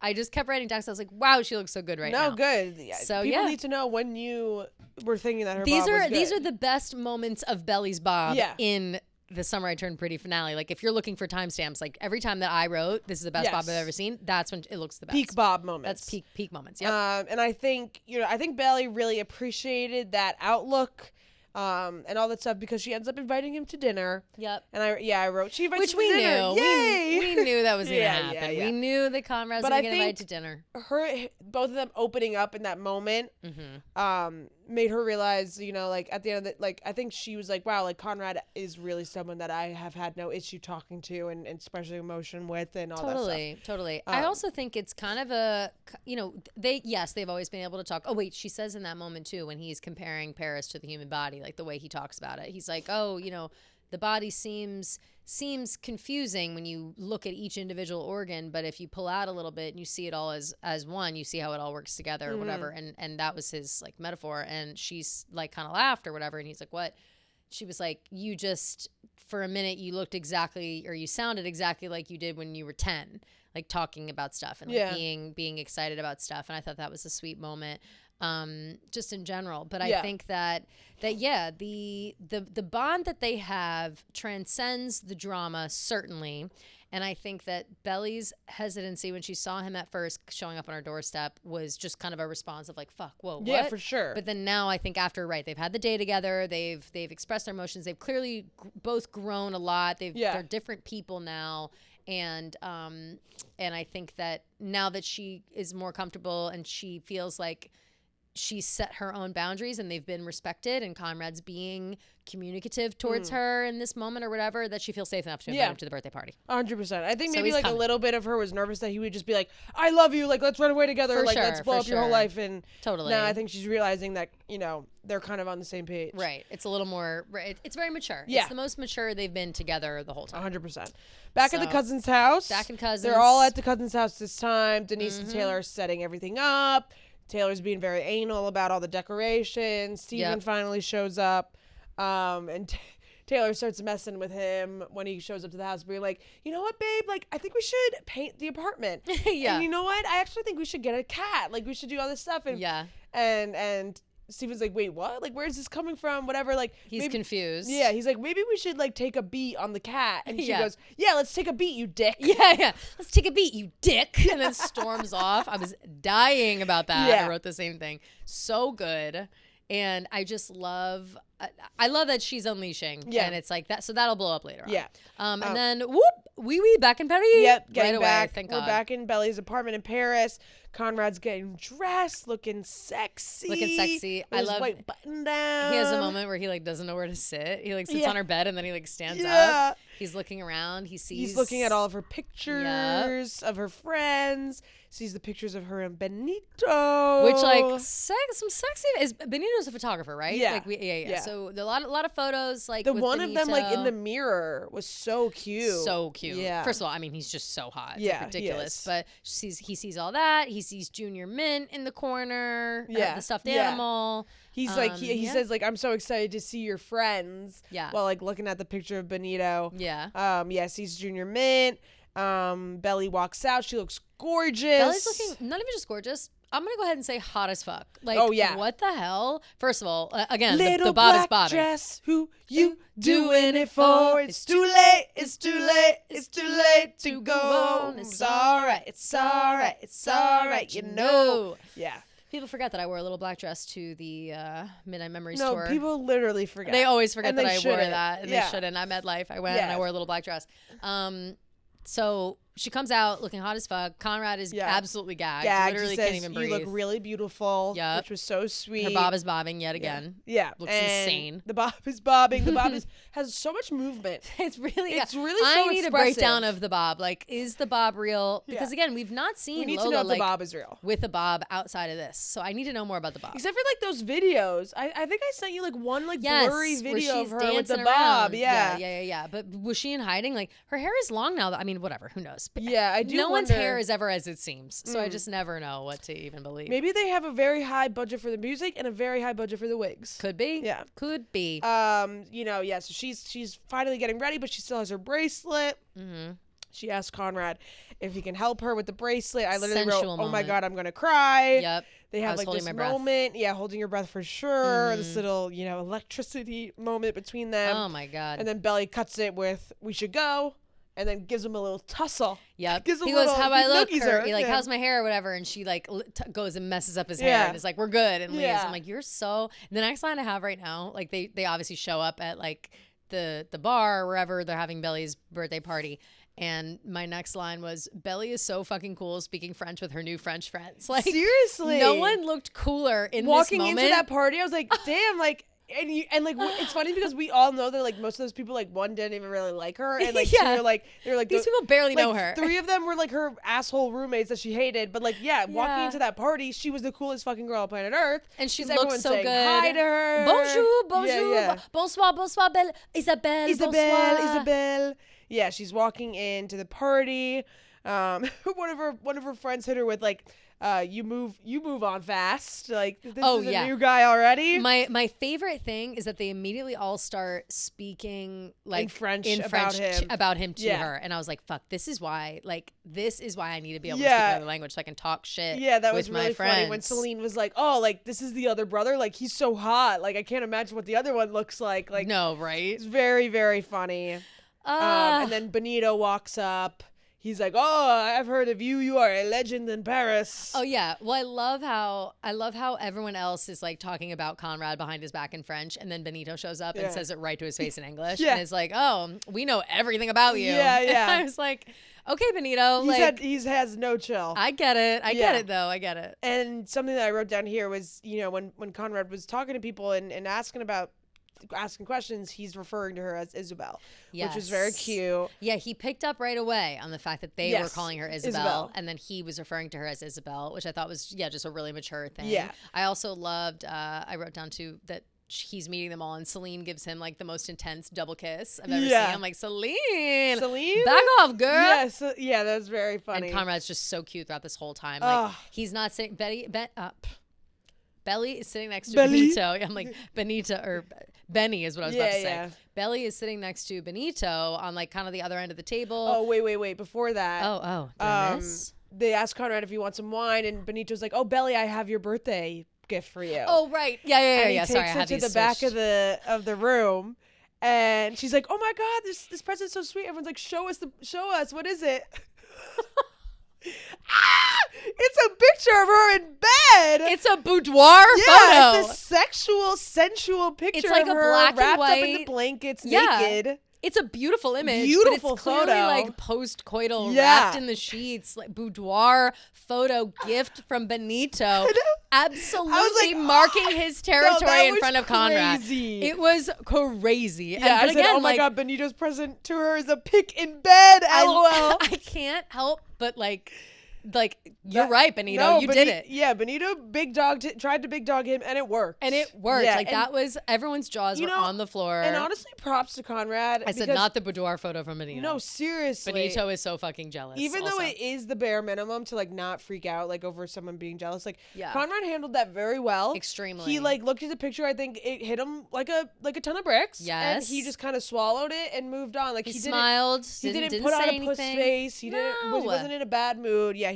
Speaker 1: I just kept writing down. I was like, wow, she looks so good now.
Speaker 2: No, good.
Speaker 1: So
Speaker 2: people need to know when you were thinking that her Bob was good.
Speaker 1: These are the best moments of Belly's Bob in the Summer I Turned Pretty finale. Like if you're looking for timestamps, like every time that I wrote, this is the best Bob I've ever seen, that's when it looks the best.
Speaker 2: Peak Bob moments.
Speaker 1: That's peak moments. Yep.
Speaker 2: And I think, Belly really appreciated that outlook. And all that stuff because she ends up inviting him to dinner.
Speaker 1: Yep.
Speaker 2: And I wrote she invites him to
Speaker 1: dinner.
Speaker 2: Which we knew.
Speaker 1: Yay! We knew that was gonna happen.
Speaker 2: Yeah.
Speaker 1: We knew that Conrad was gonna get invited to dinner.
Speaker 2: Both of them opening up in that moment, made her realize, like at the end of the, like I think she was like, wow, like Conrad is really someone that I have had no issue talking to and especially emotion with and all that stuff.
Speaker 1: Totally. I also think it's kind of a, they've always been able to talk. Oh wait, she says in that moment too when he's comparing Paris to the human body, like the way he talks about it. He's like, oh, the body seems confusing when you look at each individual organ, but if you pull out a little bit and you see it all as one, you see how it all works together or whatever. And that was his like metaphor. And she's like kind of laughed or whatever. And he's like, what? She was like, you just, for a minute, you looked exactly, or you sounded exactly like you did when you were 10, like talking about stuff and like being excited about stuff. And I thought that was a sweet moment. Just in general, but I think that the bond that they have transcends the drama, certainly. And I think that Belly's hesitancy when she saw him at first showing up on her doorstep was just kind of a response of like, fuck, whoa, what?
Speaker 2: Yeah, for sure.
Speaker 1: But then now I think after, they've had the day together, they've expressed their emotions, they've clearly both grown a lot, they're different people now. And I think that now that she is more comfortable and she feels like she's set her own boundaries and they've been respected and Conrad's being communicative towards her in this moment or whatever, that she feels safe enough to invite him to the birthday party.
Speaker 2: 100%. I think maybe like a little bit of her was nervous that he would just be like, I love you, like let's run away together,
Speaker 1: For
Speaker 2: like
Speaker 1: sure,
Speaker 2: let's blow up your whole life. And
Speaker 1: totally.
Speaker 2: now I think she's realizing that, they're kind of on the same page.
Speaker 1: Right. It's a little more, it's very mature.
Speaker 2: Yeah.
Speaker 1: It's the most mature they've been together the whole time.
Speaker 2: 100%. Back at the cousin's house.
Speaker 1: Back in cousins.
Speaker 2: They're all at the cousin's house this time. Denise and Taylor are setting everything up. Taylor's being very anal about all the decorations. Steven finally shows up. And Taylor starts messing with him when he shows up to the house, being like, you know what, babe? Like, I think we should paint the apartment. And you know what? I actually think we should get a cat. Like, we should do all this stuff. And and Steven's like, wait, what? Like, where's this coming from? Whatever. Like,
Speaker 1: he's confused.
Speaker 2: Yeah, he's like, maybe we should like take a beat on the cat. And she goes, yeah, let's take a beat, you dick.
Speaker 1: Yeah. Let's take a beat, you dick. And then storms off. I was dying about that.
Speaker 2: Yeah.
Speaker 1: I wrote the same thing. So good. And I just love, I love that she's unleashing. Yeah. And it's like that. So that'll blow up later on.
Speaker 2: Yeah.
Speaker 1: And then wee back in Paris.
Speaker 2: Yep.
Speaker 1: Right away.
Speaker 2: Back.
Speaker 1: Thank
Speaker 2: We're
Speaker 1: God.
Speaker 2: back in Belly's apartment in Paris. Conrad's getting dressed, looking sexy.
Speaker 1: I love
Speaker 2: white button down.
Speaker 1: He has a moment where he like doesn't know where to sit. He like sits on her bed and then he like stands up. He's looking around. He's
Speaker 2: looking at all of her pictures of her friends. Sees the pictures of her and Benito.
Speaker 1: Which like some sexy is Benito's a photographer, right?
Speaker 2: Yeah.
Speaker 1: Like yeah. So a lot of photos like
Speaker 2: the
Speaker 1: with
Speaker 2: one
Speaker 1: Benito.
Speaker 2: of them like in the mirror was so cute.
Speaker 1: So cute.
Speaker 2: Yeah.
Speaker 1: First of all, I mean he's just so hot. It's
Speaker 2: yeah,
Speaker 1: like ridiculous. But he sees all that. He sees Junior Mint in the corner. The stuffed animal.
Speaker 2: He's like he says like, I'm so excited to see your friends.
Speaker 1: Yeah.
Speaker 2: While like looking at the picture of Benito.
Speaker 1: Yeah.
Speaker 2: Sees Junior Mint. Belly walks out. She looks gorgeous.
Speaker 1: Belly's looking not even just gorgeous. I'm gonna go ahead and say hot as fuck. Like, what the hell? First of all, again, the bob is bobbing.
Speaker 2: Dress, who you doing it for? It's too late. It's too late. It's too late to go home. It's alright. It's alright. It's alright. You know. Yeah.
Speaker 1: People forget that I wore a little black dress to the Midnight Memories tour.
Speaker 2: No, people literally forget.
Speaker 1: They always forget that I wore that, and they
Speaker 2: Yeah.
Speaker 1: shouldn't. I'm at Life. I went and I wore a little black dress. So she comes out looking hot as fuck. Conrad is absolutely gagged. Literally can't even breathe.
Speaker 2: You look really beautiful.
Speaker 1: Yep.
Speaker 2: Which was so sweet.
Speaker 1: Her bob is bobbing yet again.
Speaker 2: Yeah.
Speaker 1: Looks insane.
Speaker 2: The bob is bobbing. The bob has so much movement.
Speaker 1: It's really
Speaker 2: I
Speaker 1: need a breakdown of the bob. Like, is the bob real? Because again, we've not seen
Speaker 2: we need
Speaker 1: Lola
Speaker 2: to know if the bob is real.
Speaker 1: with a bob outside of this. So I need to know more about the bob.
Speaker 2: Except for like those videos. I think I sent you like one like blurry video of her with the
Speaker 1: around.
Speaker 2: bob. Yeah.
Speaker 1: Yeah. But was she in hiding? Like, her hair is long now. I mean, whatever. Who knows? But
Speaker 2: yeah, I do.
Speaker 1: No one's hair is ever as it seems. So I just never know what to even believe.
Speaker 2: Maybe they have a very high budget for the music and a very high budget for the wigs.
Speaker 1: Could be.
Speaker 2: Yeah.
Speaker 1: Could be.
Speaker 2: So she's finally getting ready, but she still has her bracelet.
Speaker 1: Mm-hmm.
Speaker 2: She asked Conrad if he can help her with the bracelet. I literally
Speaker 1: Sensual
Speaker 2: wrote, "Oh my God, I'm gonna cry."
Speaker 1: Yep.
Speaker 2: They have like this moment. Yeah, holding your breath for sure.
Speaker 1: Mm-hmm.
Speaker 2: This little, electricity moment between them.
Speaker 1: Oh my God.
Speaker 2: And then Belly cuts it with "We should go." And then gives him a little tussle.
Speaker 1: Yep. He goes, "How I look?" "How's my hair?" or whatever. And she like goes and messes up his hair and is like, "We're good." And leaves. I'm like, "You're so." And the next line I have right now, like they obviously show up at like the bar or wherever they're having Belly's birthday party. And my next line was, "Belly is so fucking cool speaking French with her new French friends." Like,
Speaker 2: seriously,
Speaker 1: no one looked cooler in
Speaker 2: walking
Speaker 1: this moment.
Speaker 2: into that party. I was like, damn, like And like it's funny because we all know that like most of those people, like one didn't even really like her, and like
Speaker 1: Yeah.
Speaker 2: two they're like
Speaker 1: These people barely know her.
Speaker 2: 3 of them were like her asshole roommates that she hated, but like walking into that party, she was the coolest fucking girl on planet Earth,
Speaker 1: and she
Speaker 2: everyone
Speaker 1: looks so
Speaker 2: saying
Speaker 1: good.
Speaker 2: hi to her.
Speaker 1: Bonjour, bonsoir, belle Isabelle,
Speaker 2: Isabelle. Yeah, she's walking into the party. One of her friends hit her with like, you move on fast. Like this is a new guy already.
Speaker 1: My favorite thing is that they immediately all start speaking like in French about him to her, and I was like, fuck, this is why I need to be able to speak another language so I can talk shit.
Speaker 2: Yeah, that
Speaker 1: with
Speaker 2: was really
Speaker 1: my friends.
Speaker 2: funny when Celine was like, oh, like this is the other brother, like he's so hot, like I can't imagine what the other one looks like. Like
Speaker 1: no, right?
Speaker 2: It's very, very funny. And then Benito walks up. He's like, oh, I've heard of you. You are a legend in Paris.
Speaker 1: Oh yeah. Well, I love how everyone else is like talking about Conrad behind his back in French, and then Benito shows up and says it right to his face in English, and is like, oh, we know everything about you.
Speaker 2: Yeah.
Speaker 1: And I was like, okay, Benito.
Speaker 2: He has no chill.
Speaker 1: I get it. I get it though. I get it.
Speaker 2: And something that I wrote down here was, when Conrad was talking to people and asking questions, he's referring to her as Isabel, which was very cute.
Speaker 1: Yeah, he picked up right away on the fact that they were calling her Isabel, and then he was referring to her as Isabel, which I thought was just a really mature thing. Yeah, I also loved. I wrote down too that he's meeting them all, and Celine gives him like the most intense double kiss I've ever seen. I'm like, Celine, back off, girl.
Speaker 2: Yes, that was very funny.
Speaker 1: And Conrad's just so cute throughout this whole time. Like he's not saying Belly is sitting next to Benito. I'm like, Benito or Benny is what I was about to say. Yeah. Belly is sitting next to Benito on like kind of the other end of the table.
Speaker 2: Oh, wait. Before that.
Speaker 1: Oh. Did I miss?
Speaker 2: They asked Conrad if he wants some wine, and Benito's like, oh, Belly, I have your birthday gift for you.
Speaker 1: Oh, right. Yeah.
Speaker 2: And he takes her to the back of the room, and she's like, oh my God, this present's so sweet. Everyone's like, show us. What is it? It's a picture of her in bed.
Speaker 1: It's a boudoir photo.
Speaker 2: It's a sexual, sensual picture. It's
Speaker 1: like
Speaker 2: of
Speaker 1: a
Speaker 2: her
Speaker 1: black
Speaker 2: wrapped
Speaker 1: and white
Speaker 2: up in the blankets, naked.
Speaker 1: It's a beautiful image.
Speaker 2: Beautiful
Speaker 1: but it's clearly
Speaker 2: photo.
Speaker 1: Like post-coital, wrapped in the sheets, like boudoir photo gift from Benito. Absolutely marking his territory in front of Conrad. It was crazy.
Speaker 2: Yeah, I said, oh my God, Benito's present to her is a pic in bed. LOL.
Speaker 1: I can't help but like you're right, Benito. You did it.
Speaker 2: Yeah, Benito tried to big dog him, and it worked.
Speaker 1: Yeah, like that was everyone's jaws were on the floor.
Speaker 2: And honestly, props to Conrad.
Speaker 1: I said not the boudoir photo from Benito.
Speaker 2: No, seriously.
Speaker 1: Benito is so fucking jealous.
Speaker 2: Even though it is the bare minimum to like not freak out like over someone being jealous, like Conrad handled that very well.
Speaker 1: Extremely.
Speaker 2: He like looked at the picture. I think it hit him like a ton of bricks.
Speaker 1: Yes.
Speaker 2: And he just kind of swallowed it and moved on. Like
Speaker 1: he smiled.
Speaker 2: He didn't put on a puss face. He wasn't in a bad mood. Yeah,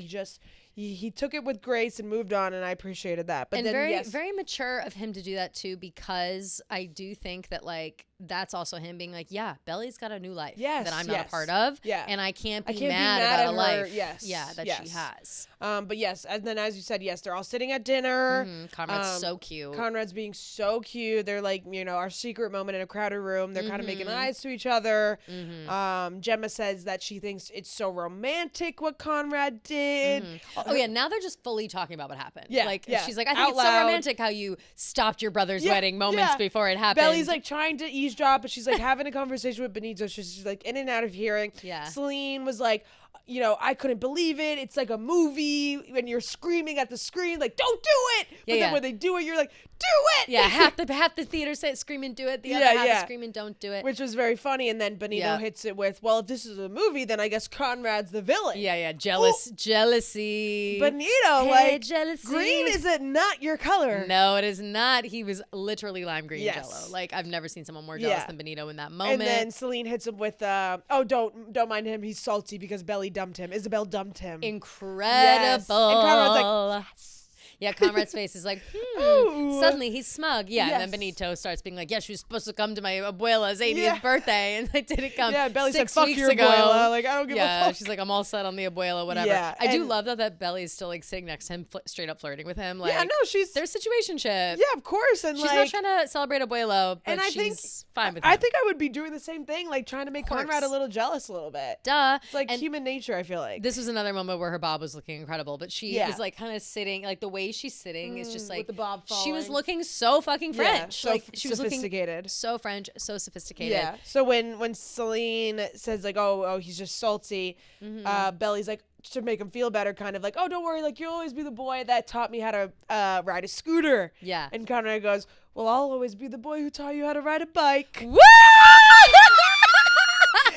Speaker 2: he took it with grace and moved on, and I appreciated that. But
Speaker 1: and
Speaker 2: then,
Speaker 1: very mature of him to do that too, because I do think that like that's also him being like, yeah, Belly's got a new life that I'm not a part of, and I can't be mad about a life, that she has.
Speaker 2: But yes, and then as you said, yes, they're all sitting at dinner.
Speaker 1: Conrad's so cute.
Speaker 2: Conrad's being so cute. They're like, our secret moment in a crowded room. They're kind of making eyes to each other. Gemma says that she thinks it's so romantic what Conrad did.
Speaker 1: Oh yeah, now they're just fully talking about what happened.
Speaker 2: Yeah,
Speaker 1: she's like, I think it's so romantic how you stopped your brother's wedding moments before it happened.
Speaker 2: Belly's like trying to eavesdrop, but she's like having a conversation with Benito. She's like in and out of hearing.
Speaker 1: Yeah.
Speaker 2: Celine was like, I couldn't believe it. It's like a movie when you're screaming at the screen, like, don't do it. But then when they do it, you're like, do it.
Speaker 1: Yeah, half the theater say scream and do it. The other half scream and don't do it.
Speaker 2: Which was very funny. And then Benito hits it with, well, if this is a movie, then I guess Conrad's the villain.
Speaker 1: Yeah. Jealousy.
Speaker 2: Benito,
Speaker 1: jealousy.
Speaker 2: Green is not your color.
Speaker 1: No, it is not. He was literally lime green jello. Like, I've never seen someone more jealous than Benito in that moment.
Speaker 2: And then Celine hits him with, don't mind him. He's salty because Belly dumped him. Isabel dumped him.
Speaker 1: Incredible.
Speaker 2: Yes. And Conrad's like, yes.
Speaker 1: Yeah, Conrad's face is like, suddenly he's smug. Yeah, and then Benito starts being like, she was supposed to come to my abuela's 80th birthday, and I didn't come. Yeah,
Speaker 2: Belly
Speaker 1: 6
Speaker 2: said, fuck
Speaker 1: weeks
Speaker 2: your
Speaker 1: ago.
Speaker 2: abuela. Like, I don't give a fuck.
Speaker 1: She's like, I'm all set on the abuela, whatever. Yeah, I do love that Belly is still like sitting next to him, straight up flirting with him. Like, their situationship.
Speaker 2: Yeah, of course. And
Speaker 1: she's not trying to celebrate abuela, but she's fine with him.
Speaker 2: I think I would be doing the same thing, like trying to make Conrad a little jealous a little bit.
Speaker 1: Duh.
Speaker 2: It's like human nature, I feel like.
Speaker 1: This was another moment where her bob was looking incredible, but she was like kind of sitting, like the way way she's sitting is just like
Speaker 2: with the bob
Speaker 1: she was
Speaker 2: falling.
Speaker 1: looking so fucking French.
Speaker 2: Yeah, so
Speaker 1: she was
Speaker 2: sophisticated.
Speaker 1: looking so French, so sophisticated.
Speaker 2: Yeah. So when Celine says like, oh, he's just salty, Belly's like, to make him feel better, kind of like, oh, don't worry, like you'll always be the boy that taught me how to ride a scooter.
Speaker 1: Yeah.
Speaker 2: And Conrad goes, well, I'll always be the boy who taught you how to ride a bike.
Speaker 1: Woo!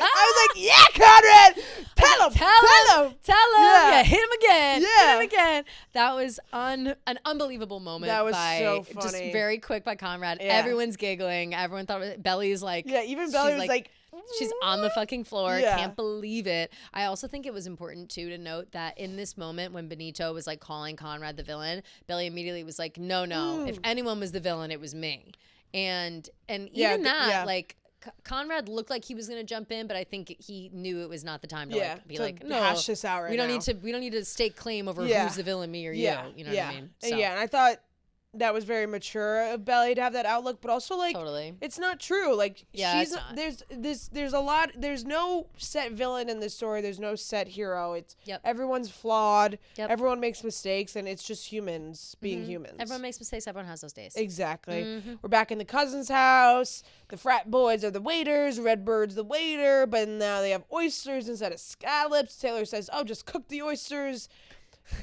Speaker 2: I was like, yeah, Conrad, tell him.
Speaker 1: Yeah, hit him again.
Speaker 2: Yeah.
Speaker 1: Hit him again. That was an unbelievable moment.
Speaker 2: That was
Speaker 1: by,
Speaker 2: so funny.
Speaker 1: Just very quick by Conrad.
Speaker 2: Yeah.
Speaker 1: Everyone's giggling. Everyone thought Belly's like.
Speaker 2: Yeah, even Belly was like
Speaker 1: she's on the fucking floor.
Speaker 2: Yeah.
Speaker 1: Can't believe it. I also think it was important too to note that in this moment when Benito was like calling Conrad the villain, Belly immediately was like, no. If anyone was the villain, it was me. And even like Conrad looked like he was gonna jump in, but I think he knew it was not the time to like be like, no,
Speaker 2: hash this out right
Speaker 1: we don't
Speaker 2: now.
Speaker 1: We don't need to stake claim over who's the villain, me or you. You know what I mean? So.
Speaker 2: Yeah, and I thought that was very mature of Belly to have that outlook, but also like
Speaker 1: totally.
Speaker 2: It's not true. Like
Speaker 1: it's
Speaker 2: not. There's a lot. There's no set villain in this story. There's no set hero. It's everyone's flawed. Everyone makes mistakes, and it's just humans being humans.
Speaker 1: Everyone makes mistakes. Everyone has those days.
Speaker 2: Exactly. We're back in the cousin's house. The frat boys are the waiters. Redbird's the waiter, but now they have oysters instead of scallops. Taylor says, "Oh, just cook the oysters."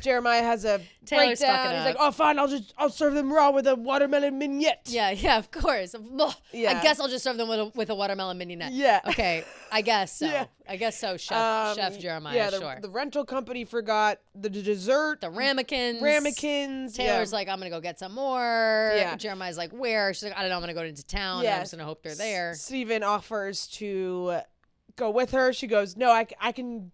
Speaker 2: Jeremiah has a
Speaker 1: Taylor's
Speaker 2: breakdown. He's like, "Oh, fine, I'll serve them raw with a watermelon mignonette."
Speaker 1: Yeah, of course. I guess I'll just serve them with a watermelon mignonette.
Speaker 2: Yeah.
Speaker 1: Okay, I guess so.
Speaker 2: Yeah.
Speaker 1: I guess so, Chef Jeremiah.
Speaker 2: Yeah,
Speaker 1: sure.
Speaker 2: The rental company forgot the dessert.
Speaker 1: The ramekins. Taylor's like, I'm gonna go get some more.
Speaker 2: Yeah.
Speaker 1: Jeremiah's like, where? She's like, I don't know. I'm gonna go into town. Yeah. I'm just gonna hope they're there.
Speaker 2: Steven offers to go with her. She goes, "No, I can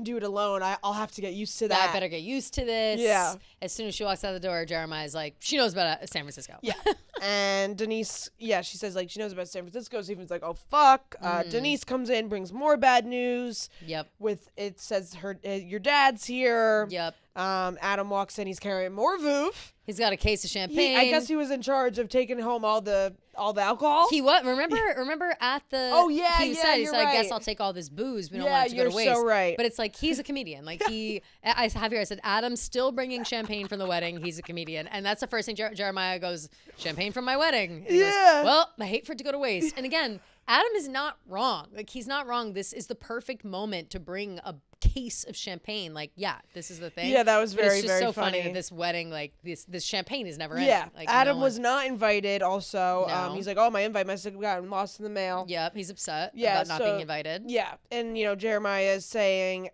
Speaker 2: do it alone. I'll have to get used to that.
Speaker 1: I better get used to this."
Speaker 2: Yeah.
Speaker 1: As soon as she walks out the door, Jeremiah's like, she knows about San Francisco.
Speaker 2: Yeah. And Denise, she says like she knows about San Francisco. Steven's like, "Oh fuck." Denise comes in, brings more bad news.
Speaker 1: Yep.
Speaker 2: It says your dad's here.
Speaker 1: Yep.
Speaker 2: Adam walks in. He's carrying more voof.
Speaker 1: He's got a case of champagne.
Speaker 2: I guess he was in charge of taking home all the alcohol.
Speaker 1: He what? Remember at the.
Speaker 2: Oh yeah,
Speaker 1: he said,
Speaker 2: right.
Speaker 1: I guess I'll take all this booze. We don't want it to go to waste.
Speaker 2: You're so right.
Speaker 1: But it's like he's a comedian. Like I said, Adam's still bringing champagne from the wedding. He's a comedian, and that's the first thing Jeremiah goes, champagne from my wedding. And he goes, well, I hate for it to go to waste. And again, Adam is not wrong. Like he's not wrong. This is the perfect moment to bring a case of champagne. Like, this is the thing.
Speaker 2: Yeah, that was very,
Speaker 1: it's just
Speaker 2: very
Speaker 1: so
Speaker 2: funny
Speaker 1: that this wedding, like this champagne is never
Speaker 2: ending.
Speaker 1: Like,
Speaker 2: Adam was not invited. Also,
Speaker 1: No.
Speaker 2: He's like, "Oh, my invite must have gotten lost in the mail."
Speaker 1: Yep, he's upset about not being invited.
Speaker 2: Yeah, and Jeremiah is saying,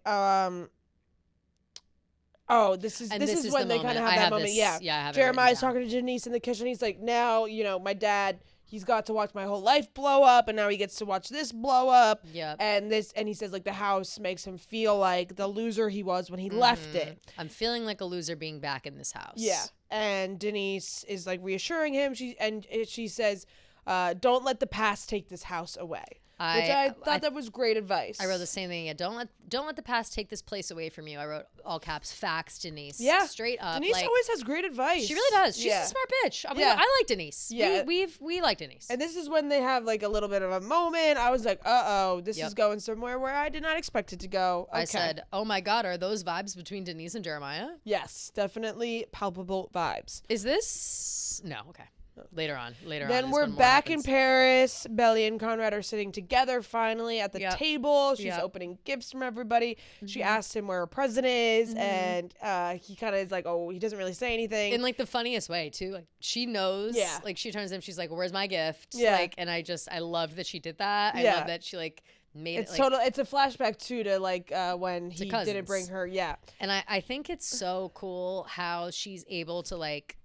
Speaker 2: this is when they kind of have that moment. Yeah,
Speaker 1: I have
Speaker 2: Jeremiah's talking to Denise in the kitchen. He's like, now, my dad, he's got to watch my whole life blow up, and now he gets to watch this blow up.
Speaker 1: Yep.
Speaker 2: And he says like the house makes him feel like the loser he was when he left it.
Speaker 1: I'm feeling like a loser being back in this house.
Speaker 2: Yeah. And Denise is like reassuring him. She says, don't let the past take this house away. Which I thought that was great advice.
Speaker 1: I wrote the same thing. Yeah, don't let the past take this place away from you. I wrote all caps, facts, Denise.
Speaker 2: Yeah,
Speaker 1: straight up.
Speaker 2: Denise always has great advice.
Speaker 1: She really does. She's a smart bitch. I like Denise.
Speaker 2: Yeah,
Speaker 1: we like Denise.
Speaker 2: And this is when they have like a little bit of a moment. I was like, this is going somewhere where I did not expect it to go. Okay.
Speaker 1: I said, oh my God, are those vibes between Denise and Jeremiah?
Speaker 2: Yes, definitely palpable vibes.
Speaker 1: Is this no? Okay. Later on.
Speaker 2: Then we're back in Paris. Belly and Conrad are sitting together finally at the table. She's opening gifts from everybody. She asks him where her present is, and he kind of is like, oh, he doesn't really say anything.
Speaker 1: In like the funniest way too. Like she knows. Yeah. Like she turns to him. She's like, "Where's my gift?"
Speaker 2: Yeah.
Speaker 1: Like, and I love that she did that. I love that she like made
Speaker 2: it's a flashback too to like when he
Speaker 1: cousins.
Speaker 2: didn't bring her. Yeah.
Speaker 1: And I think it's so cool how she's able to like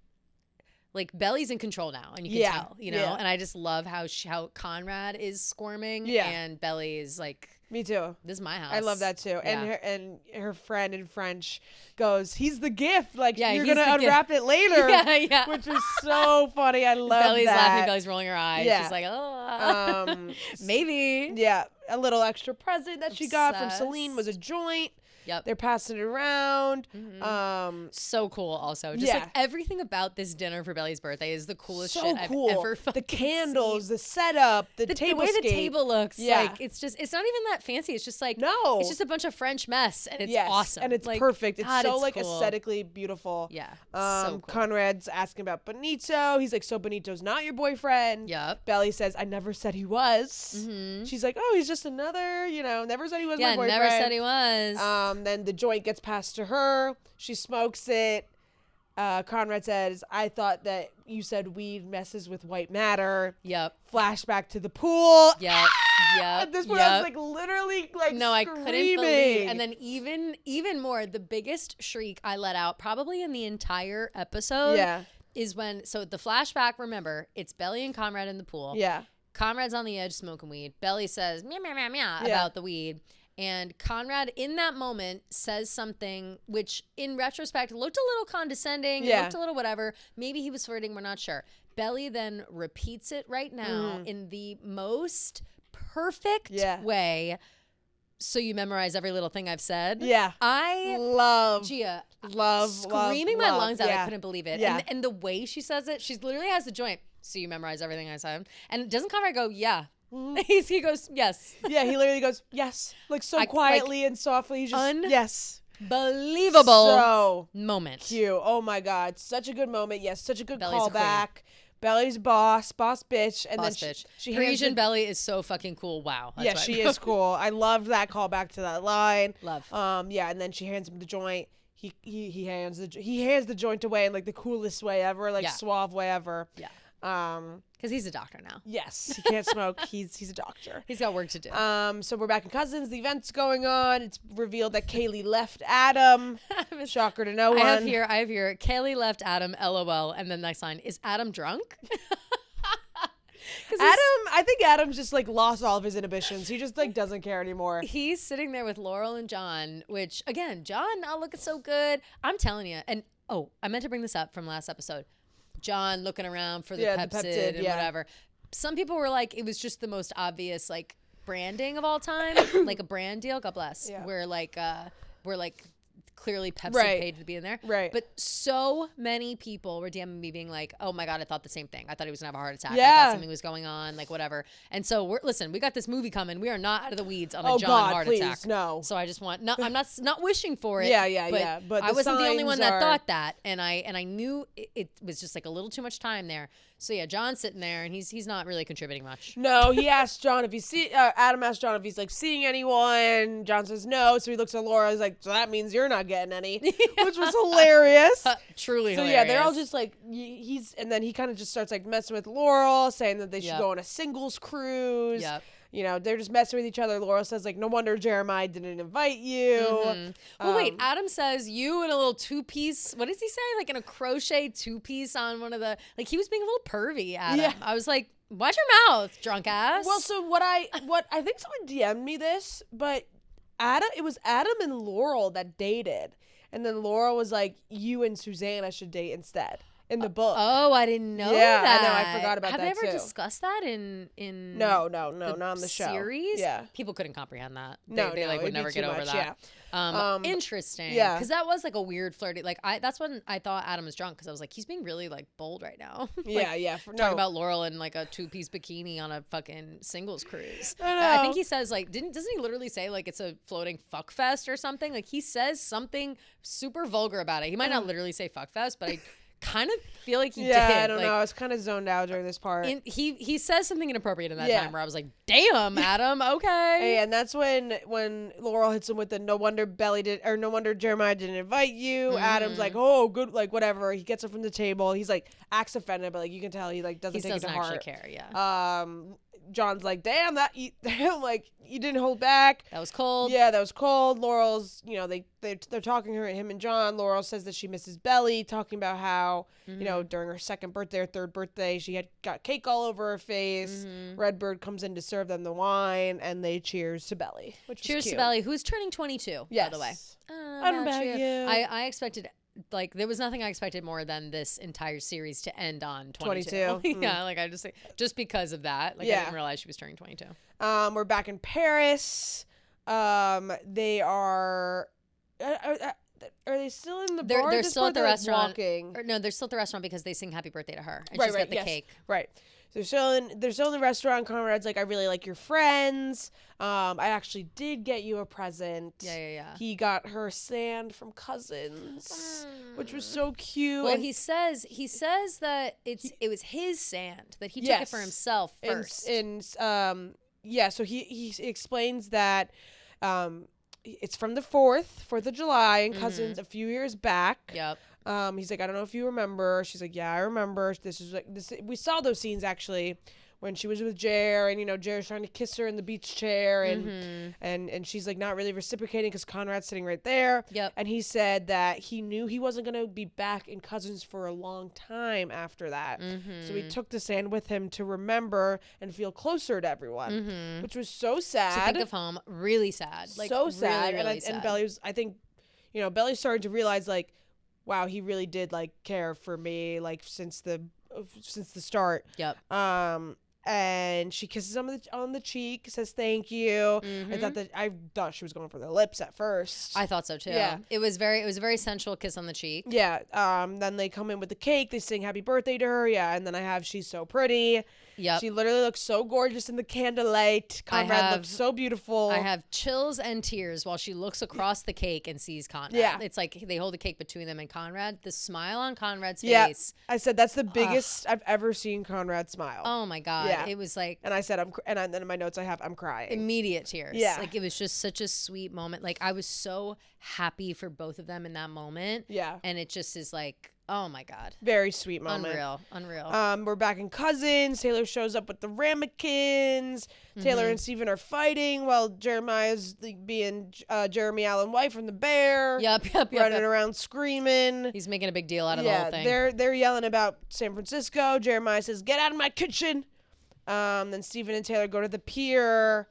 Speaker 1: Belly's in control now, and you can tell,
Speaker 2: Yeah.
Speaker 1: And I just love how Conrad is squirming, and Belly is like,
Speaker 2: me too.
Speaker 1: This is my house.
Speaker 2: I love that too.
Speaker 1: Yeah.
Speaker 2: And her friend in French goes, "He's the gift. Like you're
Speaker 1: he's
Speaker 2: gonna unwrap it later."
Speaker 1: Yeah.
Speaker 2: Which is so funny. I love
Speaker 1: Belly's
Speaker 2: that.
Speaker 1: laughing. Belly's rolling her eyes.
Speaker 2: Yeah.
Speaker 1: She's like, oh, maybe.
Speaker 2: Yeah, a little extra present that she got from Celine was a joint.
Speaker 1: Yep.
Speaker 2: They're passing it around.
Speaker 1: So cool also. Just like everything about this dinner for Belly's birthday is the coolest shit I've ever fucking
Speaker 2: The candles,
Speaker 1: seen.
Speaker 2: the setup, the
Speaker 1: way the table looks.
Speaker 2: Yeah.
Speaker 1: Like it's not even that fancy. It's just like
Speaker 2: no.
Speaker 1: It's just a bunch of French mess and it's awesome.
Speaker 2: And it's
Speaker 1: like,
Speaker 2: perfect. It's
Speaker 1: God,
Speaker 2: so
Speaker 1: it's
Speaker 2: like
Speaker 1: cool.
Speaker 2: aesthetically beautiful.
Speaker 1: Yeah. So cool.
Speaker 2: Conrad's asking about Benito. He's like, so Benito's not your boyfriend.
Speaker 1: Yep.
Speaker 2: Belly says, I never said he was. She's like, oh, he's just another, never said he was my boyfriend.
Speaker 1: Yeah, never said he was.
Speaker 2: Then the joint gets passed to her. She smokes it. Conrad says, I thought that you said weed messes with white matter.
Speaker 1: Yep.
Speaker 2: Flashback to the pool.
Speaker 1: Yep. Yep.
Speaker 2: At this point, I was like literally like
Speaker 1: no,
Speaker 2: screaming.
Speaker 1: I couldn't believe. And then even more, the biggest shriek I let out probably in the entire episode.
Speaker 2: Yeah.
Speaker 1: Is when the flashback. Remember, it's Belly and Conrad in the pool.
Speaker 2: Yeah.
Speaker 1: Conrad's on the edge smoking weed. Belly says meow meow meow meow about the weed. And Conrad, in that moment, says something which, in retrospect, looked a little condescending.
Speaker 2: Yeah.
Speaker 1: Looked a little whatever. Maybe he was flirting. We're not sure. Belly then repeats it right now in the most perfect way. So you memorize every little thing I've said.
Speaker 2: Yeah.
Speaker 1: I
Speaker 2: love
Speaker 1: Gia.
Speaker 2: Screaming
Speaker 1: my lungs out.
Speaker 2: Yeah.
Speaker 1: I couldn't believe it.
Speaker 2: Yeah.
Speaker 1: And the way she says it, she literally has the joint. So you memorize everything I said. And doesn't Conrad go, yeah. He goes, yes.
Speaker 2: Yeah, he literally goes, yes. Like so quietly and softly. He's just, yes.
Speaker 1: Believable
Speaker 2: so
Speaker 1: moment.
Speaker 2: Cute. Oh my God. Such a good moment. Yes, such a good
Speaker 1: Belly's
Speaker 2: callback. Belly's boss bitch. And
Speaker 1: boss
Speaker 2: then
Speaker 1: bitch.
Speaker 2: she
Speaker 1: Parisian Belly is so fucking cool. Wow.
Speaker 2: Yeah, she is cool. I loved that callback to that line.
Speaker 1: Love.
Speaker 2: Yeah, and then she hands him the joint. He hands the joint away in like the coolest way ever, like suave way ever.
Speaker 1: Yeah. Because he's a doctor now.
Speaker 2: Yes, he can't smoke. He's a doctor.
Speaker 1: He's got work to do.
Speaker 2: So we're back in Cousins. The event's going on. It's revealed that Kaylee left Adam. Shocker to no one.
Speaker 1: I have here. Kaylee left Adam. LOL. And then next line is Adam drunk.
Speaker 2: I think Adam's just like lost all of his inhibitions. He just like doesn't care anymore.
Speaker 1: He's sitting there with Laurel and John, which again, John not looking so good. I'm telling you. And I meant to bring this up from last episode. John looking around for the Pepsid and whatever. Some people were like, it was just the most obvious like branding of all time, like a brand deal. God bless.
Speaker 2: Yeah.
Speaker 1: Where like clearly Pepsi paid to be in there.
Speaker 2: Right.
Speaker 1: But so many people were DMing me being like, oh my God, I thought the same thing. I thought he was gonna have a heart attack.
Speaker 2: Yeah.
Speaker 1: I thought something was going on, like whatever. And so we got this movie coming. We are not out of the weeds on a John heart attack.
Speaker 2: No.
Speaker 1: So I just want I'm not wishing for it.
Speaker 2: Yeah. But
Speaker 1: I wasn't the only one that
Speaker 2: are...
Speaker 1: thought that. And I knew it was just like a little too much time there. So yeah, John's sitting there and he's not really contributing much.
Speaker 2: No, he asked John if Adam asked John if he's like seeing anyone. John says no, so he looks at Laura. He's like, so that means you're not getting any, which was hilarious.
Speaker 1: Truly
Speaker 2: so
Speaker 1: hilarious.
Speaker 2: Yeah, they're all just like and then he kind of just starts like messing with Laurel, saying that they should go on a singles cruise.
Speaker 1: Yep.
Speaker 2: They're just messing with each other. Laurel says, like, no wonder Jeremiah didn't invite you.
Speaker 1: Well, wait, Adam says you in a little two-piece, what does he say? Like in a crochet two-piece on one of the, like he was being a little pervy, Adam. Yeah. I was like, watch your mouth, drunk ass.
Speaker 2: Well, so what I think someone DM'd me this, but it was Adam and Laurel that dated. And then Laurel was like, you and Susanna should date instead. In the book.
Speaker 1: Oh, I didn't know that.
Speaker 2: Yeah, I know. I forgot about that too.
Speaker 1: Have they ever discussed that in
Speaker 2: No, not on the show.
Speaker 1: Series?
Speaker 2: Yeah.
Speaker 1: People couldn't comprehend that.
Speaker 2: They
Speaker 1: like would never get over that.
Speaker 2: Yeah.
Speaker 1: Interesting.
Speaker 2: Yeah.
Speaker 1: Because that was like a weird flirty. Like that's when I thought Adam was drunk because I was like, he's being really like bold right now.
Speaker 2: Yeah.
Speaker 1: Talking about Laurel in like a two-piece bikini on a fucking singles cruise.
Speaker 2: I know.
Speaker 1: I think he says like doesn't he literally say like it's a floating fuck fest or something? Like he says something super vulgar about it. He might not literally say fuck fest, but I kind of feel like he did.
Speaker 2: I don't know. I was kind of zoned out during this part.
Speaker 1: He says something inappropriate in that time where I was like, damn, Adam, okay.
Speaker 2: Hey, and that's when Laurel hits him with the no wonder Jeremiah didn't invite you. Adam's like, oh, good, like whatever. He gets it from the table. He's like acts offended, but like you can tell he like doesn't take it to heart.
Speaker 1: He doesn't actually care, yeah.
Speaker 2: John's like, damn, like you didn't hold back.
Speaker 1: That was cold.
Speaker 2: Yeah, that was cold. Laurel's, they're talking him and John. Laurel says that she misses Belly, talking about how, during her second birthday or third birthday, she had got cake all over her face. Redbird comes in to serve them the wine, and they cheers to Belly.
Speaker 1: Cheers to Belly, who's turning 22, by the way.
Speaker 2: I don't know about you.
Speaker 1: I expected... Like there was nothing I expected more than this entire series to end on 22. Yeah, like I just because of that. Like I didn't realize she was turning 22.
Speaker 2: We're back in Paris. They are are they still in the bar?
Speaker 1: They're still at the restaurant.
Speaker 2: Walking?
Speaker 1: No, they're still at the restaurant because they sing happy birthday to her. And
Speaker 2: Right,
Speaker 1: she's got the cake.
Speaker 2: Right. They're still in the restaurant. Conrad's like, I really like your friends. I actually did get you a present.
Speaker 1: Yeah.
Speaker 2: He got her sand from Cousins, which was so cute.
Speaker 1: Well, he says that it was his sand, that he took it for himself first.
Speaker 2: So he explains that it's from the 4th of July in Cousins a few years back.
Speaker 1: Yep.
Speaker 2: He's like, I don't know if you remember. She's like, yeah, I remember. We saw those scenes actually when she was with Jer, and Jer's trying to kiss her in the beach chair, and she's like not really reciprocating because Conrad's sitting right there.
Speaker 1: Yep.
Speaker 2: And he said that he knew he wasn't gonna be back in Cousins for a long time after that. So he took the sand with him to remember and feel closer to everyone, which was so sad.
Speaker 1: To think of home, really sad. Like,
Speaker 2: so sad.
Speaker 1: Really, really sad.
Speaker 2: And Belly was, I think, Belly started to realize like, wow, he really did like care for me like since the start.
Speaker 1: Yep.
Speaker 2: And she kisses him on the cheek, says thank you. I thought she was going for the lips at first.
Speaker 1: I thought so too.
Speaker 2: Yeah.
Speaker 1: It was a very sensual kiss on the cheek.
Speaker 2: Yeah. Then they come in with the cake. They sing happy birthday to her. Yeah. And then I have She's So Pretty.
Speaker 1: Yep.
Speaker 2: She literally looks so gorgeous in the candlelight. Conrad looks so beautiful.
Speaker 1: I have chills and tears while she looks across the cake and sees Conrad.
Speaker 2: Yeah.
Speaker 1: It's like they hold the cake between them and Conrad. The smile on Conrad's face.
Speaker 2: I said that's the biggest I've ever seen Conrad smile.
Speaker 1: Oh my God.
Speaker 2: Yeah.
Speaker 1: It was like.
Speaker 2: And I said, then in my notes I have, I'm crying.
Speaker 1: Immediate tears.
Speaker 2: Yeah.
Speaker 1: Like it was just such a sweet moment. Like I was so happy for both of them in that moment.
Speaker 2: Yeah.
Speaker 1: And it just is like, oh my God.
Speaker 2: Very sweet moment.
Speaker 1: Unreal.
Speaker 2: We're back in Cousins. Taylor shows up with the ramekins. Taylor and Steven are fighting while Jeremiah's being Jeremy Allen White from The Bear.
Speaker 1: Yep.
Speaker 2: Running around screaming.
Speaker 1: He's making a big deal out of the whole thing.
Speaker 2: They're yelling about San Francisco. Jeremiah says, "Get out of my kitchen." Then Steven and Taylor go to the pier.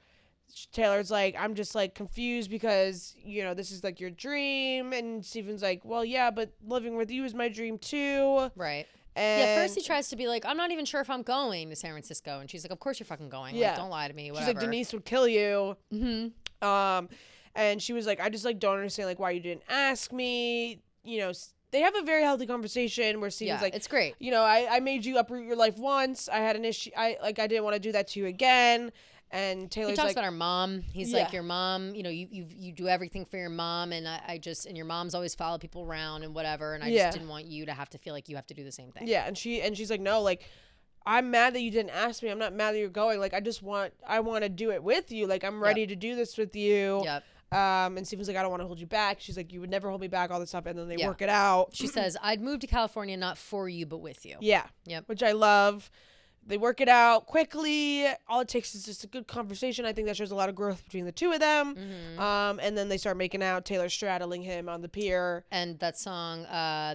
Speaker 2: Taylor's like, I'm just like confused because this is like your dream, and Steven's like, well, yeah, but living with you is my dream too.
Speaker 1: Right.
Speaker 2: And
Speaker 1: first he tries to be like, I'm not even sure if I'm going to San Francisco, and she's like, of course you're fucking going.
Speaker 2: Yeah.
Speaker 1: Like, don't lie to me. Whatever.
Speaker 2: She's like, Denise would kill you. And she was like, I just like don't understand like why you didn't ask me. They have a very healthy conversation where Steven's like,
Speaker 1: it's great.
Speaker 2: I made you uproot your life once. I had an issue. I didn't want to do that to you again. And Taylor's
Speaker 1: he talks
Speaker 2: like,
Speaker 1: about our mom. He's like, your mom, you do everything for your mom, and and your mom's always followed people around and whatever, and I just didn't want you to have to feel like you have to do the same thing.
Speaker 2: Yeah, and she's like, no, like, I'm mad that you didn't ask me. I'm not mad that you're going. Like, I want to do it with you. Like, I'm ready to do this with you.
Speaker 1: Yep.
Speaker 2: And Steven's like, I don't want to hold you back. She's like, you would never hold me back, all this stuff. And then they work it out.
Speaker 1: She says, I'd move to California not for you, but with you.
Speaker 2: Yeah.
Speaker 1: Yep.
Speaker 2: Which I love. They work it out quickly. All it takes is just a good conversation. I think that shows a lot of growth between the two of them. And then they start making out. Taylor straddling him on the pier.
Speaker 1: And that song,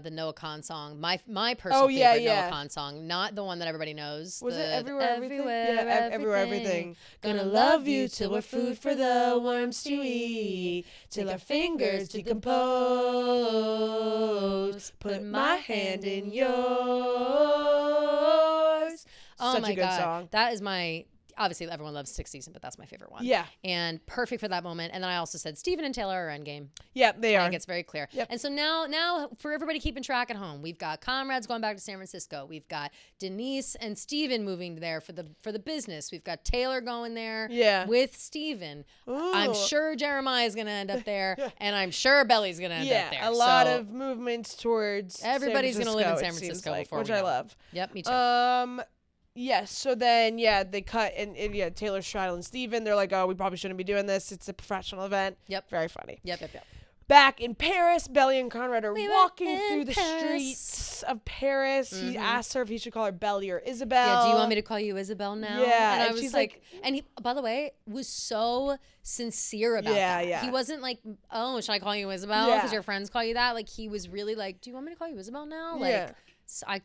Speaker 1: the Noah Khan song, my personal favorite Noah Khan song, not the one that everybody knows.
Speaker 2: Was it Everywhere Everything?
Speaker 1: Yeah,
Speaker 2: Everywhere Everything. Gonna love you till we're food for the worms to eat, till our fingers decompose. Put my hand in yours.
Speaker 1: Oh
Speaker 2: Such
Speaker 1: my
Speaker 2: a good
Speaker 1: God.
Speaker 2: song.
Speaker 1: That is obviously everyone loves 6th Season, but that's my favorite one.
Speaker 2: Yeah.
Speaker 1: And perfect for that moment. And then I also said Steven and Taylor are endgame.
Speaker 2: Yeah, they are.
Speaker 1: I think it's very clear.
Speaker 2: Yep.
Speaker 1: And so now for everybody keeping track at home, we've got Conrad's going back to San Francisco. We've got Denise and Steven moving there for the business. We've got Taylor going there with Steven.
Speaker 2: Ooh.
Speaker 1: I'm sure Jeremiah's going to end up there, and I'm sure Belly's going to end up there.
Speaker 2: A lot of movements towards
Speaker 1: everybody's
Speaker 2: going to
Speaker 1: live in San Francisco before
Speaker 2: which
Speaker 1: we know.
Speaker 2: I love.
Speaker 1: Yep, me too.
Speaker 2: Yes, so then, they cut, and Taylor's straddling Steven. They're like, oh, we probably shouldn't be doing this. It's a professional event.
Speaker 1: Yep.
Speaker 2: Very funny.
Speaker 1: Yep.
Speaker 2: Back in Paris, Belly and Conrad are walking through the
Speaker 1: Paris.
Speaker 2: streets of Paris. He asks her if he should call her Belly or Isabel.
Speaker 1: Yeah, do you want me to call you Isabel now?
Speaker 2: Yeah.
Speaker 1: And I was like, and he, by the way, was so sincere about that.
Speaker 2: Yeah.
Speaker 1: He wasn't like, oh, should I call you Isabel? Because your friends call you that. Like, he was really like, do you want me to call you Isabel now? Like,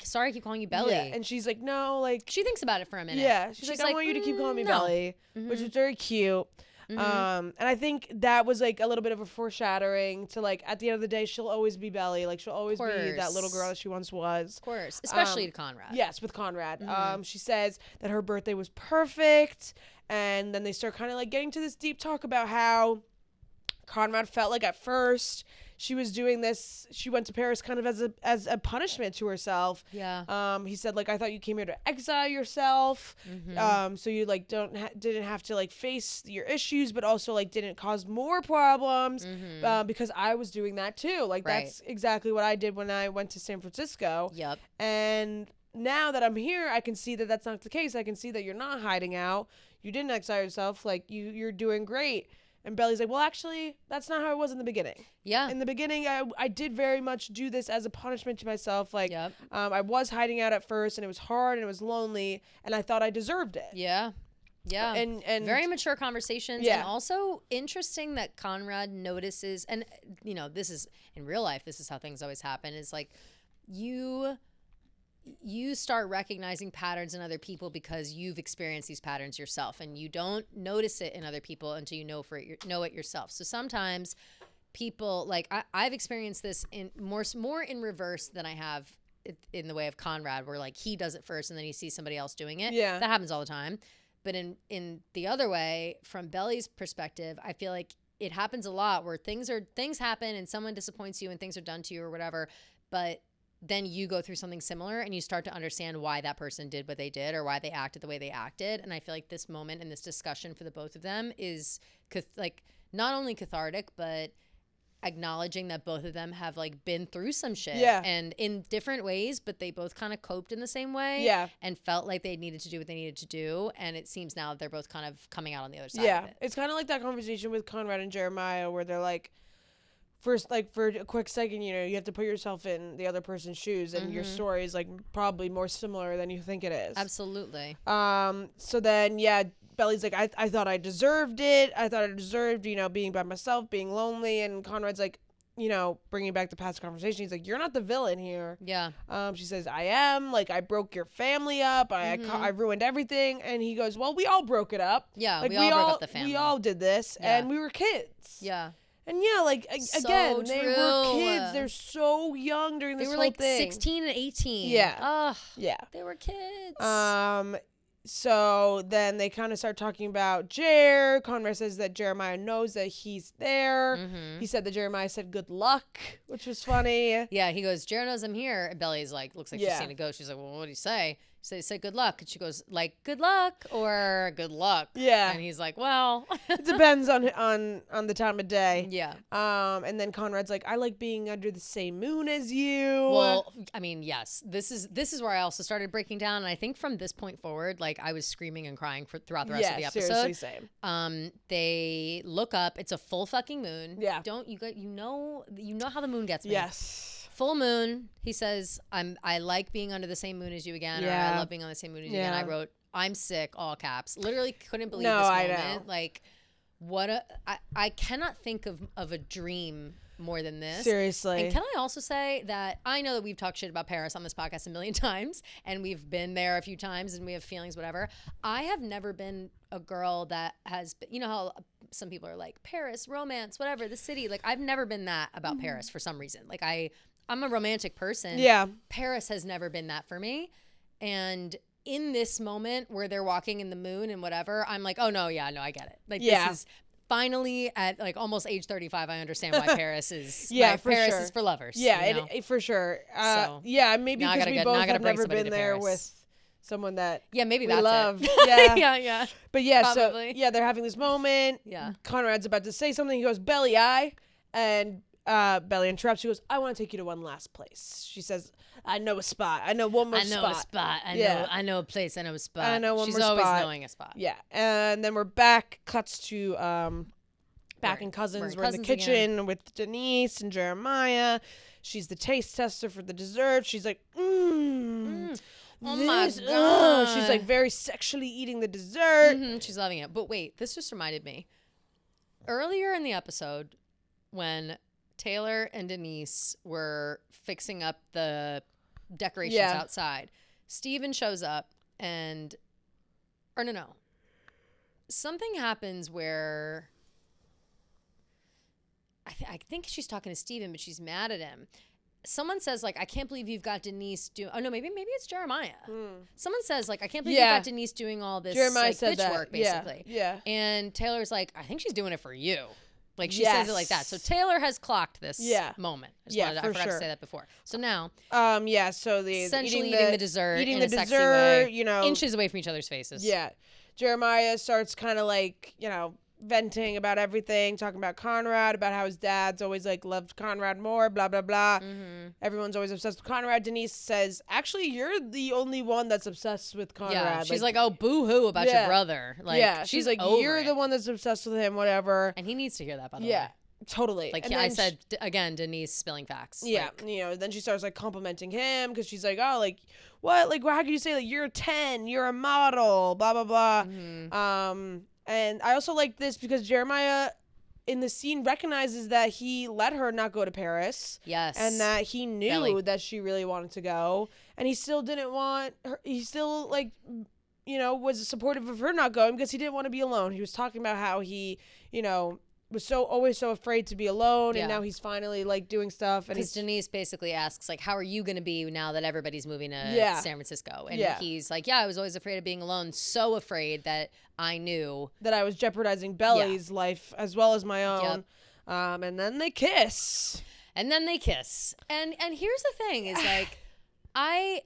Speaker 1: sorry, I keep calling you Belly.
Speaker 2: Yeah. And she's like, no, like.
Speaker 1: She thinks about it for a minute.
Speaker 2: Yeah. She's like, I want you to keep calling me Belly, which is very cute. And I think that was like a little bit of a foreshadowing to like at the end of the day she'll always be Belly, like she'll always be that little girl that she once was.
Speaker 1: Of course, especially to Conrad.
Speaker 2: Yes, with Conrad. She says that her birthday was perfect, and then they start kind of like getting to this deep talk about how Conrad felt like at first she was doing this. She went to Paris kind of as a punishment to herself.
Speaker 1: Yeah.
Speaker 2: He said, like, I thought you came here to exile yourself. So you like didn't have to like face your issues, but also like didn't cause more problems. Because I was doing that too. Like that's exactly what I did when I went to San Francisco.
Speaker 1: Yep.
Speaker 2: And now that I'm here, I can see that that's not the case. I can see that you're not hiding out. You didn't exile yourself. Like you're doing great. And Belly's like, well, actually, that's not how it was in the beginning.
Speaker 1: Yeah.
Speaker 2: In the beginning, I did very much do this as a punishment to myself. Like, I was hiding out at first, and it was hard, and it was lonely, and I thought I deserved it.
Speaker 1: Yeah. Yeah.
Speaker 2: And
Speaker 1: very mature conversations.
Speaker 2: Yeah.
Speaker 1: And also interesting that Conrad notices, and, you know, this is, in real life, this is how things always happen, is like, you start recognizing patterns in other people because you've experienced these patterns yourself, and you don't notice it in other people until you know it yourself. So sometimes people, like I've experienced this in more in reverse than I have in the way of Conrad, where like he does it first and then he sees somebody else doing it.
Speaker 2: Yeah.
Speaker 1: That happens all the time. But in the other way, from Belly's perspective, I feel like it happens a lot where things happen and someone disappoints you and things are done to you or whatever, but then you go through something similar and you start to understand why that person did what they did or why they acted the way they acted. And I feel like this moment and this discussion for the both of them is like not only cathartic, but acknowledging that both of them have like been through some shit and in different ways, but they both kind of coped in the same way and felt like they needed to do what they needed to do. And it seems now they're both kind of coming out on the other side of it.
Speaker 2: It's kind of like that conversation with Conrad and Jeremiah where they're like, first, like, for a quick second, you know, you have to put yourself in the other person's shoes, and your story is, like, probably more similar than you think it is.
Speaker 1: Absolutely.
Speaker 2: So then, Belly's like, I thought I deserved it. I thought I deserved, you know, being by myself, being lonely. And Conrad's like, you know, bringing back the past conversation, he's like, you're not the villain here.
Speaker 1: Yeah.
Speaker 2: She says, I am. Like, I broke your family up. I ruined everything. And he goes, well, we all broke it up.
Speaker 1: Yeah,
Speaker 2: like,
Speaker 1: we all broke up the family.
Speaker 2: We all did this, and we were kids.
Speaker 1: Yeah.
Speaker 2: And like, again, they were kids. They're so young during this whole thing.
Speaker 1: They were like 16 and 18.
Speaker 2: Yeah.
Speaker 1: Ugh.
Speaker 2: Yeah.
Speaker 1: They were kids.
Speaker 2: So then they kind of start talking about Jer. Conrad says that Jeremiah knows that he's there. He said that Jeremiah said good luck, which was funny.
Speaker 1: Yeah, he goes, Jer knows I'm here. And Belly's like, looks like she's seen a ghost. She's like, well, what do you say? So he said good luck. And she goes, like, good luck or good luck.
Speaker 2: Yeah.
Speaker 1: And he's like, well.
Speaker 2: It depends on the time of day.
Speaker 1: Yeah.
Speaker 2: And then Conrad's like, I like being under the same moon as you.
Speaker 1: Well, I mean, yes. This is where I also started breaking down. And I think from this point forward, like, I was screaming and crying throughout the rest of the episode.
Speaker 2: Seriously, same.
Speaker 1: They look up. It's a full fucking moon.
Speaker 2: Yeah.
Speaker 1: You know how the moon gets me.
Speaker 2: Yes.
Speaker 1: Full moon. He says, I like being under the same moon as you again.
Speaker 2: Yeah.
Speaker 1: Or I love being on the same moon as you again. I wrote, I'm sick, all caps. Literally couldn't believe
Speaker 2: this
Speaker 1: moment.
Speaker 2: I know.
Speaker 1: Like, I cannot think of a dream more than this.
Speaker 2: Seriously.
Speaker 1: And can I also say that I know that we've talked shit about Paris on this podcast a million times, and we've been there a few times, and we have feelings, whatever. I have never been a girl that has, you know how some people are like, Paris, romance, whatever, the city. Like, I've never been that about Paris for some reason. Like, I'm a romantic person.
Speaker 2: Yeah.
Speaker 1: Paris has never been that for me. And in this moment where they're walking in the moon and whatever, I'm like, oh, no, I get it. Like, this is finally at like almost age 35, I understand why Paris is. Paris is for lovers.
Speaker 2: Yeah,
Speaker 1: you know?
Speaker 2: for sure.
Speaker 1: So,
Speaker 2: maybe because we both have never been there with someone that
Speaker 1: maybe
Speaker 2: we
Speaker 1: that's
Speaker 2: love.
Speaker 1: It. Yeah.
Speaker 2: But yeah,
Speaker 1: probably.
Speaker 2: So they're having this moment.
Speaker 1: Yeah.
Speaker 2: Conrad's about to say something. He goes, Belly, and Belly interrupts. She goes, I want to take you to one last place. She says, I know a spot. I know one more spot.
Speaker 1: I know a spot. I know a place. I know a spot.
Speaker 2: I know one
Speaker 1: She's
Speaker 2: more spot.
Speaker 1: She's always knowing a spot.
Speaker 2: Yeah. And then we're back. Cuts to back in Cousins. We're in the kitchen with Denise and Jeremiah. She's the taste tester for the dessert. She's like,
Speaker 1: Oh my God.
Speaker 2: She's like very sexually eating the dessert.
Speaker 1: She's loving it. But wait, this just reminded me. Earlier in the episode, when Taylor and Denise were fixing up the decorations outside, Steven shows up something happens where I think she's talking to Steven, but she's mad at him. Someone says, like, I can't believe you've got Denise doing... Oh, no, maybe it's Jeremiah. Someone says, like, I can't believe you've got Denise doing all this
Speaker 2: Jeremiah
Speaker 1: like,
Speaker 2: said
Speaker 1: bitch work, basically.
Speaker 2: Yeah.
Speaker 1: And Taylor's like, I think she's doing it for you. Like she says it like that. So Taylor has clocked this moment. I forgot to say that before. So now,
Speaker 2: so the
Speaker 1: essentially eating the dessert, in a sexy way, inches away from each other's faces.
Speaker 2: Yeah, Jeremiah starts kind of like venting about everything, talking about Conrad, about how his dad's always like loved Conrad more, blah blah blah. Everyone's always obsessed with Conrad. Denise says, actually, you're the only one that's obsessed with Conrad.
Speaker 1: Yeah, she's like, oh, boo-hoo about your brother. Like,
Speaker 2: she's like, you're the one that's obsessed with him, whatever.
Speaker 1: And he needs to hear that, by the way.
Speaker 2: Yeah, totally.
Speaker 1: Like I said, again, Denise spilling facts.
Speaker 2: Yeah, then she starts like complimenting him because she's like, oh, like what? Like, how can you say like you're 10, you're a model, blah blah blah. And I also like this because Jeremiah in the scene recognizes that he let her not go to Paris.
Speaker 1: Yes.
Speaker 2: And that he knew that she really wanted to go. And he still didn't want her. He still was supportive of her not going because he didn't want to be alone. He was talking about how he, was always so afraid to be alone, and now he's finally like doing stuff. And
Speaker 1: because Denise basically asks like, "How are you going to be now that everybody's moving to San Francisco?" And he's like, "Yeah, I was always afraid of being alone, so afraid that I knew
Speaker 2: that I was jeopardizing Belly's life as well as my own." And then they kiss.
Speaker 1: And here's the thing: is like, I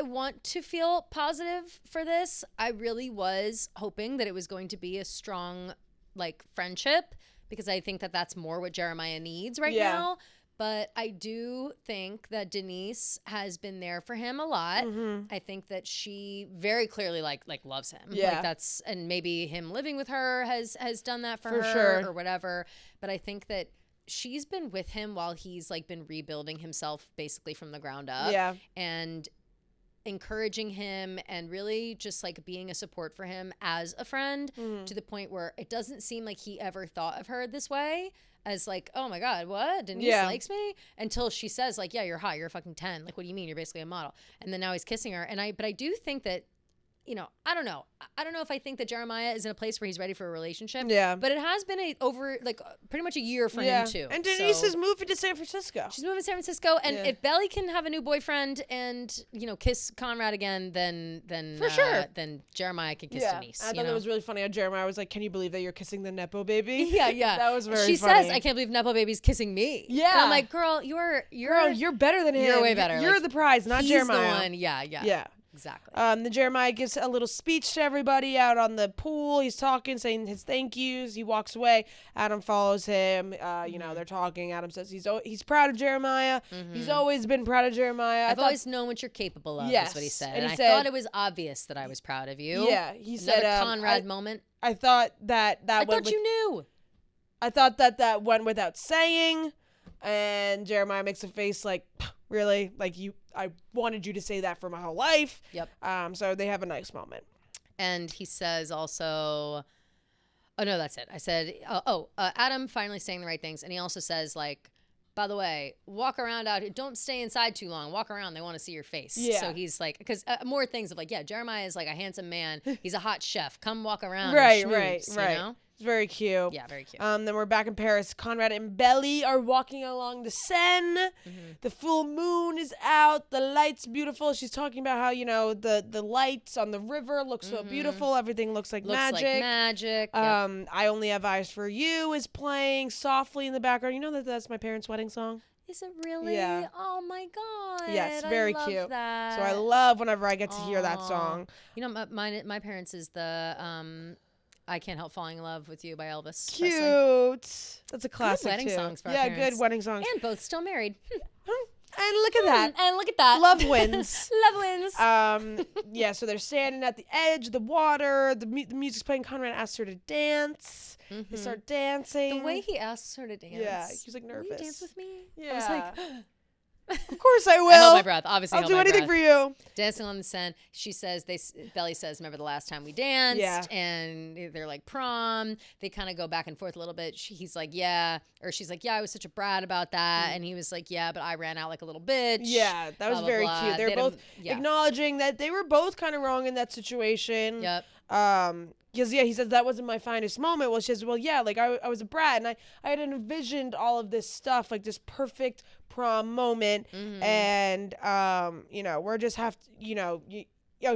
Speaker 1: want to feel positive for this. I really was hoping that it was going to be a strong like friendship, because I think that that's more what Jeremiah needs right now. But I do think that Denise has been there for him a lot. I think that she very clearly like loves him. Like that's, and maybe him living with her has done that for her or whatever. But I think that she's been with him while he's like been rebuilding himself basically from the ground up. And encouraging him and really just like being a support for him as a friend, to the point where it doesn't seem like he ever thought of her this way, as like, oh my God, what? Denise likes me? Until she says like, yeah, you're hot, you're fucking 10. Like, what do you mean? You're basically a model. And then now he's kissing her. But I do think that, I don't know. I don't know if I think that Jeremiah is in a place where he's ready for a relationship. Yeah. But it has been pretty much a year for him too.
Speaker 2: And Denise is moving to San Francisco.
Speaker 1: She's moving to San Francisco. And if Belly can have a new boyfriend and, kiss Conrad again, then for sure. Then Jeremiah can kiss Denise.
Speaker 2: I thought it was really funny how Jeremiah was like, can you believe that you're kissing the Nepo baby?
Speaker 1: Yeah.
Speaker 2: That was very funny.
Speaker 1: She says, I can't believe Nepo baby's kissing me.
Speaker 2: Yeah.
Speaker 1: And I'm like, girl, you're
Speaker 2: better than him.
Speaker 1: You're way better.
Speaker 2: You're the prize, not Jeremiah.
Speaker 1: He's the one. Yeah. Exactly.
Speaker 2: Then Jeremiah gives a little speech to everybody out on the pool. He's talking, saying his thank yous. He walks away. Adam follows him. They're talking. Adam says he's proud of Jeremiah. He's always been proud of Jeremiah.
Speaker 1: I've always known what you're capable of. Yes, is what he said. And I thought it was obvious that I was proud of you.
Speaker 2: Yeah, he said
Speaker 1: another Conrad moment.
Speaker 2: I thought that
Speaker 1: I thought you knew.
Speaker 2: I thought that went without saying. And Jeremiah makes a face like, really? Like, I wanted you to say that for my whole life.
Speaker 1: Yep.
Speaker 2: So they have a nice moment.
Speaker 1: And he says also, oh, no, that's it. I said, Adam finally saying the right things. And he also says, like, by the way, walk around out here. Don't stay inside too long. Walk around. They want to see your face. Yeah. So he's like, because more things of like, Jeremiah is like a handsome man. He's a hot chef. Come walk around. Right. You know?
Speaker 2: It's very cute.
Speaker 1: Yeah, very cute.
Speaker 2: Then we're back in Paris. Conrad and Belly are walking along the Seine. The full moon is out. The light's beautiful. She's talking about how, the lights on the river look so beautiful. Everything looks like magic.
Speaker 1: Yep.
Speaker 2: I Only Have Eyes for You is playing softly in the background. You know that's my parents' wedding song?
Speaker 1: Is it really?
Speaker 2: Yeah.
Speaker 1: Oh my God.
Speaker 2: Yes, very cute.
Speaker 1: That.
Speaker 2: So I love whenever I get to hear that song.
Speaker 1: My parents is the I Can't Help Falling in Love with You by Elvis.
Speaker 2: Cute. That's a classic
Speaker 1: good wedding
Speaker 2: too.
Speaker 1: songs for our parents.
Speaker 2: Good wedding songs.
Speaker 1: And both still married.
Speaker 2: And look at that. Love wins.
Speaker 1: Love wins.
Speaker 2: So they're standing at the edge of the water. The music's playing. Conrad asks her to dance. They start dancing.
Speaker 1: The way he asks her to dance.
Speaker 2: Yeah, he's like nervous.
Speaker 1: Will you dance with me?
Speaker 2: Yeah.
Speaker 1: I was like...
Speaker 2: Of course I will.
Speaker 1: I held my breath. Obviously,
Speaker 2: I'll do anything for you.
Speaker 1: Dancing on the Seine. She says, Belly says, remember the last time we danced?
Speaker 2: Yeah.
Speaker 1: And they're like prom. They kind of go back and forth a little bit. He's like, yeah. Or she's like, yeah, I was such a brat about that. And he was like, yeah, but I ran out like a little bitch.
Speaker 2: Yeah, that was very cute. They're both acknowledging that they were both kind of wrong in that situation.
Speaker 1: Yep.
Speaker 2: Because, he says that wasn't my finest moment. Well, she says, well, yeah, like I was a brat and I had envisioned all of this stuff, like this perfect prom moment. And, we're just have to,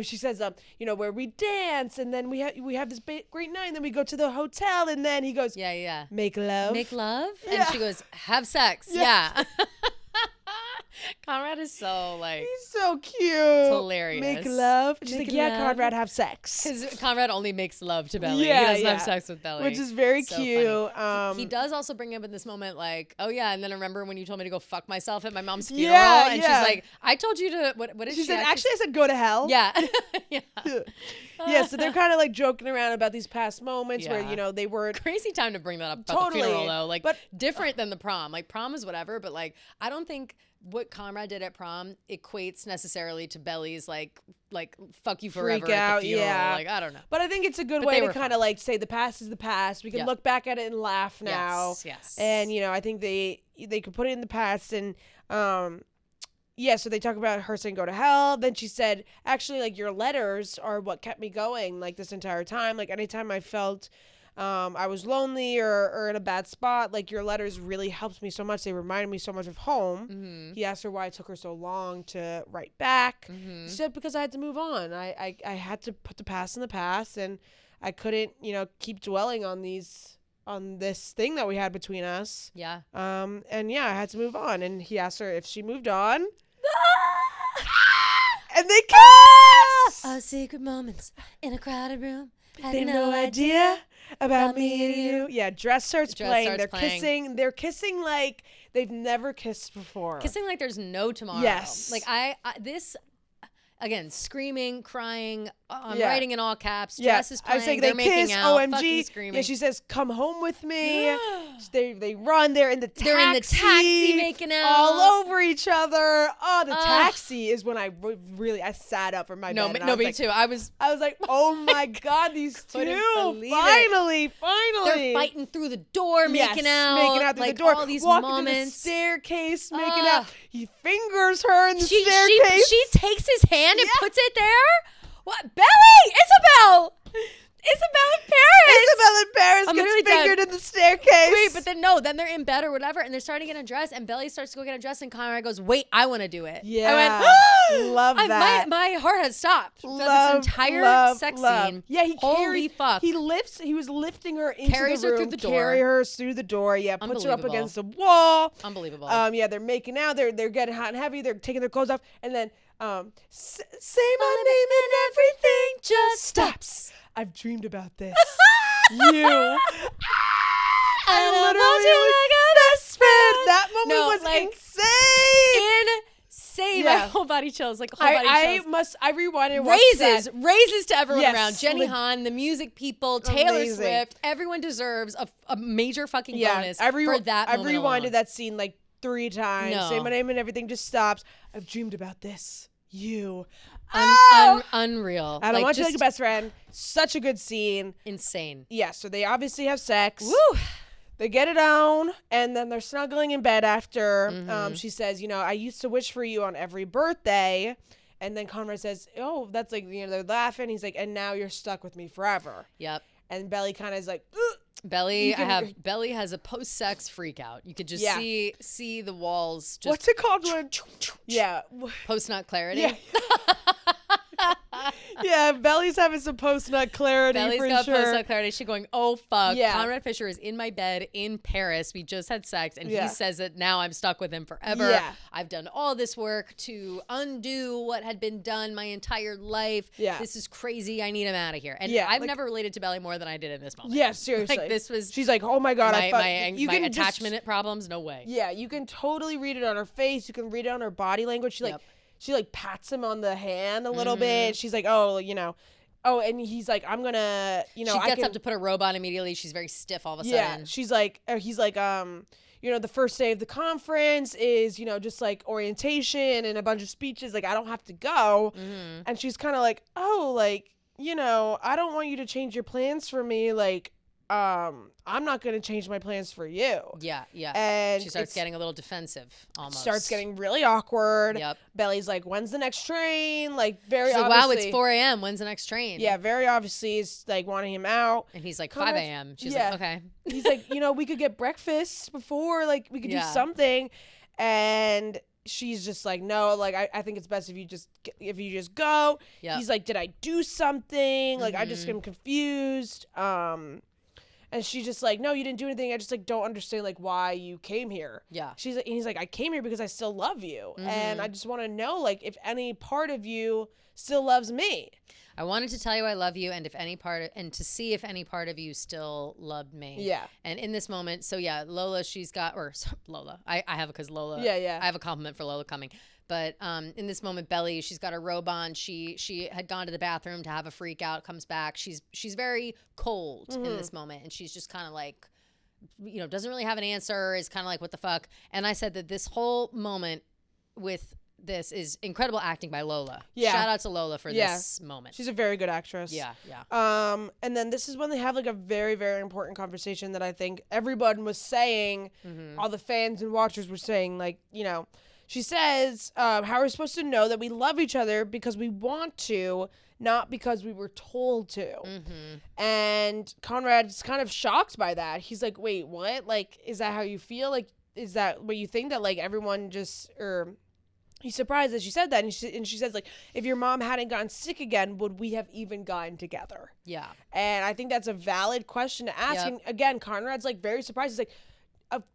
Speaker 2: she says, where we dance, and then we have this great night, and then we go to the hotel, and then he goes, make love.
Speaker 1: Make love? And she goes, have sex. Yeah. Conrad is so like...
Speaker 2: He's so cute.
Speaker 1: It's hilarious.
Speaker 2: Make love. She's like, Conrad, have sex.
Speaker 1: Because Conrad only makes love to Belly. He doesn't have sex with Belly.
Speaker 2: Which is very cute.
Speaker 1: He does also bring up in this moment like, oh yeah, and then I remember when you told me to go fuck myself at my mom's funeral. And she's like, I told you to... What did she
Speaker 2: said? Actually, I said go to hell.
Speaker 1: Yeah.
Speaker 2: Yeah, so they're kind of like joking around about these past moments where, they were...
Speaker 1: Crazy time to bring that up about the funeral, though. Like, different than the prom. Like, prom is whatever, but like, I don't think what Conrad did at prom equates necessarily to Belly's like fuck you forever
Speaker 2: freak out,
Speaker 1: at the funeral. Like, I don't know.
Speaker 2: But I think it's a good way to kind of like say the past is the past. We can look back at it and laugh now.
Speaker 1: Yes.
Speaker 2: And I think they could put it in the past and so they talk about her saying go to hell. Then she said, actually, like, your letters are what kept me going like this entire time. Like, anytime I felt I was lonely or in a bad spot, like, your letters really helped me so much. They reminded me so much of home. Mm-hmm. He asked her why it took her so long to write back. Mm-hmm. She said, because I had to move on. I had to put the past in the past, and I couldn't, keep dwelling on this thing that we had between us.
Speaker 1: Yeah.
Speaker 2: I had to move on. And he asked her if she moved on. And they kiss!
Speaker 1: Our secret moments in a crowded room.
Speaker 2: They have no idea about me and you. Yeah, dress starts playing. They're kissing like they've never kissed before.
Speaker 1: Kissing like there's no tomorrow.
Speaker 2: Yes.
Speaker 1: Like this, again, screaming, crying, writing in all caps. Dress is playing. I was saying
Speaker 2: they're making
Speaker 1: kiss, out,
Speaker 2: OMG.
Speaker 1: Screaming.
Speaker 2: Yeah, she says, come home with me. They run. They're in the taxi.
Speaker 1: They're in the taxi making out.
Speaker 2: All over each other. Oh, the taxi is when I sat up from my bed.
Speaker 1: No, me too. I was
Speaker 2: like, oh my God, these two. Finally.
Speaker 1: They're fighting through the door, making out.
Speaker 2: Making out through the door.
Speaker 1: All these
Speaker 2: walking
Speaker 1: moments.
Speaker 2: Through the staircase, making out. He fingers her in the staircase.
Speaker 1: She takes his hand and puts it there. What? Belly! Isabel in Paris
Speaker 2: gets fingered in the staircase.
Speaker 1: Wait, but then they're in bed or whatever, and they're starting to get undressed, and Belly starts to go get undressed, and Conrad goes, wait, I want to do it.
Speaker 2: Yeah. I went, love that.
Speaker 1: My heart has stopped. This entire sex scene.
Speaker 2: Yeah, he was lifting her into
Speaker 1: Carries
Speaker 2: the room.
Speaker 1: her through the door.
Speaker 2: Carry her through the door. Yeah, puts her up against the wall.
Speaker 1: Unbelievable.
Speaker 2: They're making out. They're getting hot and heavy. They're taking their clothes off, and then say my name and everything just stops. I've dreamed about this. You. I literally like a best friend. That moment was
Speaker 1: insane. My whole body chills. Like, whole body chills.
Speaker 2: I rewinded and
Speaker 1: raises to everyone around. Jenny Han, the music people, Taylor Swift. Everyone deserves a major fucking bonus for that moment
Speaker 2: I've rewinded
Speaker 1: alone.
Speaker 2: that scene like 3 times.
Speaker 1: No.
Speaker 2: Say my name and everything just stops. I've dreamed about this. You.
Speaker 1: Unreal.
Speaker 2: I don't want you like a best friend. Such a good scene.
Speaker 1: Insane.
Speaker 2: Yeah, so they obviously have sex.
Speaker 1: Woo!
Speaker 2: They get it on, and then they're snuggling in bed after. Mm-hmm. She says, I used to wish for you on every birthday. And then Conrad says, oh, that's like, they're laughing. He's like, and now you're stuck with me forever.
Speaker 1: Yep.
Speaker 2: And Belly kind of is like,
Speaker 1: Belly has a post-sex freak out. You could just see the walls. Just
Speaker 2: what's it called?
Speaker 1: Post-nut clarity.
Speaker 2: Yeah. Yeah, Belly's having some post-nut clarity.
Speaker 1: Belly's got post-nut clarity. She's going, oh fuck. Yeah. Conrad Fisher is in my bed in Paris. We just had sex, and he says that now I'm stuck with him forever.
Speaker 2: Yeah.
Speaker 1: I've done all this work to undo what had been done my entire life.
Speaker 2: Yeah.
Speaker 1: This is crazy. I need him out of here. And I've never related to Belly more than I did in this moment.
Speaker 2: Yeah, seriously.
Speaker 1: Like, this was.
Speaker 2: She's like, oh my God,
Speaker 1: my attachment problems. No way.
Speaker 2: Yeah, you can totally read it on her face. You can read it on her body language. She pats him on the hand a little bit. She's like, and he's like, I'm gonna,
Speaker 1: she gets up to put a robe on immediately. She's very stiff all of a sudden.
Speaker 2: Yeah, she's like, he's like, the first day of the conference is, just like orientation and a bunch of speeches. Like, I don't have to go. Mm-hmm. And she's kind of like, I don't want you to change your plans for me. Like, I'm not going to change my plans for you.
Speaker 1: Yeah.
Speaker 2: And
Speaker 1: she starts getting a little defensive almost.
Speaker 2: Starts getting really awkward.
Speaker 1: Yep.
Speaker 2: Belly's like, when's the next train? Like, very
Speaker 1: She's
Speaker 2: obviously.
Speaker 1: Like, wow, it's 4 a.m. When's the next train?
Speaker 2: Yeah, very obviously is like wanting him out.
Speaker 1: And he's like, 5 a.m. She's like, okay.
Speaker 2: He's like, we could get breakfast before. Like, we could do something. And she's just like, no, like, I think it's best if you just go.
Speaker 1: Yep.
Speaker 2: He's like, did I do something? Like, I just am confused. And she's just like, no, you didn't do anything. I just, like, don't understand, like, why you came here.
Speaker 1: Yeah.
Speaker 2: He's like, I came here because I still love you. And I just want to know, like, if any part of you still loves me.
Speaker 1: I wanted to tell you I love you, and to see if any part of you still loved me.
Speaker 2: Yeah.
Speaker 1: And in this moment, so yeah, Lola, Lola. I have it because Lola.
Speaker 2: Yeah.
Speaker 1: I have a compliment for Lola coming. But in this moment, Belly, she's got her robe on. She had gone to the bathroom to have a freak out. Comes back. She's very cold in this moment, and she's just kind of like, doesn't really have an answer. Is kind of like, what the fuck? And I said that this whole moment with this is incredible acting by Lola.
Speaker 2: Yeah.
Speaker 1: Shout out to Lola for this moment.
Speaker 2: She's a very good actress.
Speaker 1: Yeah.
Speaker 2: And then this is when they have like a very, very important conversation that I think everyone was saying, all the fans and watchers were saying, like, she says, how are we supposed to know that we love each other because we want to, not because we were told to. And Conrad's kind of shocked by that. He's like, wait, what? Like, is that how you feel? Like, is that what you think, that like everyone just, or... He's surprised that she said that, and she says, like, if your mom hadn't gotten sick again, would we have even gotten together?
Speaker 1: Yeah.
Speaker 2: And I think that's a valid question to ask. And again, Conrad's, like, very surprised.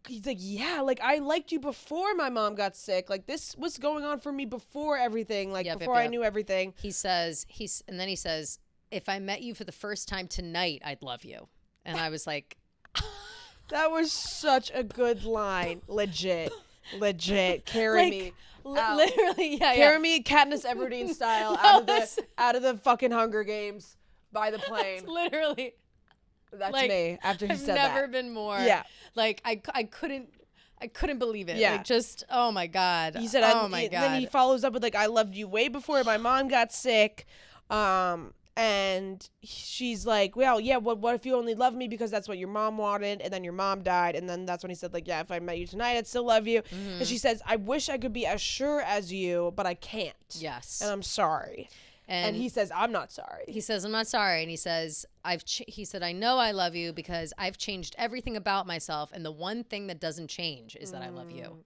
Speaker 2: He's like, yeah, like, I liked you before my mom got sick. Like, this was going on for me before everything, like, before I knew everything.
Speaker 1: He says, if I met you for the first time tonight, I'd love you. And I was like...
Speaker 2: That was such a good line. Legit. Carry me.
Speaker 1: Literally,
Speaker 2: Carry me Katniss Everdeen style out of the fucking Hunger Games by the plane.
Speaker 1: That's literally.
Speaker 2: That's like, me. After he said that,
Speaker 1: I've never been more.
Speaker 2: Yeah.
Speaker 1: Like I couldn't believe it.
Speaker 2: Yeah.
Speaker 1: Like just oh my god.
Speaker 2: He said, oh my god. Then he follows up with like, I loved you way before my mom got sick. And she's like, well, yeah, what if you only love me because that's what your mom wanted, and then your mom died, and then that's when he said, like, yeah, if I met you tonight, I'd still love you. And she says, I wish I could be as sure as you, but I can't.
Speaker 1: Yes.
Speaker 2: And I'm sorry. And he says, I'm not sorry.
Speaker 1: He says, I'm not sorry. And he says, he said, I know I love you because I've changed everything about myself. And the one thing that doesn't change is that I love you.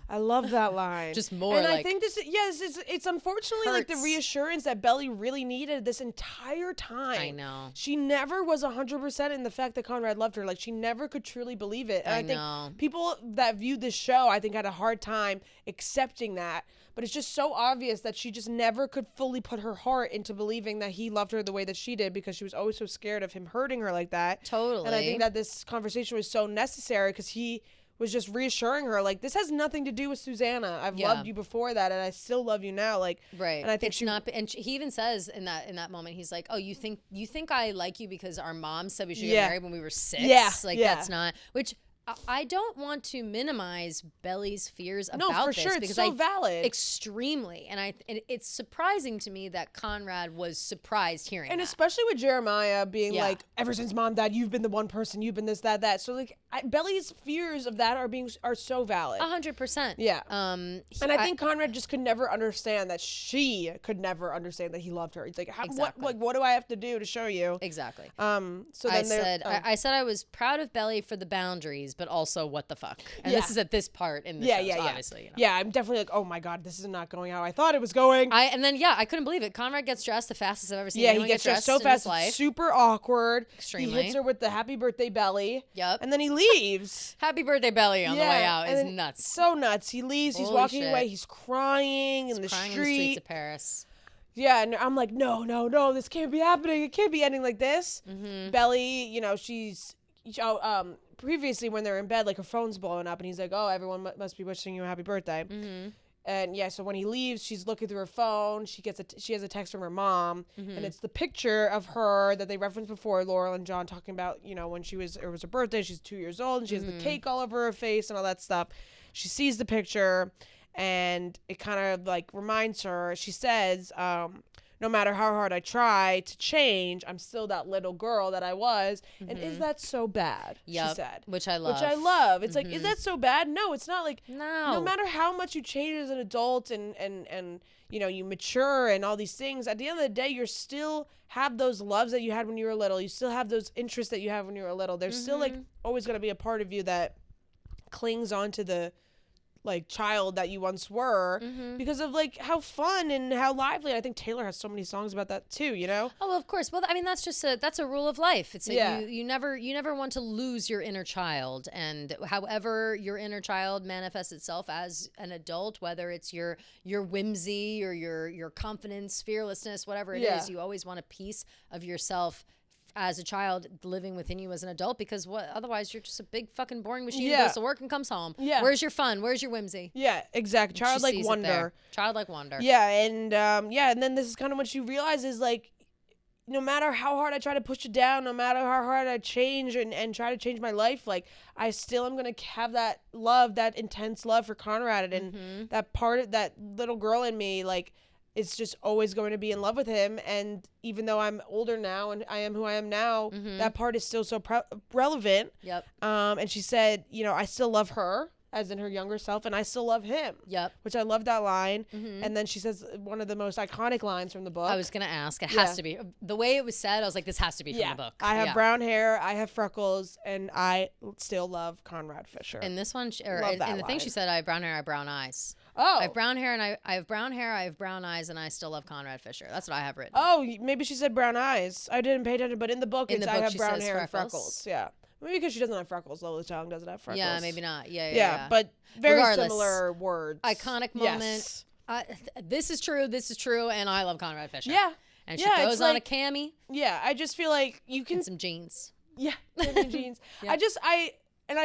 Speaker 2: I love that line.
Speaker 1: Just more
Speaker 2: and
Speaker 1: like.
Speaker 2: I think it's unfortunately like the reassurance that Belly really needed this entire time.
Speaker 1: I know.
Speaker 2: She never was 100% in the fact that Conrad loved her. Like, she never could truly believe it. And I think people that viewed this show, I think, had a hard time accepting that. But it's just so obvious that she just never could fully put her heart into believing that he loved her the way that she did, because she was always so scared of him hurting her like that.
Speaker 1: Totally.
Speaker 2: And I think that this conversation was so necessary because he was just reassuring her, like, this has nothing to do with Susanna. I've loved you before that, and I still love you now. Like,
Speaker 1: right.
Speaker 2: And I think
Speaker 1: and he even says in that moment, he's like, oh, you think I like you because our mom said we should get married when we were 6?
Speaker 2: Yeah.
Speaker 1: Like, that's not, which I don't want to minimize Belly's fears about this.
Speaker 2: No, for sure. It's so valid.
Speaker 1: Extremely. And it's surprising to me that Conrad was surprised hearing
Speaker 2: and
Speaker 1: that.
Speaker 2: Especially with Jeremiah being like, ever since mom died, you've been the one person, you've been this, that. So, like, Belly's fears of that are so valid.
Speaker 1: 100%.
Speaker 2: Yeah. And I think Conrad just could never understand that she could never understand that he loved her. It's like, what do I have to do to show you?
Speaker 1: Exactly.
Speaker 2: So then
Speaker 1: I said I was proud of Belly for the boundaries, but also what the fuck. And this is at this part in the show, obviously.
Speaker 2: Yeah, I'm definitely like, oh my god, this is not going how I thought it was going.
Speaker 1: I couldn't believe it. Conrad gets dressed the fastest I've ever seen anyone
Speaker 2: he gets dressed so fast, it's super awkward.
Speaker 1: Extremely.
Speaker 2: He hits her with the happy birthday belly.
Speaker 1: Yep.
Speaker 2: And then he leaves.
Speaker 1: Happy birthday belly on the way out is nuts.
Speaker 2: So nuts. He leaves, he's walking away, he's crying in the streets
Speaker 1: of Paris.
Speaker 2: Yeah, and I'm like, no, this can't be happening. It can't be ending like this. Belly, she's previously when they're in bed, like, her phone's blowing up, and he's like, oh, everyone must be wishing you a happy birthday. And so when he leaves, she's looking through her phone. She has a text from her mom, and it's the picture of her that they referenced before, Laurel and John talking about, when it was her birthday. She's 2 years old, and she has the cake all over her face and all that stuff. She sees the picture, and it kind of like reminds her. She says, no matter how hard I try to change, I'm still that little girl that I was. And is that so bad? She said.
Speaker 1: Which I love.
Speaker 2: It's like, is that so bad? No, it's not. Like, no matter how much you change as an adult and you mature and all these things, at the end of the day, you still have those loves that you had when you were little. You still have those interests that you have when you were little. There's still, like, always going to be a part of you that clings onto the like child that you once were because of like how fun and how lively. I think Taylor has so many songs about that too, you know?
Speaker 1: Oh, of course. Well, I mean, that's just that's a rule of life. It's you never want to lose your inner child, and however your inner child manifests itself as an adult, whether it's your whimsy or your confidence, fearlessness, whatever it is, you always want a piece of yourself as a child living within you as an adult, because otherwise you're just a big fucking boring machine who goes to work and comes home. Where's your fun? Where's your whimsy?
Speaker 2: Exactly. Childlike wonder.
Speaker 1: Childlike wonder.
Speaker 2: And then this is kind of what you realize is like, no matter how hard I try to push it down, no matter how hard I change and try to change my life, like I still am gonna have that love, that intense love for Conrad, and that part of that little girl in me, like, it's just always going to be in love with him. And even though I'm older now and I am who I am now, that part is still so relevant. And she said, you know, I still love her, as in her younger self, and I still love him. Which I love that line. And then she says one of the most iconic lines from the book.
Speaker 1: I was going to ask. It has to be. The way it was said, I was like, this has to be from the book.
Speaker 2: I have brown hair, I have freckles, and I still love Conrad Fisher.
Speaker 1: And this one, in the thing she said, I have brown hair, I have brown eyes.
Speaker 2: Oh.
Speaker 1: I have brown hair and I have brown hair, I have brown eyes, and I still love Conrad Fisher. That's what I have written.
Speaker 2: Oh, maybe she said brown eyes. I didn't pay attention, but in the book, I have brown hair and freckles. Yeah. Maybe because she doesn't have freckles. Lola Chong doesn't have freckles.
Speaker 1: Yeah, maybe not. Yeah.
Speaker 2: But very similar words.
Speaker 1: Iconic moment. This is true, and I love Conrad Fisher.
Speaker 2: Yeah.
Speaker 1: And she goes on a cami.
Speaker 2: Yeah, I just feel like you can...
Speaker 1: And some jeans.
Speaker 2: Yeah, jeans. I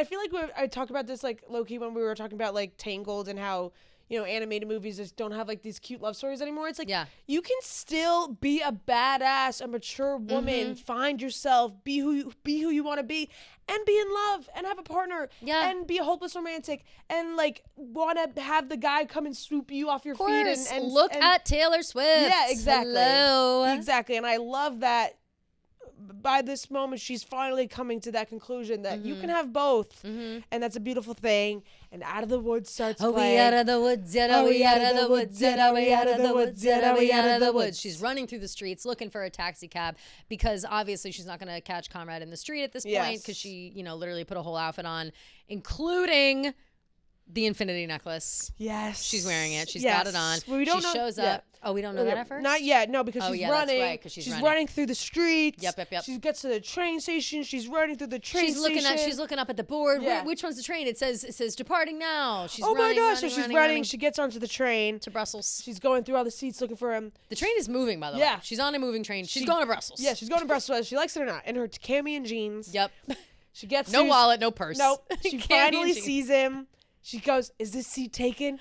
Speaker 2: feel like I talked about this like low-key when we were talking about like Tangled and how, you know, animated movies just don't have like these cute love stories anymore. It's like, you can still be a badass, a mature woman, find yourself, be who you want to be, and be in love and have a partner, and be a hopeless romantic, and like want to have the guy come and swoop you off your feet and
Speaker 1: look at Taylor Swift.
Speaker 2: Yeah, exactly.
Speaker 1: Hello.
Speaker 2: Exactly. And I love that. By this moment, she's finally coming to that conclusion that you can have both, and that's a beautiful thing. And Out of the Woods starts playing.
Speaker 1: We out of the woods, we out of the woods, we out of the woods, we out of the woods. She's running through the streets looking for a taxi cab, because obviously she's not going to catch Conrad in the street at this point, because she, you know, literally put a whole outfit on, including the infinity necklace.
Speaker 2: Yes.
Speaker 1: She's wearing it. She's got it on. Well, she shows up. Oh, we don't know that at first?
Speaker 2: Not yet. No, because she's running.
Speaker 1: That's right, 'cause she's
Speaker 2: running through the streets.
Speaker 1: Yep.
Speaker 2: She gets to the train station. She's running through the train station.
Speaker 1: She's looking up at the board. Yeah. Which one's the train? It says departing now. She's running.
Speaker 2: Oh my gosh. So she's running. She gets onto the train.
Speaker 1: To Brussels.
Speaker 2: She's going through all the seats looking for him.
Speaker 1: The train is moving, by the way. She's on a moving train. She's going to Brussels.
Speaker 2: Yeah, she's going to Brussels, whether she likes it or not. In her cami and jeans.
Speaker 1: Yep.
Speaker 2: She gets
Speaker 1: no wallet, no purse.
Speaker 2: Nope. She finally sees him. She goes, "Is this seat taken?"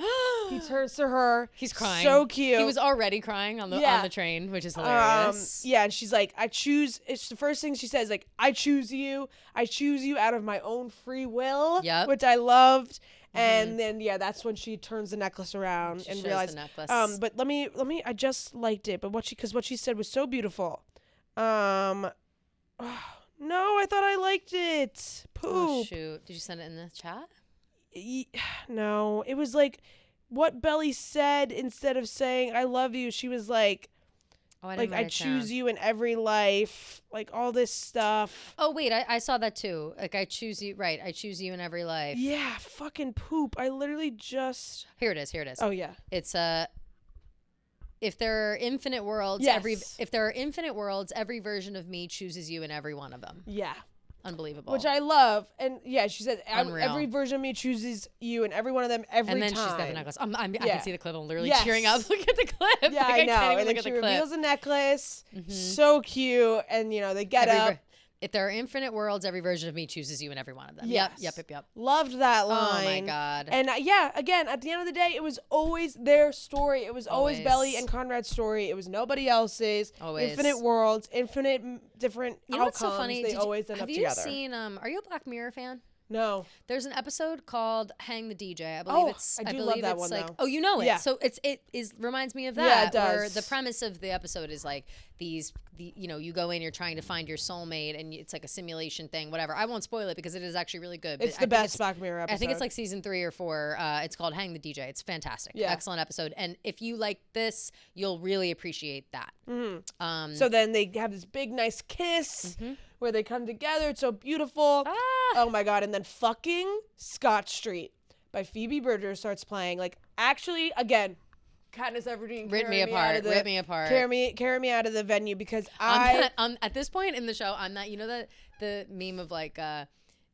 Speaker 2: He turns to her.
Speaker 1: He's crying.
Speaker 2: So cute.
Speaker 1: He was already crying on the train, which is hilarious.
Speaker 2: And she's like, "I choose." It's the first thing she says, like, "I choose you. I choose you out of my own free will."
Speaker 1: Yep.
Speaker 2: Which I loved. And then that's when she turns the necklace around and realizes.
Speaker 1: The necklace.
Speaker 2: But let me. I just liked it, but what she said was so beautiful. No, I thought I liked it. Poop.
Speaker 1: Oh shoot! Did you send it in the chat?
Speaker 2: No, it was like what Belly said. Instead of saying "I love you," she was like, I choose you in every life," like all this stuff.
Speaker 1: Oh wait, I saw that too. Like, I choose you, right? I choose you in every life.
Speaker 2: Yeah, fucking poop. I literally just.
Speaker 1: Here it is.
Speaker 2: Oh yeah.
Speaker 1: It's if there are infinite worlds, if there are infinite worlds, every version of me chooses you in every one of them.
Speaker 2: Yeah.
Speaker 1: Unbelievable.
Speaker 2: Which I love. And she said, every version of me chooses you and every one of them every time.
Speaker 1: And then she's got the necklace. I can see the clip. I'm literally cheering up. Look at the clip.
Speaker 2: Yeah, I know. And then she reveals the necklace. So cute. And, they get up.
Speaker 1: If there are infinite worlds, every version of me chooses you in every one of them.
Speaker 2: Yes.
Speaker 1: Yep.
Speaker 2: Loved that line.
Speaker 1: Oh, my God.
Speaker 2: And, again, at the end of the day, it was always their story. It was always Belly and Conrad's story. It was nobody else's.
Speaker 1: Always.
Speaker 2: Infinite worlds, infinite different outcomes.
Speaker 1: You know what's so funny?
Speaker 2: They always end up together.
Speaker 1: Have you seen, are you a Black Mirror fan?
Speaker 2: No.
Speaker 1: There's an episode called "Hang the DJ." I believe
Speaker 2: I love that one,
Speaker 1: like,
Speaker 2: though.
Speaker 1: oh, you know it.
Speaker 2: Yeah.
Speaker 1: So it reminds me of that.
Speaker 2: Yeah, it does.
Speaker 1: Where the premise of the episode is like you go in, you're trying to find your soulmate, and it's like a simulation thing, whatever. I won't spoil it because it is actually really good.
Speaker 2: It's the best Black Mirror episode.
Speaker 1: I think it's like season 3 or 4. It's called "Hang the DJ." It's fantastic. Yeah. Excellent episode. And if you like this, you'll really appreciate that.
Speaker 2: Mm-hmm. So then they have this big, nice kiss. Mm-hmm. Where they come together. It's so beautiful. Oh my God. And then fucking Scott Street. by Phoebe Bridgers starts playing. Like, actually, again, Katniss Everdeen,
Speaker 1: rip me apart.
Speaker 2: Carry me out of the venue because
Speaker 1: I'm at this point in the show, I'm not, you know, the meme of like,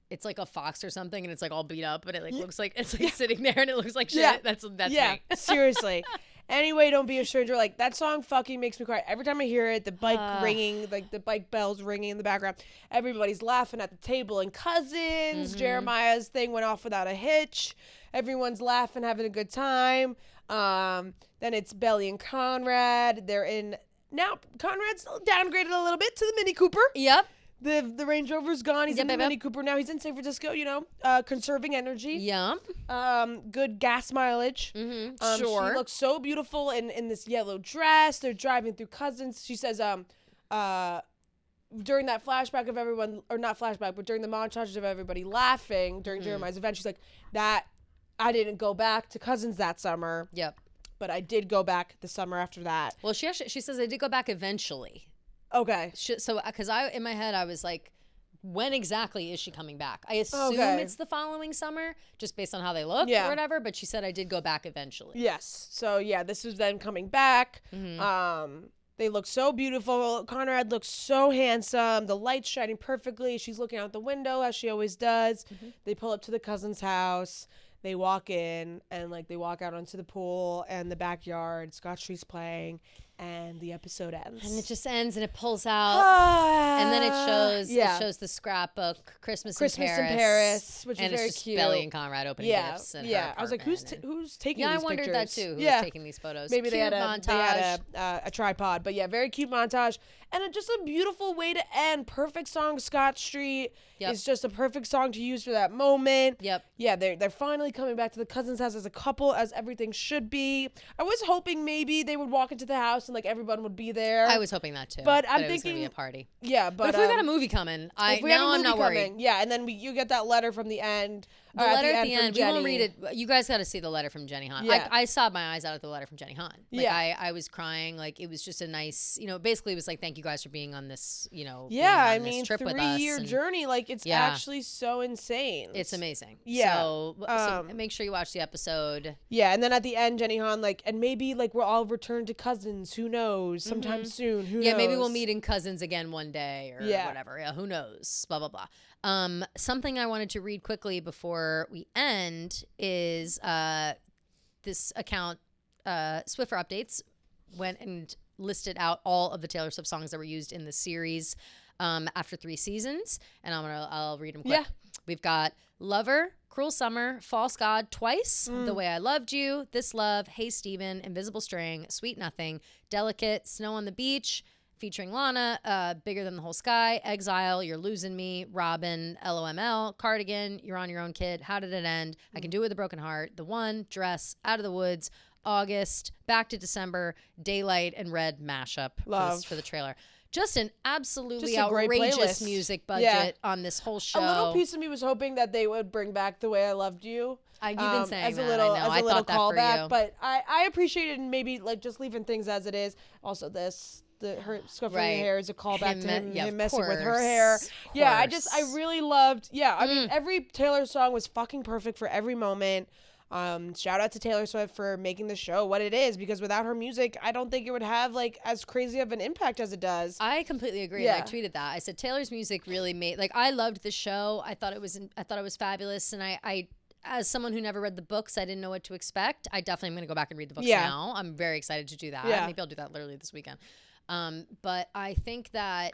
Speaker 1: it's like a fox or something and it's like all beat up and it like looks like it's like sitting there and it looks like shit.
Speaker 2: Yeah.
Speaker 1: That's
Speaker 2: yeah,
Speaker 1: me.
Speaker 2: Seriously. Anyway, Don't Be a Stranger. Like, that song fucking makes me cry. Every time I hear it, the bike ringing, like the bike bells ringing in the background. Everybody's laughing at the table and Cousins. Jeremiah's thing went off without a hitch. Everyone's laughing, having a good time. Then it's Belly and Conrad. They're in now. Conrad's downgraded a little bit to the Mini Cooper.
Speaker 1: Yep.
Speaker 2: The Range Rover's gone. He's in the Mini Cooper now. He's in San Francisco, you know, conserving energy.
Speaker 1: Yeah.
Speaker 2: Good gas mileage.
Speaker 1: Sure.
Speaker 2: She looks so beautiful in this yellow dress. They're driving through Cousins. She says, during that flashback of everyone, or not flashback, but during the montages of everybody laughing during Jeremiah's event, she's like, that I didn't go back to Cousins that summer.
Speaker 1: Yep.
Speaker 2: But I did go back the summer after that.
Speaker 1: Well, she says I did go back eventually.
Speaker 2: Okay.
Speaker 1: So, because in my head, I was like, when exactly is she coming back? I assume it's the following summer, just based on how they look or whatever. But she said I did go back eventually.
Speaker 2: Yes. So, yeah, this was them coming back. They look so beautiful. Conrad looks so handsome. The light's shining perfectly. She's looking out the window, as she always does. They pull up to the cousin's house. They walk in, and, like, they walk out onto the pool and the backyard. Scott Street's playing. And the episode ends.
Speaker 1: And it just ends and it pulls out. And then it shows the scrapbook, Christmas in Paris.
Speaker 2: Which
Speaker 1: is
Speaker 2: very
Speaker 1: just
Speaker 2: cute.
Speaker 1: Belly and Conrad opening gifts. And
Speaker 2: I was like, who's taking these pictures?
Speaker 1: Yeah, I wondered that too. Who was taking these photos?
Speaker 2: Maybe
Speaker 1: cute
Speaker 2: they had a tripod. But yeah, very cute montage. And just a beautiful way to end. Perfect song, Scott Street. It's just a perfect song to use for that moment.
Speaker 1: Yep.
Speaker 2: Yeah, they're finally coming back to the cousin's house as a couple, as everything should be. I was hoping maybe they would walk into the house and like everyone would be there.
Speaker 1: I was hoping that too.
Speaker 2: But I'm
Speaker 1: thinking it was
Speaker 2: thinking
Speaker 1: gonna be a party.
Speaker 2: Yeah,
Speaker 1: but if we got a movie coming, I'm not worried.
Speaker 2: Yeah, and then you get that letter from the end.
Speaker 1: The letter at the end, we won't read it. You guys got to see the letter from Jenny Han.
Speaker 2: Yeah.
Speaker 1: I sobbed my eyes out at the letter from Jenny Han. Like, I was crying. Like, it was just a nice, basically it was like, thank you guys for being on this, this trip with us.
Speaker 2: 3-year journey. Like, it's actually so insane.
Speaker 1: It's amazing.
Speaker 2: Yeah.
Speaker 1: So make sure you watch the episode.
Speaker 2: Yeah, and then at the end, Jenny Han, like, and maybe, like, we'll all return to Cousins. Who knows? Sometime soon. Who knows?
Speaker 1: Yeah, maybe we'll meet in Cousins again one day or whatever. Yeah, who knows? Blah, blah, blah. Something I wanted to read quickly before we end is this account, Swiffer Updates, went and listed out all of the Taylor Swift songs that were used in the series after 3 seasons, and I'll read them quick.
Speaker 2: Yeah.
Speaker 1: We've got Lover, Cruel Summer, False God, Twice, The Way I Loved You, This Love, Hey Steven, Invisible String, Sweet Nothing, Delicate, Snow on the Beach, featuring Lana, Bigger Than the Whole Sky, Exile, You're Losing Me, Robin, LOML, Cardigan, You're on Your Own Kid, How Did It End, I Can Do It With a Broken Heart, The One, Dress, Out of the Woods, August, Back to December, Daylight, and Red mashup for the trailer. Just an absolutely outrageous music budget on this whole show.
Speaker 2: A little piece of me was hoping that they would bring back The Way I Loved You.
Speaker 1: You've been saying
Speaker 2: as
Speaker 1: that.
Speaker 2: A little,
Speaker 1: I know.
Speaker 2: As a
Speaker 1: I
Speaker 2: little
Speaker 1: thought that
Speaker 2: callback,
Speaker 1: for you.
Speaker 2: But I appreciated maybe like just leaving things as it is. Also, her scuffing her hair is a callback to him messing with her hair. Yeah, I really loved. Yeah, I mean, every Taylor song was fucking perfect for every moment. Shout out to Taylor Swift for making the show what it is, because without her music, I don't think it would have like as crazy of an impact as it does.
Speaker 1: I completely agree. Yeah. I tweeted that. I said Taylor's music really made, like, I loved the show. I thought it was fabulous, and I as someone who never read the books, I didn't know what to expect. I definitely am going to go back and read the books now. I'm very excited to do that.
Speaker 2: Yeah.
Speaker 1: Maybe I'll do that literally this weekend. But I think that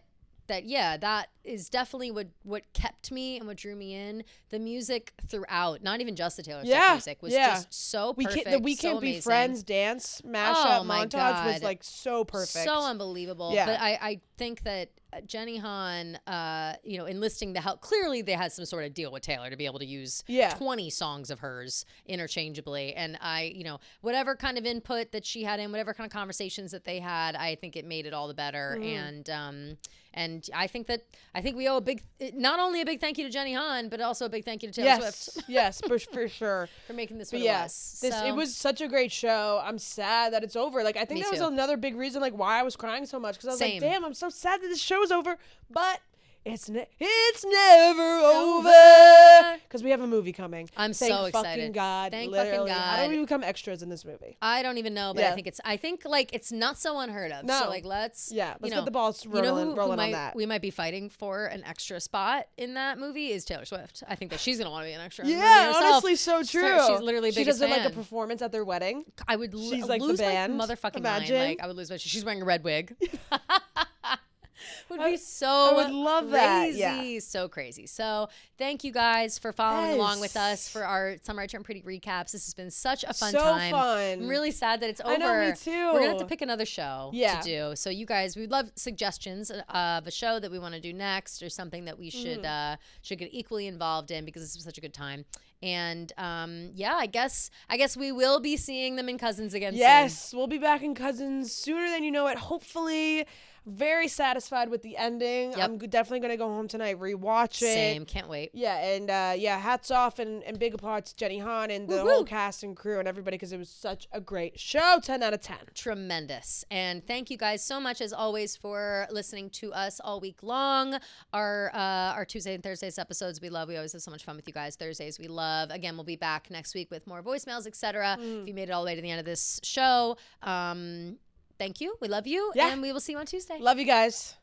Speaker 1: is definitely what kept me and what drew me in. The music throughout, not even just the Taylor Swift music, was just so perfect.
Speaker 2: The We Can't Be Friends dance mashup montage was like so perfect.
Speaker 1: So unbelievable. Yeah. But I think that Jenny Han, enlisting the help. Clearly, they had some sort of deal with Taylor to be able to use 20 songs of hers interchangeably. And whatever kind of input that she had in, whatever kind of conversations that they had, I think it made it all the better. And I think we owe not only a big thank you to Jenny Han, but also a big thank you to Taylor Swift.
Speaker 2: Yes, for sure.
Speaker 1: For making this what it was.
Speaker 2: It was such a great show. I'm sad that it's over. Like, I think that was another big reason like why I was crying so much, because I was like, damn, I'm so sad that this show's over. But it's never over. Because we have a movie coming.
Speaker 1: I'm so excited.
Speaker 2: Thank fucking God.
Speaker 1: Thank
Speaker 2: literally.
Speaker 1: fucking God.
Speaker 2: How do we become extras in this movie?
Speaker 1: I don't even know, but I think like it's not so unheard of.
Speaker 2: No.
Speaker 1: So like let's
Speaker 2: get the balls rolling on that.
Speaker 1: We might be fighting for an extra spot in that movie is Taylor Swift. I think that she's gonna want to be an extra. In the movie herself.
Speaker 2: Honestly, so true.
Speaker 1: She's literally
Speaker 2: she does like a performance at their wedding.
Speaker 1: I would
Speaker 2: she's
Speaker 1: lose
Speaker 2: like the band.
Speaker 1: my motherfucking mind. Like I would lose my. She's wearing a red wig. Would be so
Speaker 2: I would love that.
Speaker 1: Yeah. So crazy. So thank you guys for following along with us for our Summer I Turned Pretty recaps. This has been such a fun time.
Speaker 2: Fun.
Speaker 1: I'm really sad that it's over.
Speaker 2: I know, me too.
Speaker 1: We're gonna have to pick another show to do. So you guys, we'd love suggestions of a show that we want to do next, or something that we should get equally involved in, because this was such a good time. And I guess we will be seeing them in Cousins again soon.
Speaker 2: Yes, we'll be back in Cousins sooner than you know it. Hopefully. Very satisfied with the ending.
Speaker 1: Yep.
Speaker 2: I'm definitely going to go home tonight, rewatch it.
Speaker 1: Same, can't wait.
Speaker 2: Yeah, and hats off and big applause to Jenny Han and the whole cast and crew and everybody, because it was such a great show. 10 out of 10.
Speaker 1: Tremendous. And thank you guys so much, as always, for listening to us all week long. Our Tuesday and Thursdays episodes we love. We always have so much fun with you guys. Thursdays we love. Again, we'll be back next week with more voicemails, etc. If you made it all the way to the end of this show, thank you. We love you. And we will see you on Tuesday.
Speaker 2: Love you guys.